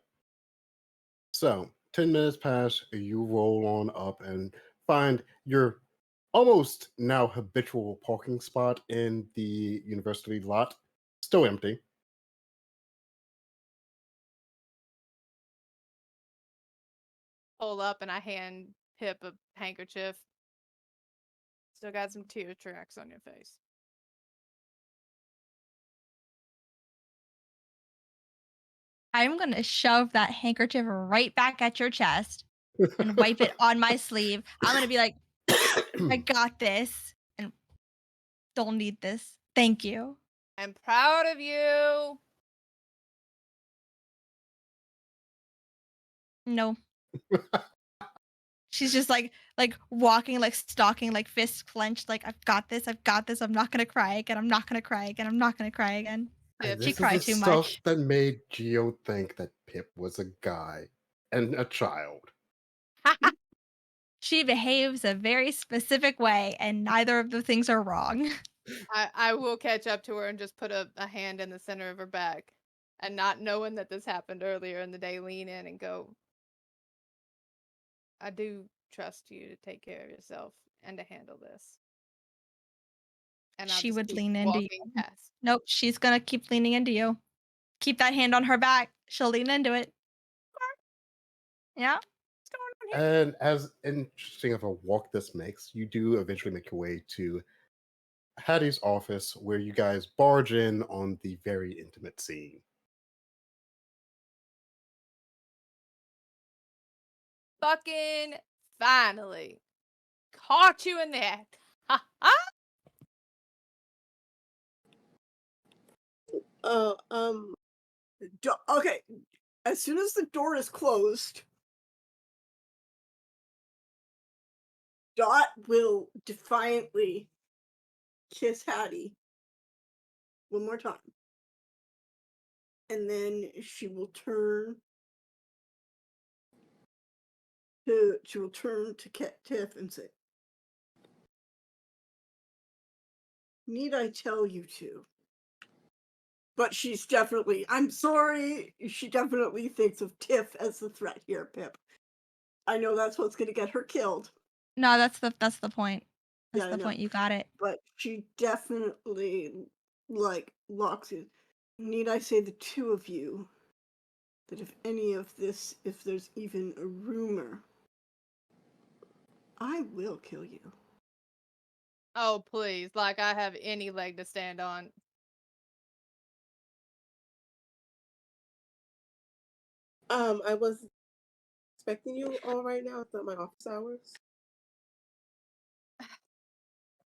So 10 minutes pass. You roll on up and find your almost now habitual parking spot in the university lot. Still empty. Pull up and I hand Pip a handkerchief. Still got some tear tracks on your face. I'm going to shove that handkerchief right back at your chest and wipe it on my sleeve. I'm going to be like, I got this and don't need this. Thank you. I'm proud of you. No. She's just like walking, like stalking, like fists clenched, like I've got this, I'm not gonna cry again, I'm not gonna cry again, I'm not gonna cry again. Yeah, And She this is cried the too stuff much. that made Geo think that Pip was a guy and a child. She behaves a very specific way, and neither of the things are wrong. I will catch up to her and just put a hand in the center of her back. And not knowing that this happened earlier in the day, lean in and go, I do trust you to take care of yourself and to handle this. And I'll She just would keep lean into you. walking past. Nope, she's gonna keep leaning into you. Keep that hand on her back. She'll lean into it. Yeah. What's going on here? And as interesting of a walk this makes, you do eventually make your way to Hattie's office, where you guys barge in on the very intimate scene. Fucking finally. Caught you in the act. Ha ha! Oh, Okay, as soon as the door is closed, Dot will defiantly kiss Hattie one more time. And then she will turn to Tiff and say, need I tell you to? But she's definitely, I'm sorry, she definitely thinks of Tiff as the threat here, Pip. I know that's what's going to get her killed. No, that's the point. Yeah, That's I the know. point. You got it. But she definitely, like, locks you. Need I say the two of you, that if any of this, if there's even a rumor, I will kill you. Oh, please. Like I have any leg to stand on. I was expecting you all right now. It's not my office hours.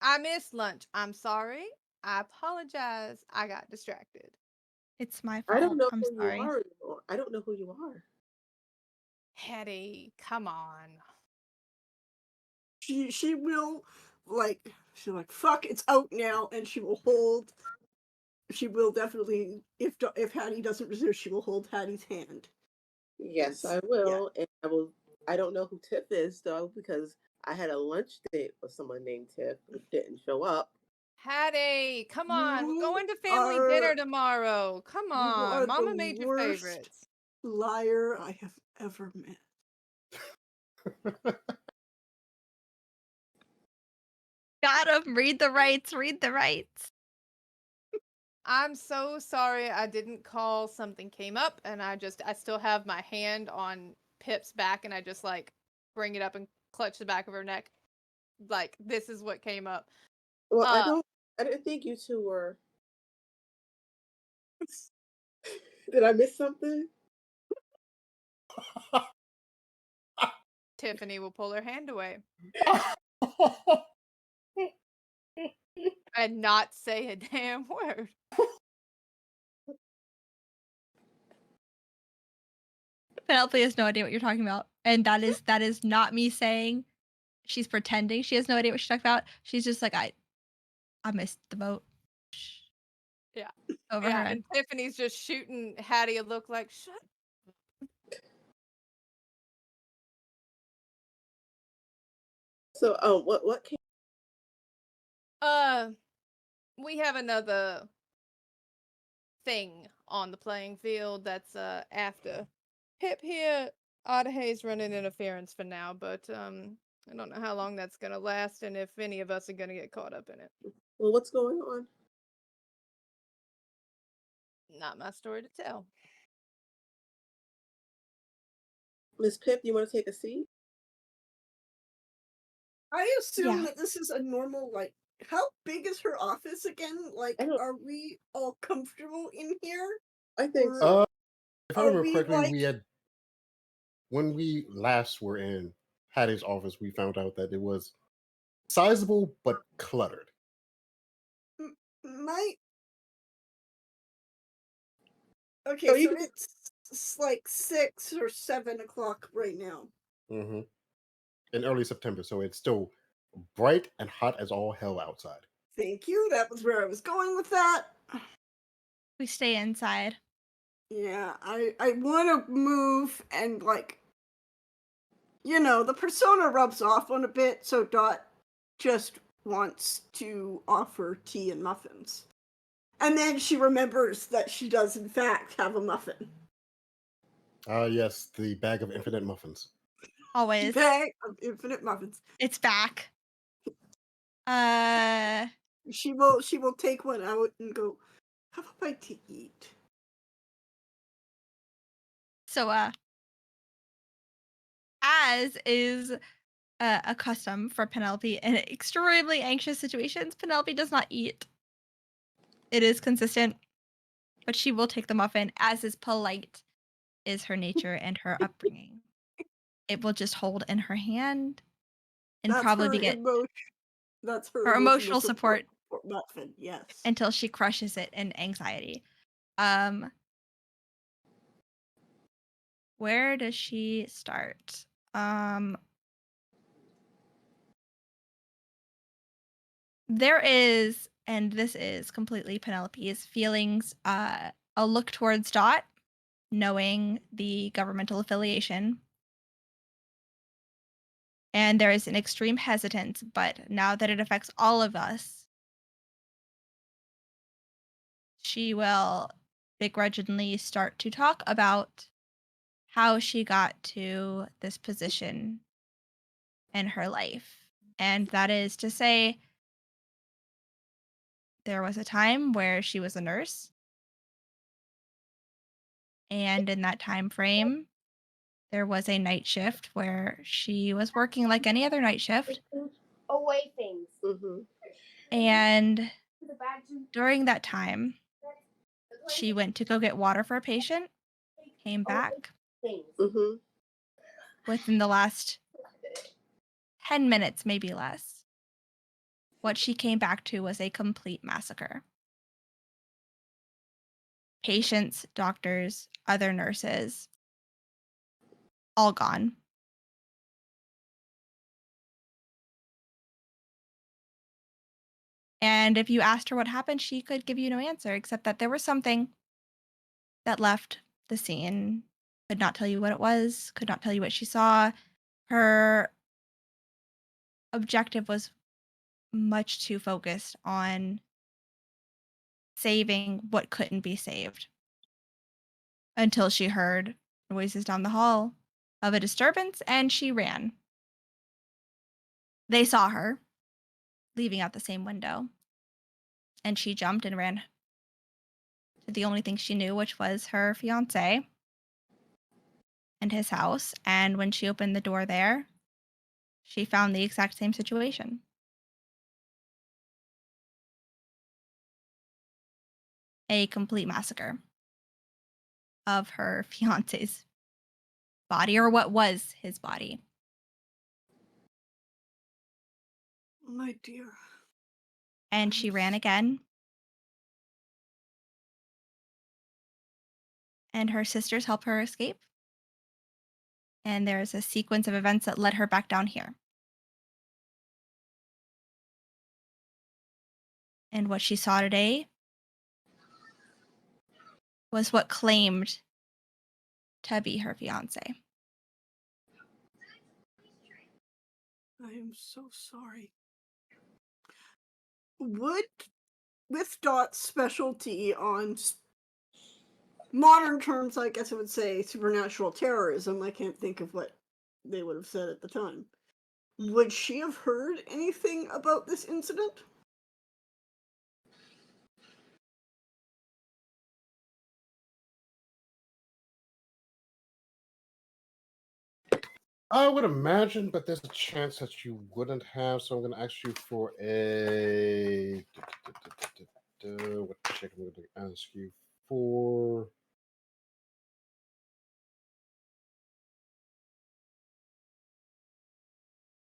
I missed lunch. I'm sorry. I apologize. I got distracted. It's my I don't fault. know I'm who sorry. you are anymore. I don't know who you are. Hetty, come on. She will, like, she'll like, fuck, it's out now, and she will hold. She will definitely, if Hattie doesn't resist, she will hold Hattie's hand. Yes, I Yeah. will, and I will. I don't know who Tiff is though, because I had a lunch date with someone named Tiff who didn't show up. Hattie, come on. We're You going to family dinner tomorrow. Come You on. are Mama the made your worst favorites. liar I have ever met. Got him. Read the rights. Read the rights. I'm so sorry I didn't call. Something came up and I still have my hand on Pip's back and I just like bring it up and clutch the back of her neck. Like this is what came up. Well, I didn't think you two were. Did I miss something? Tiffany will pull her hand away and not say a damn word. Penelope has no idea what you're talking about, and that is not me saying she's pretending she has no idea what she's talking about. She's just like, I missed the boat. Yeah. Over Yeah, her head. and Tiffany's just shooting Hattie a look like, shut. So, what came? We have another thing on the playing field that's after Pip here. Oddahay's running interference for now, but I don't know how long that's gonna last and if any of us are gonna get caught up in it. Well, what's going on? Not my story to tell. Miss Pip, you want to take a seat? I assume Yeah. that this is a normal, like, how big is her office again? Like, I don't- are we all comfortable in here? I think Or so. If I are remember we, correctly, like, we had when we last were in Hattie's office, we found out that it was sizable but cluttered. might. Okay, So so you can- it's like 6 or 7 o'clock right now. Hmm. In early September, so it's still bright and hot as all hell outside. Thank you. That was where I was going with that. We stay inside. Yeah, I want to move and, like, you know, the persona rubs off on a bit, so Dot just wants to offer tea and muffins. And then she remembers that she does, in fact, have a muffin. Yes, the bag of infinite muffins. Always. Bag of infinite muffins. It's back. She will take one out and go, have a bite to eat. So as is a custom for Penelope in extremely anxious situations, Penelope does not eat. It is consistent, but she will take the muffin, as is polite is her nature and her upbringing. It will just hold in her hand and That's probably her begin That's her her emotional support for muffin. Yes. until she crushes it in anxiety. Where does she start? There is, and this is completely Penelope's feelings, a look towards Dot, knowing the governmental affiliation. And there is an extreme hesitance, but now that it affects all of us, she will begrudgingly start to talk about how she got to this position in her life. And that is to say, there was a time where she was a nurse. And in that time frame, there was a night shift where she was working like any other night shift. Away things. Mm-hmm. And during that time, she went to go get water for a patient, came back. Things. Mm-hmm. Within the last 10 minutes, maybe less, what she came back to was a complete massacre. Patients, doctors, other nurses, all gone. And if you asked her what happened, she could give you no answer, except that there was something that left the scene. Could not tell you what it was, could not tell you what she saw. Her objective was much too focused on saving what couldn't be saved until she heard noises down the hall of a disturbance and she ran. They saw her leaving out the same window and she jumped and ran to the only thing she knew, which was her fiance and his house. And when she opened the door there, she found the exact same situation. A complete massacre of her fiance's body, or what was his body. My dear. And she ran again. And her sisters helped her escape. And there's a sequence of events that led her back down here. And what she saw today was what claimed to be her fiance. I am so sorry. Would, with Dot's specialty on modern terms, I guess I would say supernatural terrorism, I can't think of what they would have said at the time. Would she have heard anything about this incident? I would imagine, but there's a chance that you wouldn't have. So I'm going to ask you for a. What check I'm going to ask you for?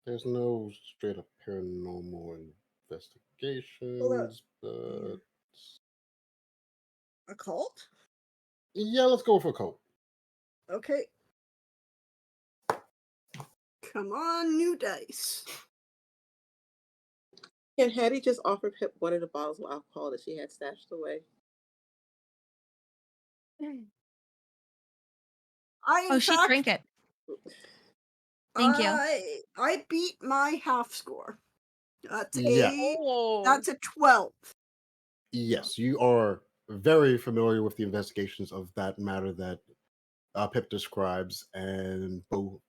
There's no straight up paranormal investigations, but Occult? yeah, let's go for a cult. Okay. Come on, new dice. Can Hattie just offer Pip one of the bottles of alcohol that she had stashed away? She drank it. Thank you. I beat my half score. That's Yeah. that's a 12. Yes, you are very familiar with the investigations of that matter that Pip describes, and both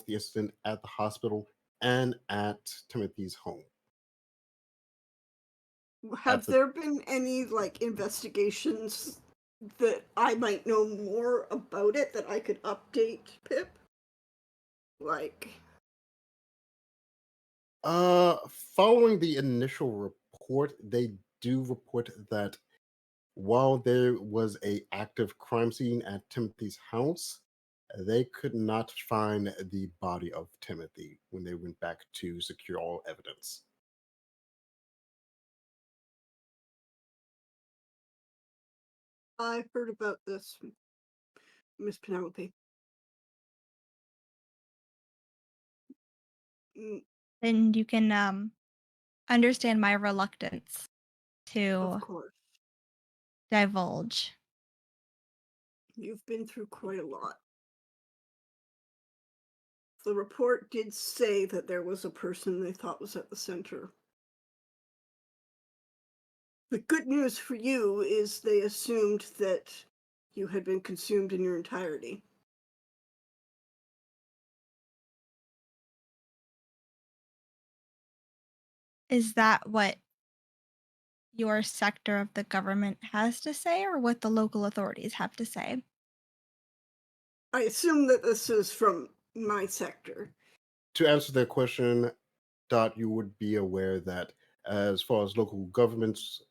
the incident at the hospital and at Timothy's home. Have there been any investigations that I might know more about it that I could update Pip? Following the initial report, they do report that while there was a active crime scene at Timothy's house, they could not find the body of Timothy when they went back to secure all evidence. I heard about this, Miss Penelope. Then you can understand my reluctance to Of course. divulge. You've been through quite a lot. The report did say that there was a person they thought was at the center. The good news for you is they assumed that you had been consumed in your entirety. Is that what your sector of the government has to say, or what the local authorities have to say? I assume that this is from my sector. To answer that question, Dot, you would be aware that as far as local governments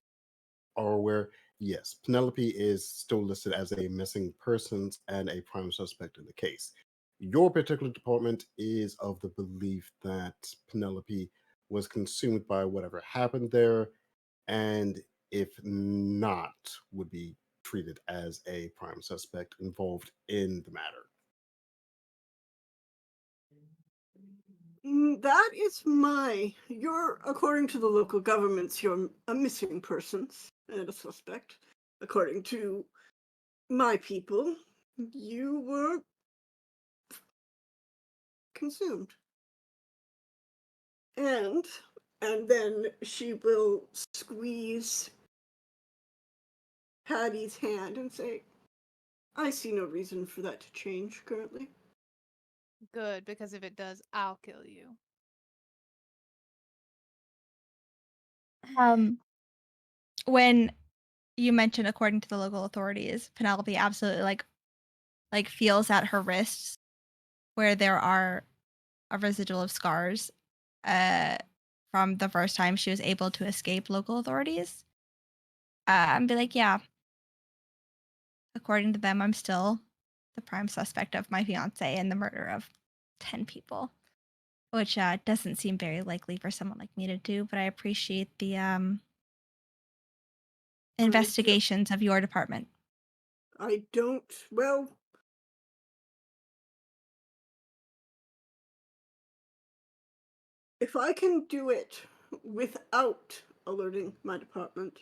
are aware, yes, Penelope is still listed as a missing persons and a prime suspect in the case. Your particular department is of the belief that Penelope was consumed by whatever happened there, and if not, would be treated as a prime suspect involved in the matter. That is according to the local governments, you're a missing persons and a suspect. According to my people, you were consumed. And then she will squeeze Patty's hand and say, I see no reason for that to change currently. Good, because if it does, I'll kill you. When you mentioned according to the local authorities, Penelope absolutely like feels at her wrists where there are a residual of scars from the first time she was able to escape local authorities. And be like, yeah, according to them, I'm still the prime suspect of my fiance in the murder of 10 people, which doesn't seem very likely for someone like me to do, but I appreciate the investigations of your department. If I can do it without alerting my department,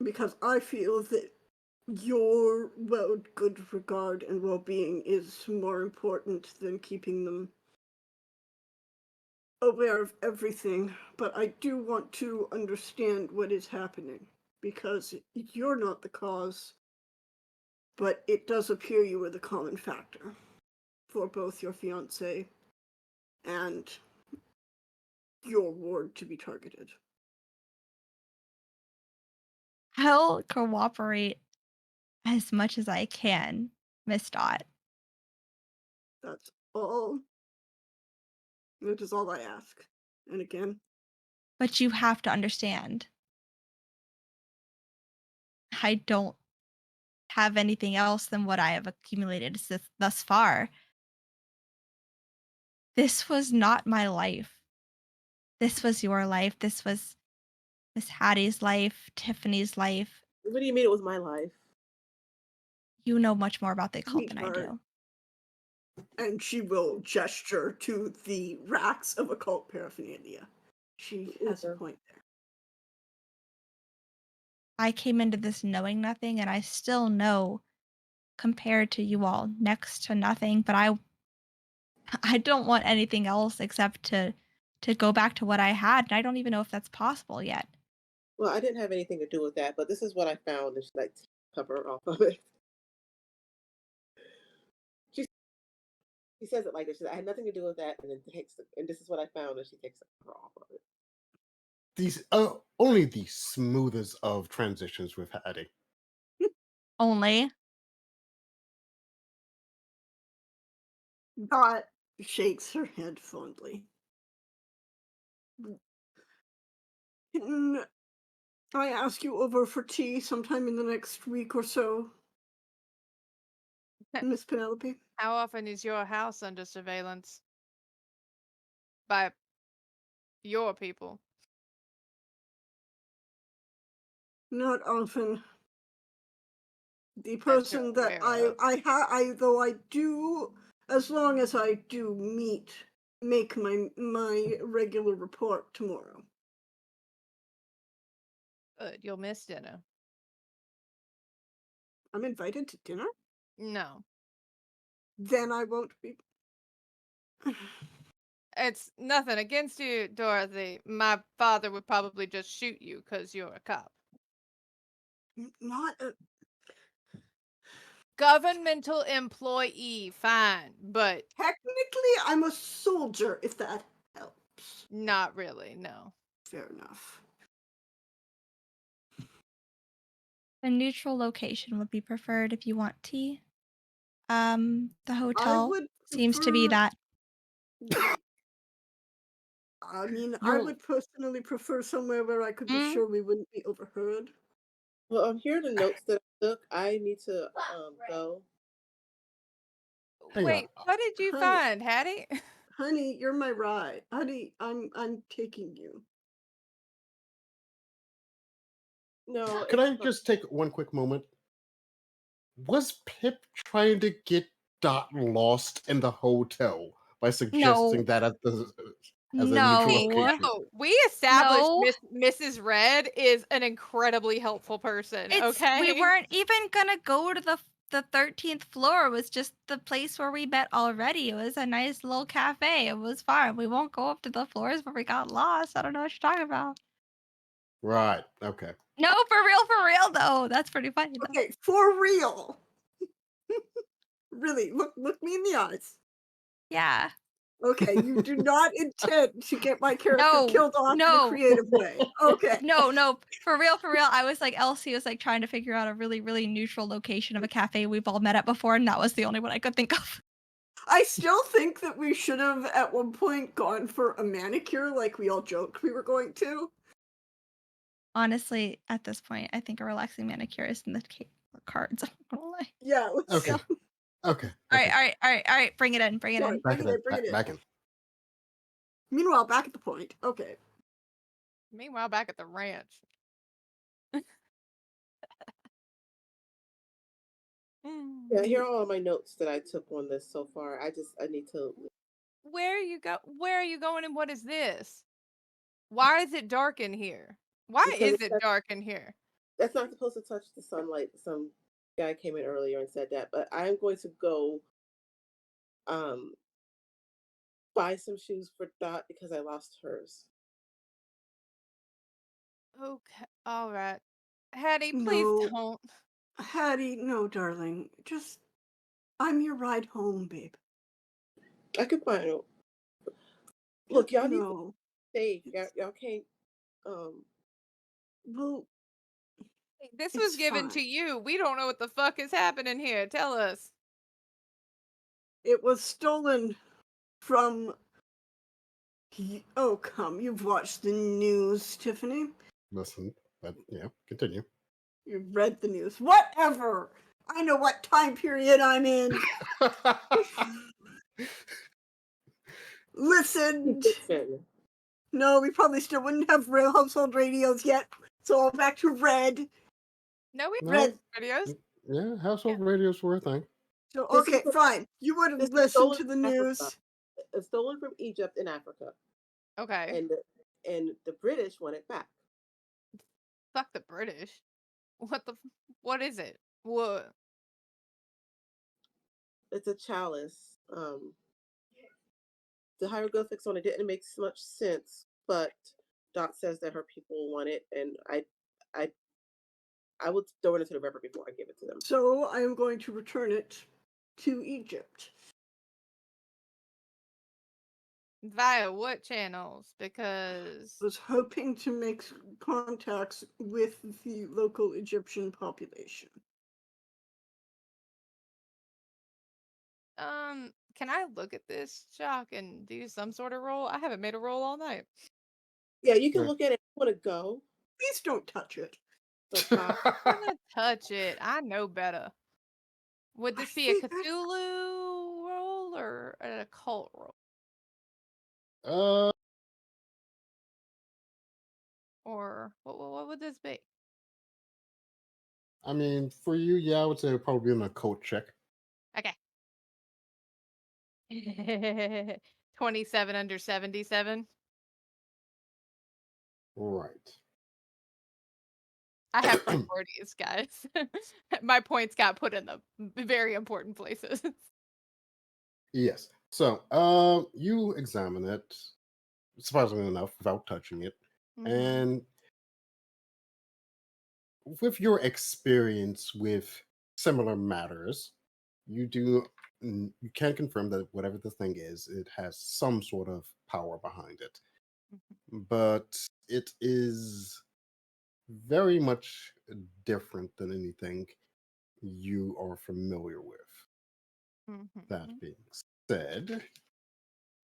because I feel that your good regard and well-being is more important than keeping them aware of everything, but I do want to understand what is happening, because you're not the cause, but it does appear you were the common factor for both your fiancé and your ward to be targeted. I'll cooperate as much as I can, Miss Dot. That's all. That is all I ask. And again, But you have to understand, I don't have anything else than what I have accumulated thus far. This was not my life. This was your life. This was Miss Hattie's life, Tiffany's life. What do you mean it was my life? You know much more about the occult than I Sweetheart. do. and she will gesture to the racks of occult paraphernalia. She has a point there. I came into this knowing nothing, and I still know, compared to you all, next to nothing. But I don't want anything else except to go back to what I had, and I don't even know if that's possible yet. Well, I didn't have anything to do with that, but this is what I found, and she like cover off of it. She says it like this. She says, I had nothing to do with that, and then and this is what I found, and she takes the cover off of it. These only the smoothest of transitions with Hattie. Only. Dot shakes her head fondly. Can I ask you over for tea sometime in the next week or so, Miss Penelope? How often is your house under surveillance by your people? Not often. The That you're person that aware of. though I do, as long as I do make my regular report tomorrow. Good, you'll miss dinner. I'm invited to dinner? No. Then I won't be. It's nothing against you, Dorothy. My father would probably just shoot you because you're a cop. Not a. Governmental employee, fine, but Technically, I'm a soldier, if that helps. Not really, no. Fair enough. A neutral location would be preferred if you want tea. The I hotel would seems to be prefer. that. I mean, I You're would personally prefer somewhere where I could be Mm, sure we wouldn't be overheard. Well, here are the notes that I took. I need to go. hang on. Wait, what did you Honey, find, Hattie? honey, you're my ride. Honey, I'm taking you. No, Could it's I fine. just take one quick moment? Was Pip trying to get Dot lost in the hotel by suggesting no, that as a neutral no, location? No, we established no. Mrs. Red is an incredibly helpful person, We okay? weren't even gonna go to the 13th floor. It was just the place where we met already. It was a nice little cafe. It was fine. We won't go up to the floors where we got lost. I don't know what you're talking about. Right. Okay. No, for real though. That's pretty funny though. Okay, for real. Really, look me in the eyes. Yeah. Okay, you do not intend to get my character No, killed off in a no, creative way. Okay. no. For real. I was like, Elsie was like trying to figure out a really, really neutral location of a cafe we've all met at before, and that was the only one I could think of. I still think that we should have at one point gone for a manicure like we all joked we were going to. Honestly, at this point, I think a relaxing manicure is in the cards. I'm not gonna lie. Yeah, let's Okay. So, Okay. all Okay. right. Bring it in. Sorry, Back in. bring it in. Back in. Meanwhile, back at the point. Okay. Meanwhile, back at the ranch. Yeah, here are all my notes that I took on this so far. I need to. Where are you going and what is this? Why is it dark in here? Why Because is it dark in here? that's not supposed to touch the sunlight. Some guy came in earlier and said that, but I'm going to go buy some shoes for Dot because I lost hers. Okay, all right. Hattie, please No, don't. Hattie, no, darling. Just, I'm your ride home, babe. I could find it. Look, y'all need to No. stay. Y'all can't. Well, This was it's given to fine. you. We don't know what the fuck is happening here. Tell us. It was stolen from. Oh, come. You've watched the news, Tiffany. Listen. But yeah. Continue. You've read the news. Whatever. I know what time period I'm in. Listened. No, we probably still wouldn't have real household radios yet. So all back to red. No, we No. read videos. Yeah. Household radios were a thing. So This is okay, from- fine. You would have This is listened stolen to the from Africa. news. It's stolen from Egypt in Africa, Okay. and the British want it back. Fuck the British. What is it? What? It's a chalice. The hieroglyphics on it didn't make much sense, but Dot says that her people want it, and I would throw it into the river before I give it to them. So I am going to return it to Egypt. Via what channels? Because Was hoping to make contacts with the local Egyptian population. can I look at this, Shock, and do some sort of roll? I haven't made a roll all night. Yeah, you can Yeah. look at it. Want to go? Please don't touch it. So Dot, I'm gonna touch it. I know better. Would this be a think Cthulhu roll or an occult roll? Or what would this be? I mean, for you, yeah, I would say it would probably be an occult check. Okay. 27 under 77. Right. I have priorities, guys. My points got put in the very important places. Yes. So, you examine it, surprisingly enough, without touching it, and with your experience with similar matters, you can confirm that whatever the thing is, it has some sort of power behind it. but it is very much different than anything you are familiar with. That being said,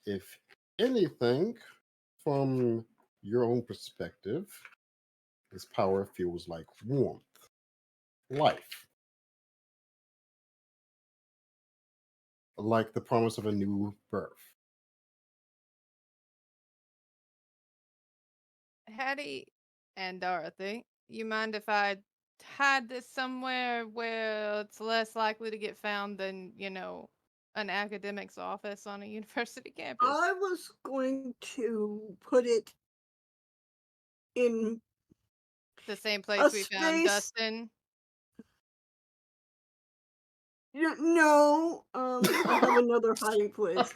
if anything, from your own perspective, this power feels like warmth, life, like the promise of a new birth. Hattie and Dorothy, you mind if I hide this somewhere where it's less likely to get found than, an academic's office on a university campus? I was going to put it in The same a place we found space. Dustin? No, I have another hiding place.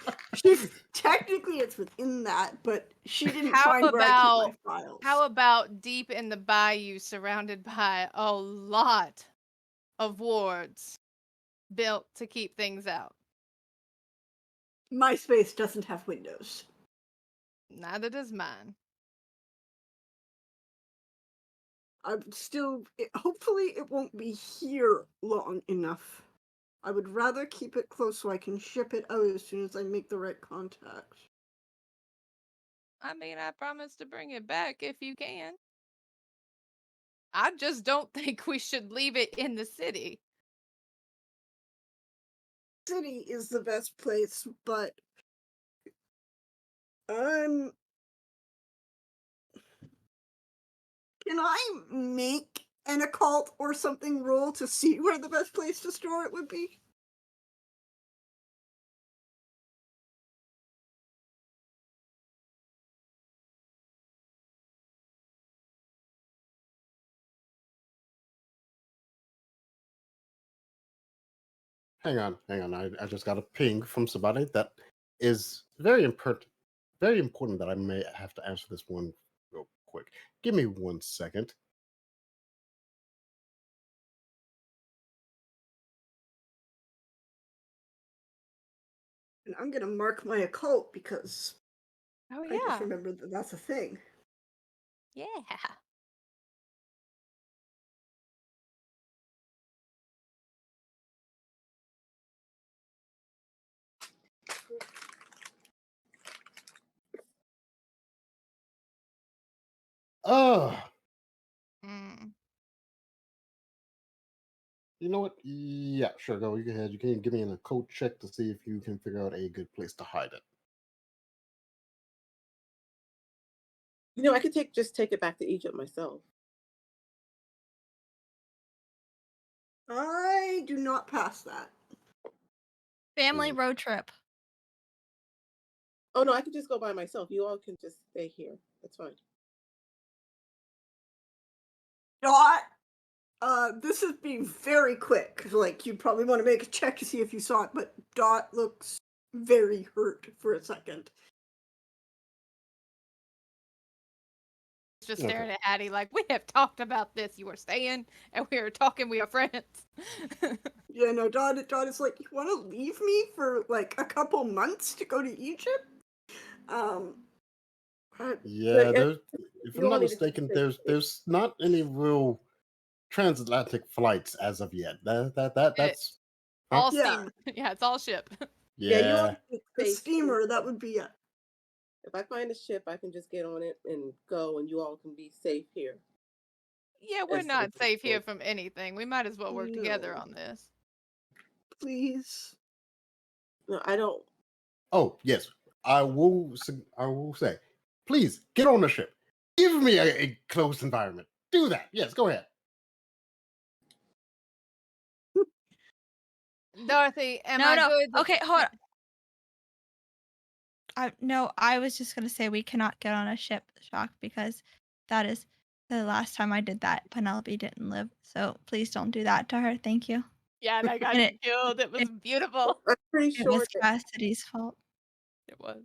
Technically it's within that, but she didn't How find where I keep my about files. how about deep in the bayou surrounded by a lot of wards built to keep things out? My space doesn't have windows. Neither does mine. Hopefully it won't be here long enough. I would rather keep it close so I can ship it out as soon as I make the right contacts. I mean, I promise to bring it back if you can. I just don't think we should leave it in the city. City is the best place, but can I make an occult or something roll to see where the best place to store it would be? Hang on. I just got a ping from somebody that is very important that I may have to answer this one real quick. Give me 1 second. And I'm gonna mark my occult because Oh, I just yeah. remembered that that's a thing. Yeah. Oh, Mm. you know what? Yeah, sure. Go ahead. You can give me an occult check to see if you can figure out a good place to hide it. I could just take it back to Egypt myself. I do not pass that. Family road trip. Oh no, I could just go by myself. You all can just stay here. That's fine. Dot. This is being very quick. Like, you probably want to make a check to see if you saw it, but Dot looks very hurt for a second. Just Okay. staring at Hattie like, we have talked about this. You were staying, and we were talking. We are friends. Yeah, no, Dot is like, you want to leave me for like a couple months to go to Egypt? Yeah, But if you I'm all not need to stay mistaken, safe. there's not any real transatlantic flights as of yet. That's All Yeah. steam. Yeah, it's all ship. Yeah, you all yeah. need to The stay steamer, safe. that would be it. If I find a ship, I can just get on it and go, and you all can be safe here. Yeah, we're As not safe as safe here possible. from anything. We might as well work together No. on this. Please. No, I don't. Oh yes, I will say, please get on the ship. Give me a closed environment. Do that. Yes, go ahead. Dorothy, am No, I no. good? Okay, hold on. No, I was just gonna say we cannot get on a ship, Shock, because that is the last time I did that. Penelope didn't live, so please don't do that to her. Thank you. Yeah, that got And you killed. It was beautiful. I'm pretty it sure was that Cassidy's fault. It was.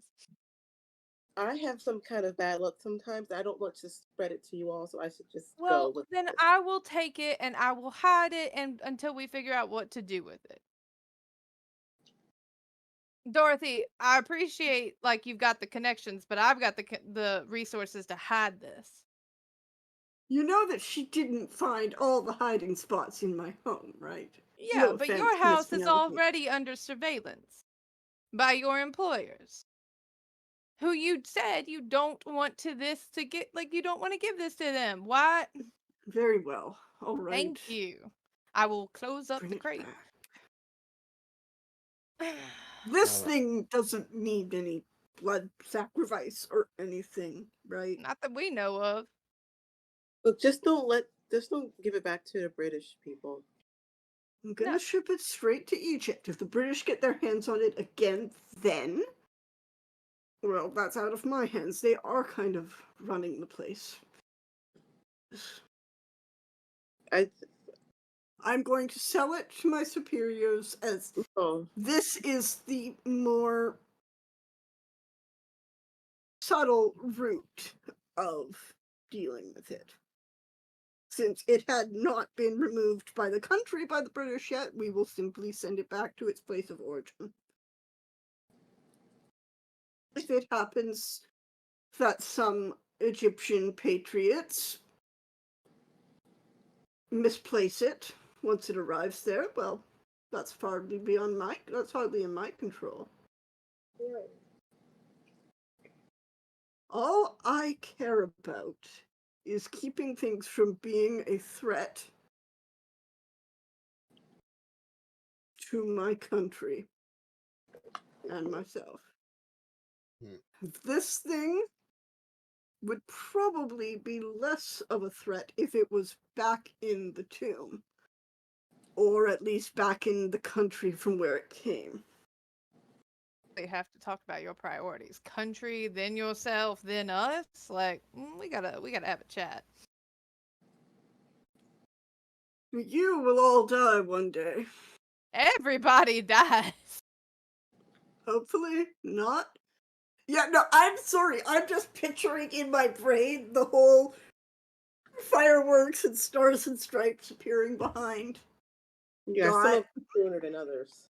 I have some kind of bad luck sometimes. I don't want to spread it to you all, so I should just go Well, with then it. I will take it and I will hide it and until we figure out what to do with it. Dorothy, I appreciate like you've got the connections, but I've got the resources to hide this. You know that she didn't find all the hiding spots in my home, right? Yeah, No but offense, your Miss house is Penelope. already under surveillance by your employers, who you said you don't want to get, like, you don't want to give this to them. Why? Very well. All right. Thank you. I will close up Bring the it crate. back. This Alright. thing doesn't need any blood sacrifice or anything, right? Not that we know of. Look, just don't give it back to the British people. I'm gonna No. ship it straight to Egypt. If the British get their hands on it again, then, well, that's out of my hands. They are kind of running the place. I'm going to sell it to my superiors as this is the more subtle route of dealing with it. Since it had not been removed by the country by the British yet, we will simply send it back to its place of origin. If it happens that some Egyptian patriots misplace it once it arrives there, well, that's hardly in my control. Right. All I care about is keeping things from being a threat to my country and myself. This thing would probably be less of a threat if it was back in the tomb, or at least back in the country from where it came. They have to talk about your priorities. Country, then yourself, then us. Like, we gotta have a chat. You will all die one day. Everybody dies. Hopefully not. Yeah, no, I'm sorry. I'm just picturing in my brain the whole fireworks and stars and stripes appearing behind. Yeah, some of them sooner than others.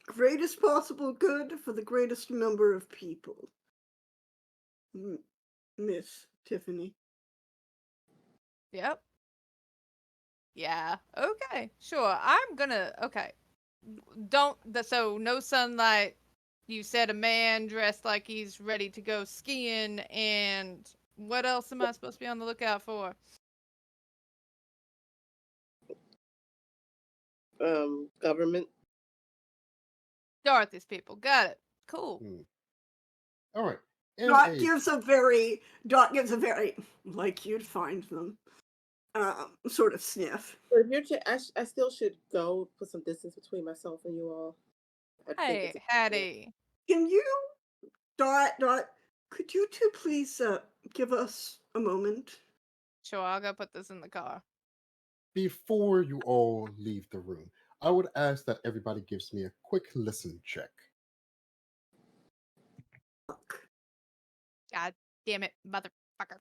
Greatest possible good for the greatest number of people. Miss Tiffany. Yep. Yeah. Okay. Sure. Okay. So no sunlight. You said a man dressed like he's ready to go skiing, and what else am I supposed to be on the lookout for? Government. Dorothy's people. Got it. Cool. All right. Dot gives a very, like you'd find them, sort of sniff. If you're I still should go put some distance between myself and you all. Hey, Hattie. Can you, Dot, could you two please give us a moment? Sure, I'll go put this in the car. Before you all leave the room, I would ask that everybody gives me a quick listen check. God damn it, motherfucker.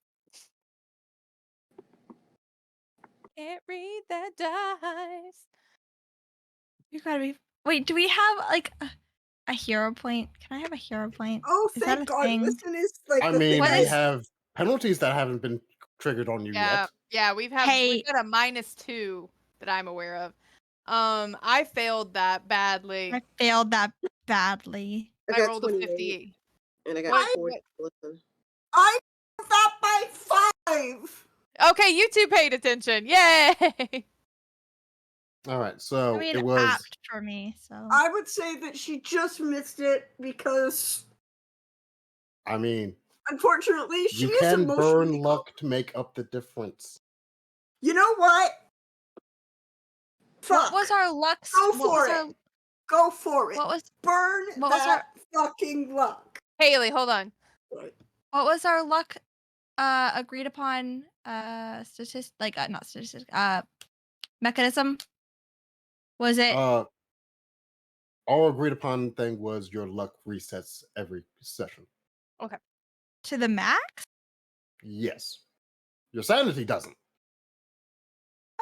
Can't read that dice. You gotta be. Wait, do we have like a hero point? Can I have a hero point? Oh, Is that thank a God! thing? Listen is like I the mean, thing. we have penalties that haven't been triggered on you yet. Yeah, we've got a -2 that I'm aware of. I failed that badly. I failed that badly. I got rolled a 58. And I got 40. I got that by 5. Okay, you two paid attention. Yay! All right, so I mean, it was apt for me. So I would say that she just missed it because, I mean, unfortunately, she you is can emotionally. burn luck to make up the difference. You know what? What was our luck? Go for it. Go for it. What was burn what was that fucking luck? Haley, hold on. What was our luck? Agreed upon mechanism. Was it Our agreed upon thing was your luck resets every session. Okay. To the max? Yes. Your sanity doesn't.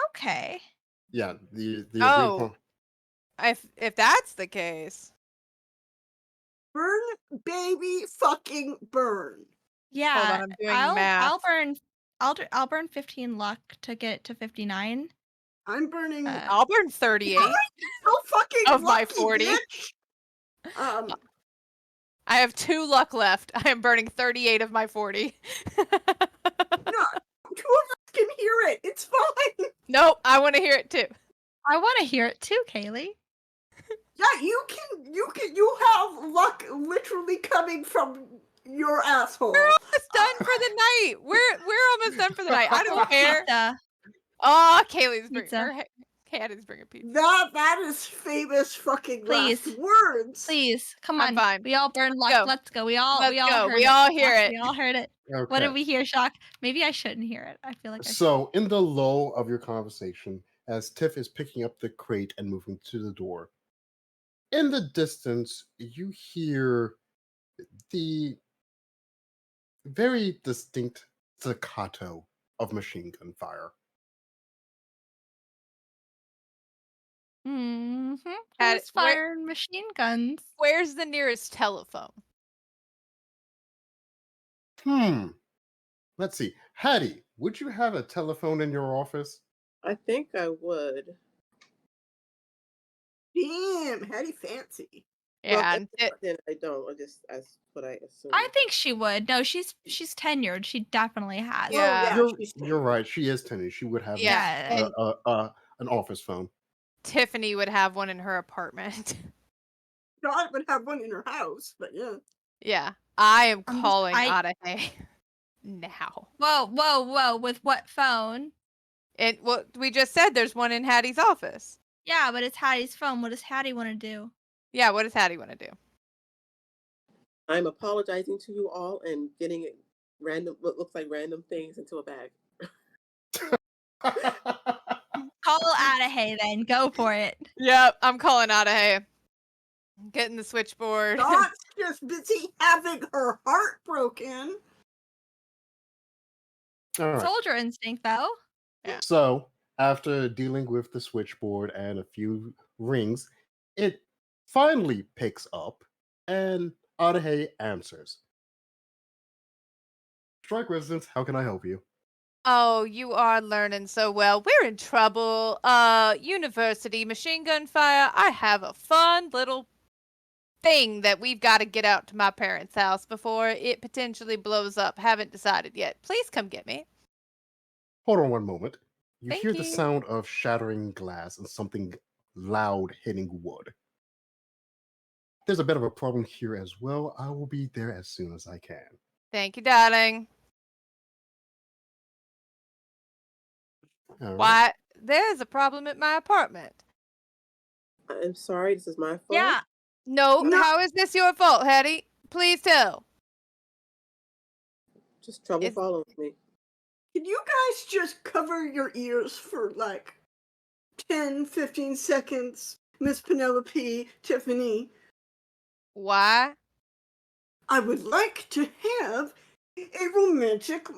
Okay. Yeah, the agreed Oh. upon. If that's the case. Burn, baby, fucking burn. Yeah, I'm doing math. I'll burn 15 luck to get to 59. I'm burning I'll burn 38 so fucking of my lucky, 40. bitch. I have 2 luck left. I am burning 38 of my 40. No, 2 of us can hear it. It's fine. Nope, I want to hear it too. I want to hear it too, Kaylee. Yeah, you have luck literally coming from your asshole. We're almost done for the night. We're almost done for the night. I don't care. Pizza. Oh, Kaylee's Pizza. Candace's bringing pizza. That is famous fucking last Please. words. Please, come I'm on. fine. We all burn luck. Go. Let's go. We all Let's go. heard We it. all hear Shock, it. We all heard it. Okay. What did we hear, Shock? Maybe I shouldn't hear it. I feel like I should. So, in the lull of your conversation, as Tiff is picking up the crate and moving to the door, in the distance, you hear the very distinct staccato of machine gun fire. Mm-hmm. Had- Who's firing machine guns? Where's the nearest telephone? Let's see. Hattie, would you have a telephone in your office? I think I would. Damn, Hattie fancy. Yeah, Well, and then I don't. That's what I assume. I think she would. No, she's tenured. She definitely has. Yeah. You're right. She is tenured. She would have Yeah. an office phone. Tiffany would have one in her apartment. Dot would have one in her house, but yeah. Yeah, I am I'm just- calling I- Adahe now. Whoa. With what phone? Well, we just said there's one in Hattie's office. Yeah, but it's Hattie's phone. What does Hattie want to do? Yeah, what does Hattie want to do? I'm apologizing to you all and getting it what looks like random things into a bag. Call Adahe then. Go for it. Yep, I'm calling Adahe. Getting the switchboard. Dot's just busy having her heart broken. All right. Soldier instinct, though. So, after dealing with the switchboard and a few rings, it finally picks up and Adahe answers. Streich residents, how can I help you? Oh, you are learning so well. We're in trouble. University machine gun fire. I have a fun little thing that we've got to get out to my parents' house before it potentially blows up. Haven't decided yet. Please come get me. Hold on one moment. You Thank hear the you. sound of shattering glass and something loud hitting wood. There's a bit of a problem here as well. I will be there as soon as I can. Thank you, darling. All right. Why? There's a problem at my apartment. I'm sorry, this is my fault. Yeah. No, No. how is this your fault, Hattie? Please tell. Just trouble It's- follows me. Can you guys just cover your ears for like 10, 15 seconds? Miss Penelope, Tiffany, Why? I would like to have a romantic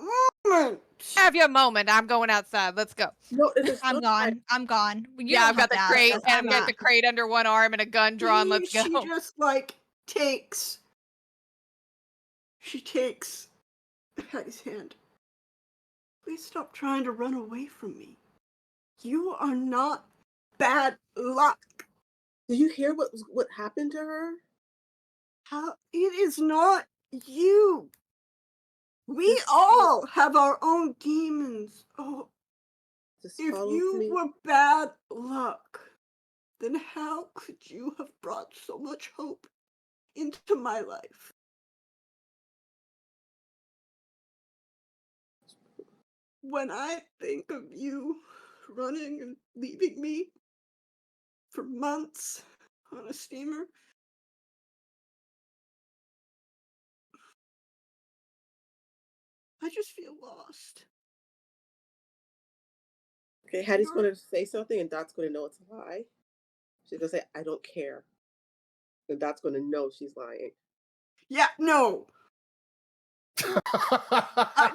moment. Have your moment. I'm going outside. Let's go. No, it is I'm not gone. I'm gone. You Yeah, don't I've got the have to crate, ask us. and I've I'm got not. the crate under one arm and a gun drawn. Let's go. She just like takes Hattie's hand. Please stop trying to run away from me. You are not bad luck. Do you hear what happened to her? How it is not you. We This- all have our own demons. Oh, Just if follows you me. were bad luck, then how could you have brought so much hope into my life? When I think of you running and leaving me for months on a steamer, I just feel lost. Okay, Hattie's going to say something, and Dot's going to know it's a lie. She's going to say, "I don't care," and Dot's going to know she's lying. Yeah, no.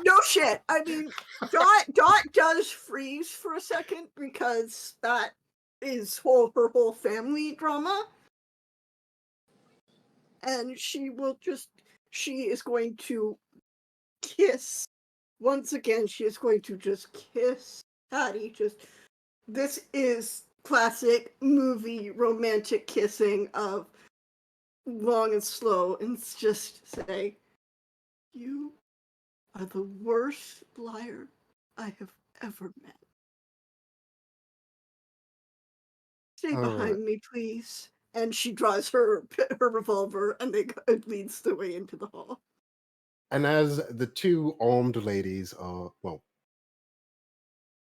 No shit. I mean, Dot does freeze for a second because that her whole family drama. And she is going to kiss. Once again, she is going to just kiss Patty. This is classic movie romantic kissing of long and slow, and just say, "You are the worst liar I have ever met. Stay behind me, please." And she draws her revolver, and it leads the way into the hall. And as the two armed ladies,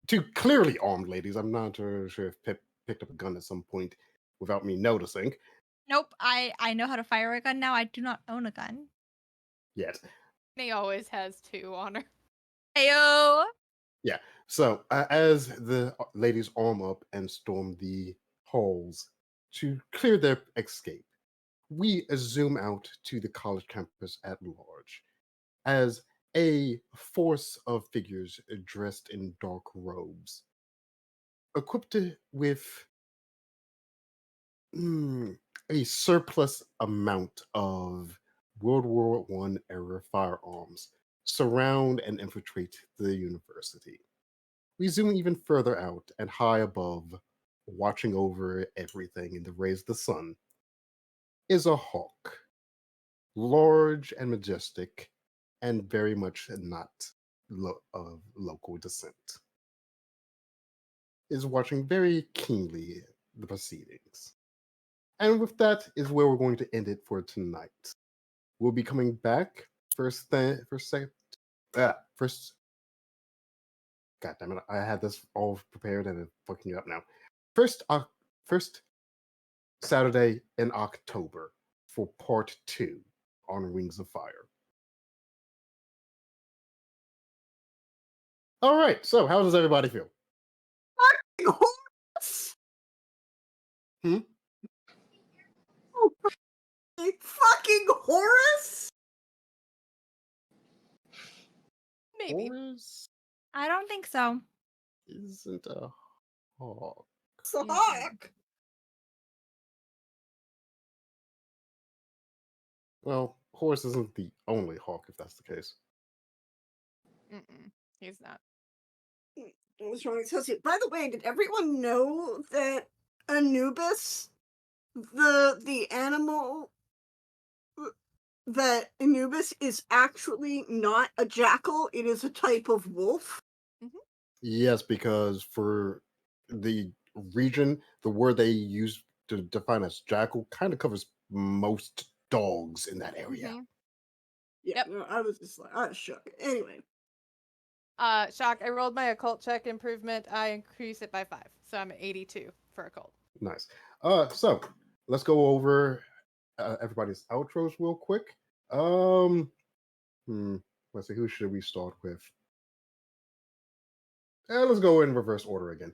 two clearly armed ladies, I'm not sure if Pip picked up a gun at some point without me noticing. Nope, I know how to fire a gun now. I do not own a gun. Yet. He always has two on her. Ayo! Yeah, so as the ladies arm up and storm the halls to clear their escape, we zoom out to the college campus at large as a force of figures dressed in dark robes, equipped with a surplus amount of World War I era firearms, surround and infiltrate the university. We zoom even further out and high above, watching over everything in the rays of the sun, is a hawk, large and majestic, and very much not of local descent. Is watching very keenly the proceedings. And with that is where we're going to end it for tonight. We'll be coming back first. God damn it! I had this all prepared and it's fucking you up now. First Saturday in October for part 2 on Wings of Fire. All right. So, how does everybody feel? Hmm? Fucking Horus? Maybe. Horus I don't think so. isn't a hawk. It's a hawk. Well, Horus isn't the only hawk, if that's the case. He's not. What's wrong with By the way, did everyone know that Anubis, the animal, that Anubis is actually not a jackal? It is a type of wolf. Yes, because for the region, the word they use to define as jackal kind of covers most dogs in that area. Yeah, no, I was just like, I was shook. Anyway. Shock, I rolled my occult check improvement. I increased it by 5. So I'm at 82 for occult. Nice. So let's go over everybody's outros real quick. Let's see, who should we start with? Let's go in reverse order again.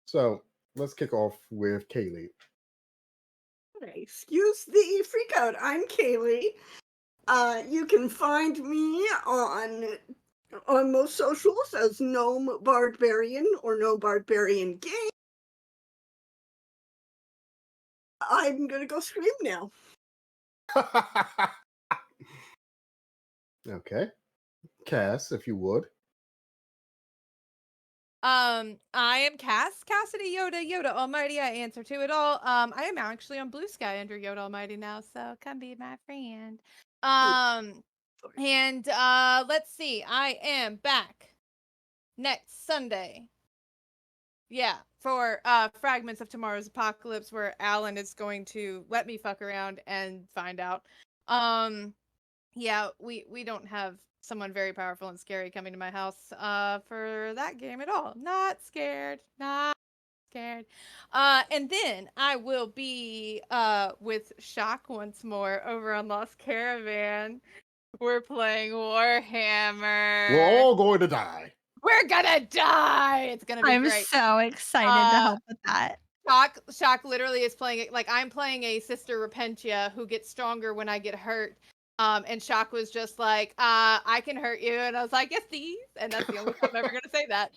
So let's kick off with Kaylee. Okay, excuse the freak out. I'm Kaylee. You can find me on most socials as Gnome Barbarian or No Barbarian Game. I'm gonna go scream now. Okay. Cass, if you would. I am Cassidy Yoda Almighty. I answer to it all. I am actually on Blue Sky under Yoda Almighty now, so come be my friend. And let's see. I am back next Sunday. Yeah, for Fragments of Tomorrow's Apocalypse, where Alan is going to let me fuck around and find out. Yeah, we don't have someone very powerful and scary coming to my house for that game at all. Not scared. And then I will be with Shock once more over on Lost Caravan. We're playing Warhammer. We're all going to die. We're gonna die. It's gonna be I'm great. so excited to help with that. Shock literally is playing it like I'm playing a Sister Repentia who gets stronger when I get hurt. And Shock was just like, I can hurt you. And I was like, yes, please. And that's the only time I'm ever going to say that.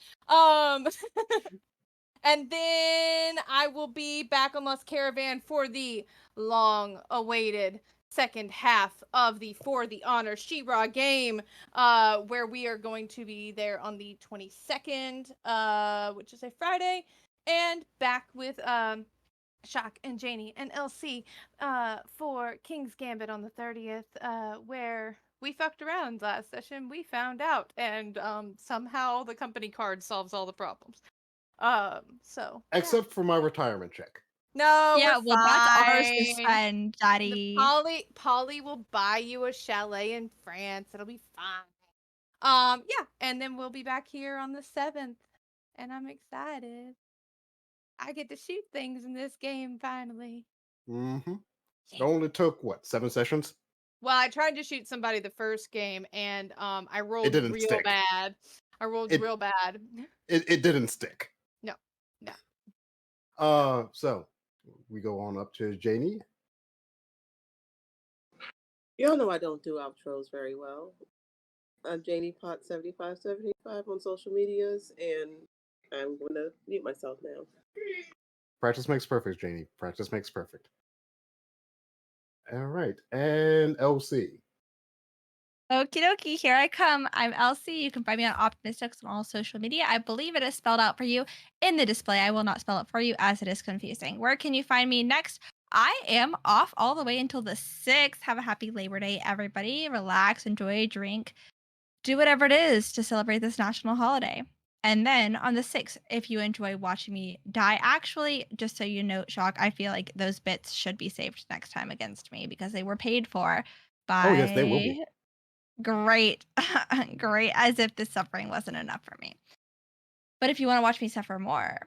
And then I will be back on Lost Caravan for the long-awaited second half of the For the Honor She-Ra game, where we are going to be there on the 22nd, which is a Friday, and back with Shock and Janie and LC for King's Gambit on the 30th, where we fucked around last session. We found out, and somehow the company card solves all the problems. So yeah. Except for my retirement check. No, Yeah, we're well, that's ours to fine. spend, Daddy. Polly will buy you a chalet in France. It'll be fine. Yeah, and then we'll be back here on the 7th, and I'm excited. I get to shoot things in this game finally. Mm-hmm. It only took, what, 7 sessions? Well, I tried to shoot somebody the first game, and I rolled didn't real stick. bad. I rolled It- real bad. It didn't stick. No. So we go on up to Janie. Y'all know I don't do outros very well. I'm Janie Pot 7575 on social medias, and I'm going to mute myself now. Practice makes perfect, Janie. Practice makes perfect. All right. And LC. Okie dokie, here I come. I'm Elsie. You can find me on Optimistics on all social media. I believe it is spelled out for you in the display. I will not spell it for you as it is confusing. Where can you find me next? I am off all the way until the 6th. Have a happy Labor Day, everybody. Relax, enjoy, drink, do whatever it is to celebrate this national holiday. And then on the 6th, if you enjoy watching me die, actually, just so you know, Shock, I feel like those bits should be saved next time against me because they were paid for by... Oh, yes, they will be. Great. Great. As if this suffering wasn't enough for me. But if you want to watch me suffer more,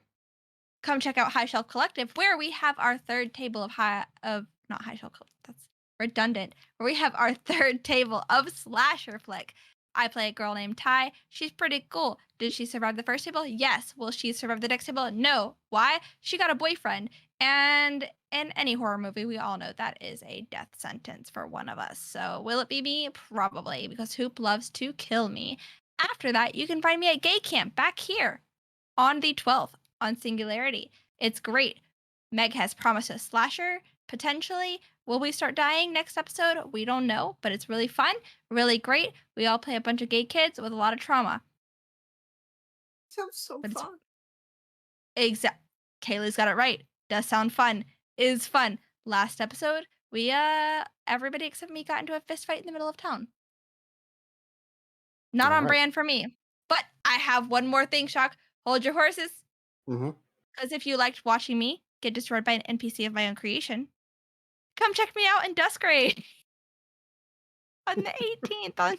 come check out High Shelf Collective, where we have our third table of not High Shelf Collective, that's redundant, where we have our third table of Slasher Flick. I play a girl named Ty. She's pretty cool. Did she survive the first table? Yes. Will she survive the next table? No. Why? She got a boyfriend. And in any horror movie, we all know that is a death sentence for one of us. So will it be me? Probably, because Hoop loves to kill me. After that, you can find me at Gay Camp back here on the 12th on Singularity. It's great. Meg has promised a slasher, potentially. Will we start dying next episode? We don't know, but it's really fun, really great. We all play a bunch of gay kids with a lot of trauma. Sounds so fun. Exactly. Kaylee's got it right. Does sound fun. Is fun. Last episode, we everybody except me got into a fist fight in the middle of town. Not on brand for me. But I have one more thing, Shock. Hold your horses. Mm-hmm. Because if you liked watching me get destroyed by an NPC of my own creation, come check me out in Duskgrade on the 18th.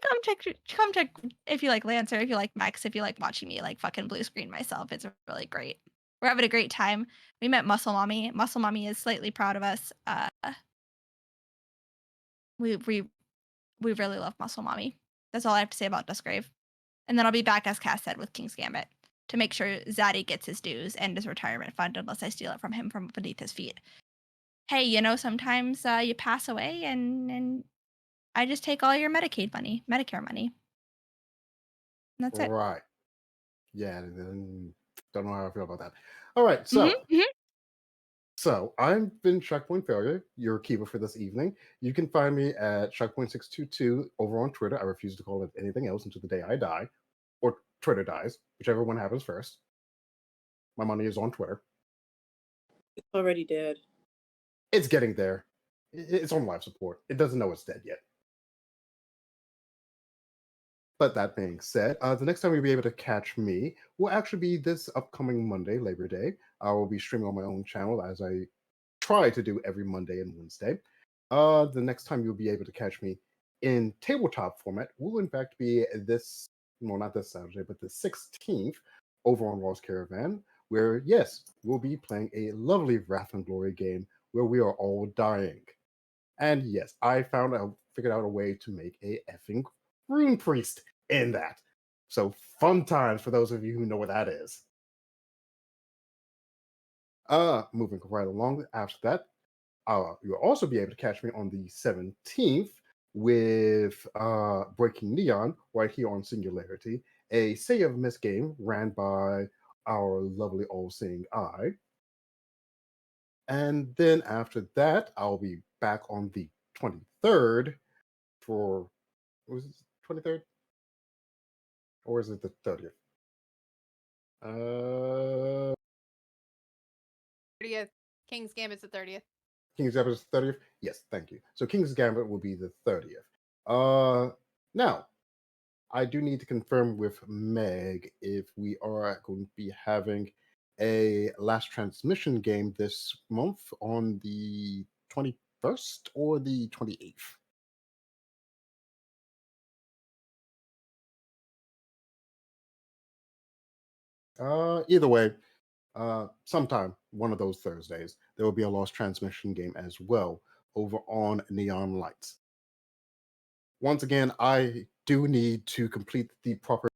Come check if you like Lancer, if you like Max, if you like watching me like fucking blue screen myself. It's really great. We're having a great time. We met Muscle Mommy. Muscle Mommy is slightly proud of us. We really love Muscle Mommy. That's all I have to say about Duskgrave. And then I'll be back, as Cass said, with King's Gambit to make sure Zaddy gets his dues and his retirement fund unless I steal it from him from beneath his feet. Hey, you know, sometimes you pass away and I just take all your Medicaid money, Medicare money. And that's it. Right. Yeah, don't know how I feel about that. All right, so So I've been Checkpoint Failure, your keeper for this evening. You can find me at Checkpoint622 over on Twitter. I refuse to call it anything else until the day I die, or Twitter dies, whichever one happens first. My money is on Twitter. It's already dead. It's getting there. It's on life support. It doesn't know it's dead yet. But that being said, the next time you'll be able to catch me will actually be this upcoming Monday, Labor Day. I will be streaming on my own channel as I try to do every Monday and Wednesday. The next time you'll be able to catch me in tabletop format will in fact be this, well, not this Saturday, but the 16th over on Lost Caravan, where, yes, we'll be playing a lovely Wrath and Glory game where we are all dying. And yes, I figured out a way to make a effing rune priest in that. So fun times for those of you who know what that is. Moving right along after that, you'll also be able to catch me on the 17th with Breaking Neon right here on Singularity. a Say of Miss game ran by our lovely all-seeing eye. And then after that, I'll be back on the 23rd for, was it 23rd? Or is it the 30th? 30th. King's Gambit's the 30th. King's Gambit is the 30th? Yes, thank you. So King's Gambit will be the 30th. Now, I do need to confirm with Meg if we are going to be having a last transmission game this month on the 21st or the 28th. Either way, sometime one of those Thursdays, there will be a lost transmission game as well over on Neon Lights. Once again, I do need to complete the proper